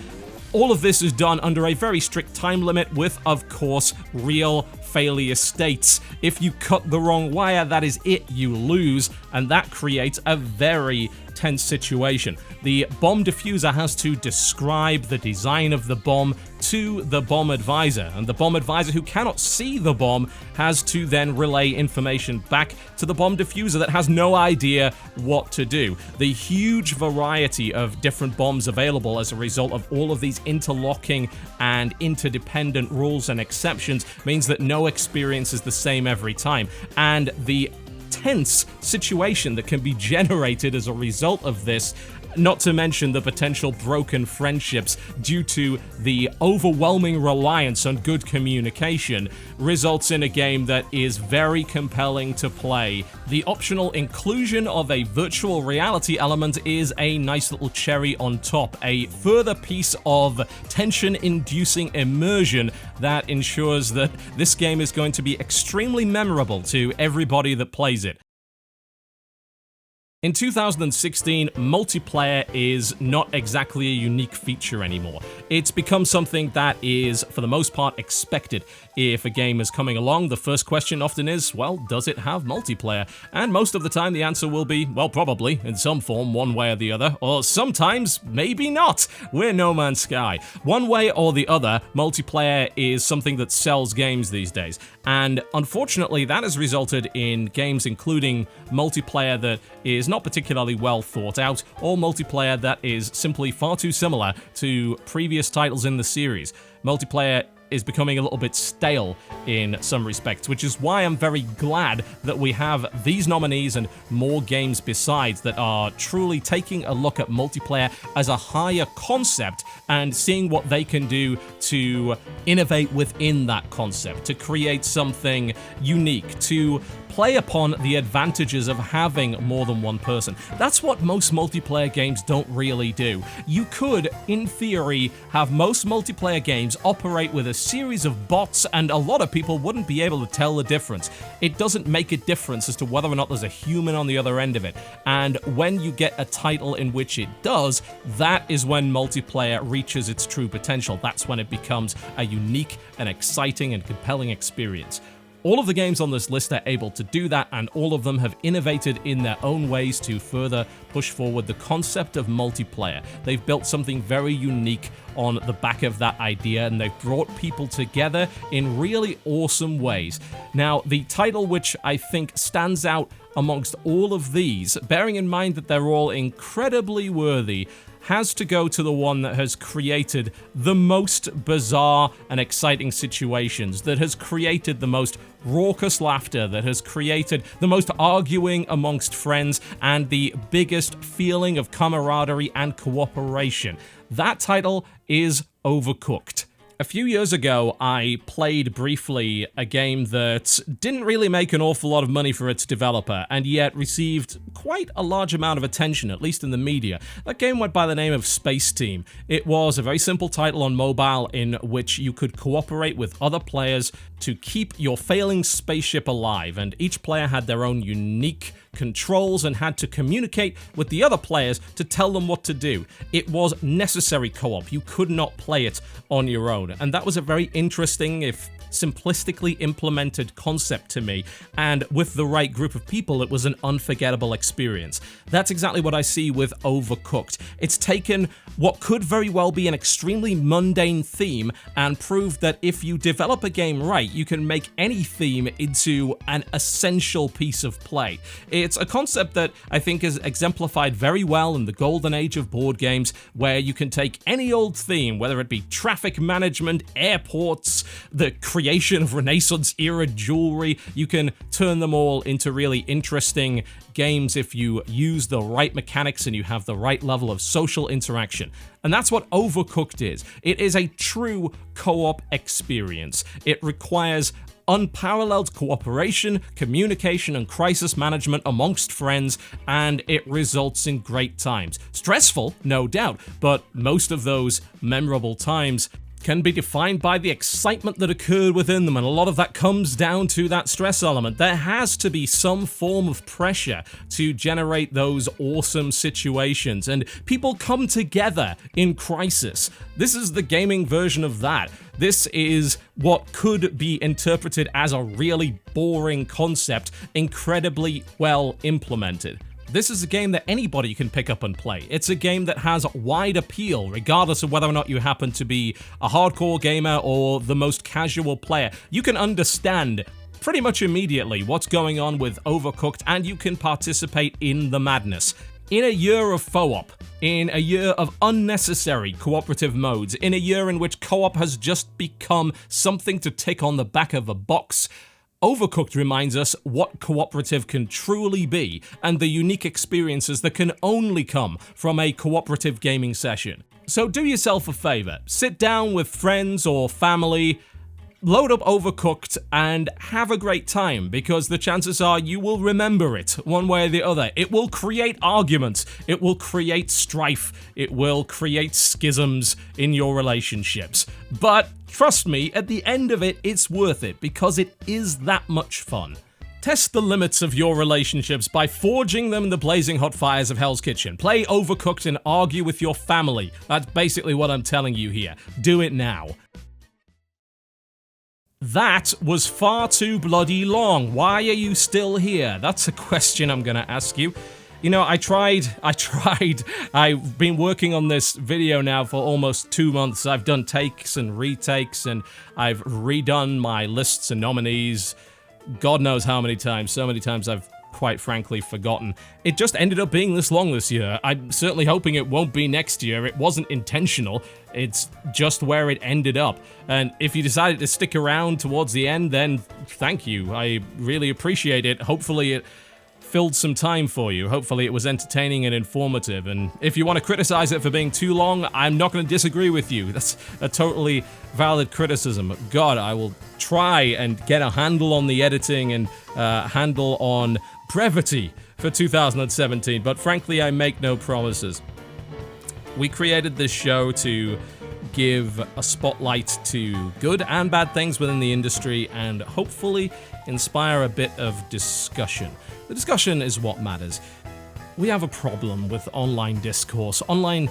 All of this is done under a very strict time limit with, of course, real failure states. If you cut the wrong wire, that is it, you lose, and that creates a very tense situation. The bomb diffuser has to describe the design of the bomb to the bomb advisor, and the bomb advisor, who cannot see the bomb, has to then relay information back to the bomb diffuser that has no idea what to do. The huge variety of different bombs available as a result of all of these interlocking and interdependent rules and exceptions means that no experience is the same every time, and the tense situation that can be generated as a result of this, not to mention the potential broken friendships due to the overwhelming reliance on good communication, results in a game that is very compelling to play. The optional inclusion of a virtual reality element is a nice little cherry on top, a further piece of tension-inducing immersion that ensures that this game is going to be extremely memorable to everybody that plays it. In 2016, multiplayer is not exactly a unique feature anymore. It's become something that is, for the most part, expected. If a game is coming along, the first question often is, well, does it have multiplayer? And most of the time the answer will be, well, probably, in some form, one way or the other, or sometimes, maybe not. We're No Man's Sky. One way or the other, multiplayer is something that sells games these days. And unfortunately, that has resulted in games including multiplayer that is not particularly well thought out, or multiplayer that is simply far too similar to previous titles in the series. Multiplayer is becoming a little bit stale in some respects, which is why I'm very glad that we have these nominees and more games besides that are truly taking a look at multiplayer as a higher concept and seeing what they can do to innovate within that concept, to create something unique, to play upon the advantages of having more than one person. That's what most multiplayer games don't really do. You could, in theory, have most multiplayer games operate with a series of bots, and a lot of people wouldn't be able to tell the difference. It doesn't make a difference as to whether or not there's a human on the other end of it. And when you get a title in which it does, that is when multiplayer reaches its true potential. That's when it becomes a unique and exciting and compelling experience. All of the games on this list are able to do that, and all of them have innovated in their own ways to further push forward the concept of multiplayer. They've built something very unique on the back of that idea, and they've brought people together in really awesome ways. Now, the title which I think stands out amongst all of these, bearing in mind that they're all incredibly worthy, has to go to the one that has created the most bizarre and exciting situations, that has created the most raucous laughter, that has created the most arguing amongst friends, and the biggest feeling of camaraderie and cooperation. That title is Overcooked. A few years ago, I played briefly a game that didn't really make an awful lot of money for its developer, and yet received quite a large amount of attention, at least in the media. That game went by the name of Space Team. It was a very simple title on mobile in which you could cooperate with other players to keep your failing spaceship alive, and each player had their own unique controls and had to communicate with the other players to tell them what to do. It was necessary co-op. You could not play it on your own, and that was a very interesting, if simplistically implemented concept to me, and with the right group of people, it was an unforgettable experience. That's exactly what I see with Overcooked. It's taken what could very well be an extremely mundane theme and proved that if you develop a game right, you can make any theme into an essential piece of play. It's a concept that I think is exemplified very well in the golden age of board games, where you can take any old theme, whether it be traffic management, airports, the creation of Renaissance-era jewelry. You can turn them all into really interesting games if you use the right mechanics and you have the right level of social interaction. And that's what Overcooked is. It is a true co-op experience. It requires unparalleled cooperation, communication, and crisis management amongst friends, and it results in great times. Stressful, no doubt, but most of those memorable times can be defined by the excitement that occurred within them, and a lot of that comes down to that stress element. There has to be some form of pressure to generate those awesome situations, and people come together in crisis. This is the gaming version of that. This is what could be interpreted as a really boring concept, incredibly well implemented. This is a game that anybody can pick up and play. It's a game that has wide appeal, regardless of whether or not you happen to be a hardcore gamer or the most casual player. You can understand pretty much immediately what's going on with Overcooked, and you can participate in the madness. In a year of FOOP, in a year of unnecessary cooperative modes, in a year in which co-op has just become something to tick on the back of a box, Overcooked reminds us what cooperative can truly be, and the unique experiences that can only come from a cooperative gaming session. So do yourself a favor, sit down with friends or family, load up Overcooked, and have a great time, because the chances are you will remember it one way or the other. It will create arguments, it will create strife, it will create schisms in your relationships. But trust me, at the end of it, it's worth it, because it is that much fun. Test the limits of your relationships by forging them in the blazing hot fires of Hell's Kitchen. Play Overcooked and argue with your family. That's basically what I'm telling you here. Do it now. That was far too bloody long. Why are you still here? That's a question I'm gonna ask you. You know, I tried. I've been working on this video now for almost 2 months. I've done takes and retakes, and I've redone my lists and nominees God knows how many times. So many times I've quite frankly forgotten. It just ended up being this long this year. I'm certainly hoping it won't be next year. It wasn't intentional. It's just where it ended up. And if you decided to stick around towards the end, then thank you. I really appreciate it. Hopefully it filled some time for you. Hopefully it was entertaining and informative, and if you want to criticize it for being too long, I'm not going to disagree with you. That's a totally valid criticism. God, I will try and get a handle on the editing and handle on brevity for 2017, but frankly, I make no promises. We created this show to give a spotlight to good and bad things within the industry and hopefully inspire a bit of discussion. The discussion is what matters. We have a problem with online discourse. Online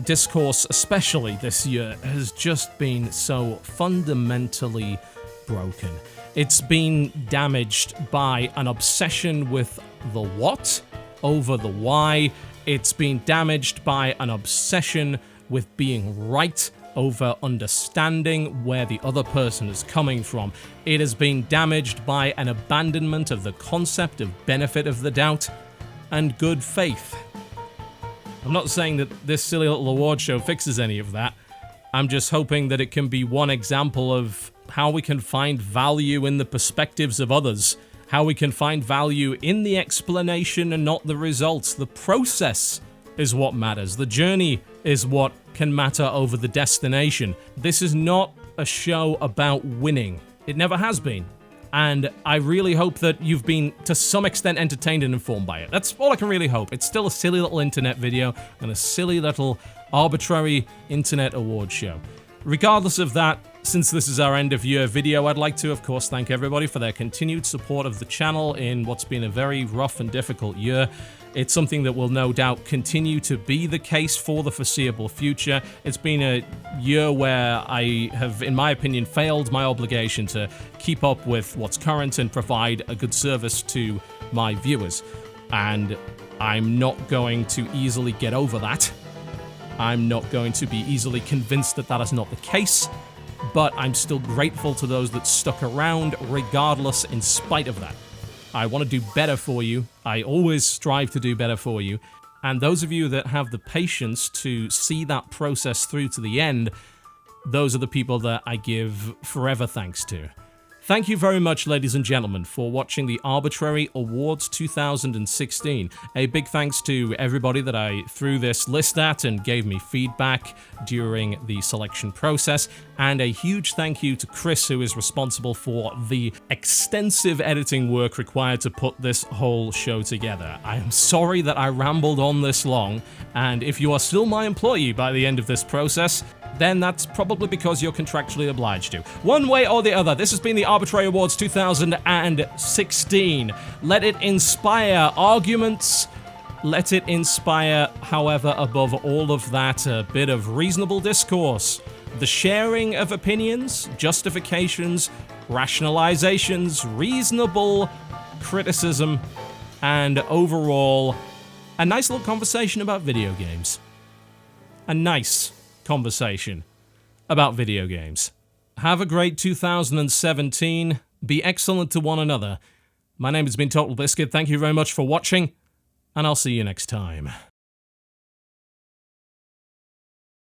discourse, especially this year, has just been so fundamentally broken. It's been damaged by an obsession with the what over the why. It's been damaged by an obsession with being right over understanding where the other person is coming from. It has been damaged by an abandonment of the concept of benefit of the doubt and good faith. I'm not saying that this silly little award show fixes any of that. I'm just hoping that it can be one example of how we can find value in the perspectives of others, how we can find value in the explanation and not the results. The process is what matters. The journey is what can matter over the destination. This is not a show about winning. It never has been. And I really hope that you've been, to some extent, entertained and informed by it. That's all I can really hope. It's still a silly little internet video and a silly little arbitrary internet award show. Regardless of that, since this is our end-of-year video, I'd like to, of course, thank everybody for their continued support of the channel in what's been a very rough and difficult year. It's something that will no doubt continue to be the case for the foreseeable future. It's been a year where I have, in my opinion, failed my obligation to keep up with what's current and provide a good service to my viewers. And I'm not going to easily get over that. I'm not going to be easily convinced that that is not the case, but I'm still grateful to those that stuck around regardless in spite of that. I want to do better for you. I always strive to do better for you. And those of you that have the patience to see that process through to the end, those are the people that I give forever thanks to. Thank you very much, ladies and gentlemen, for watching the Arbitrary Awards 2016. A big thanks to everybody that I threw this list at and gave me feedback during the selection process, and a huge thank you to Chris, who is responsible for the extensive editing work required to put this whole show together. I am sorry that I rambled on this long, and if you are still my employee by the end of this process, then that's probably because you're contractually obliged to. One way or the other, this has been the Arbitrary Awards 2016. Let it inspire arguments. Let it inspire, however, above all of that, a bit of reasonable discourse. The sharing of opinions, justifications, rationalizations, reasonable criticism, and overall, a nice little conversation about video games. A nice conversation about video games. Have a great 2017. Be excellent to one another. My name has been TotalBiscuit. Thank you very much for watching, and I'll see you next time.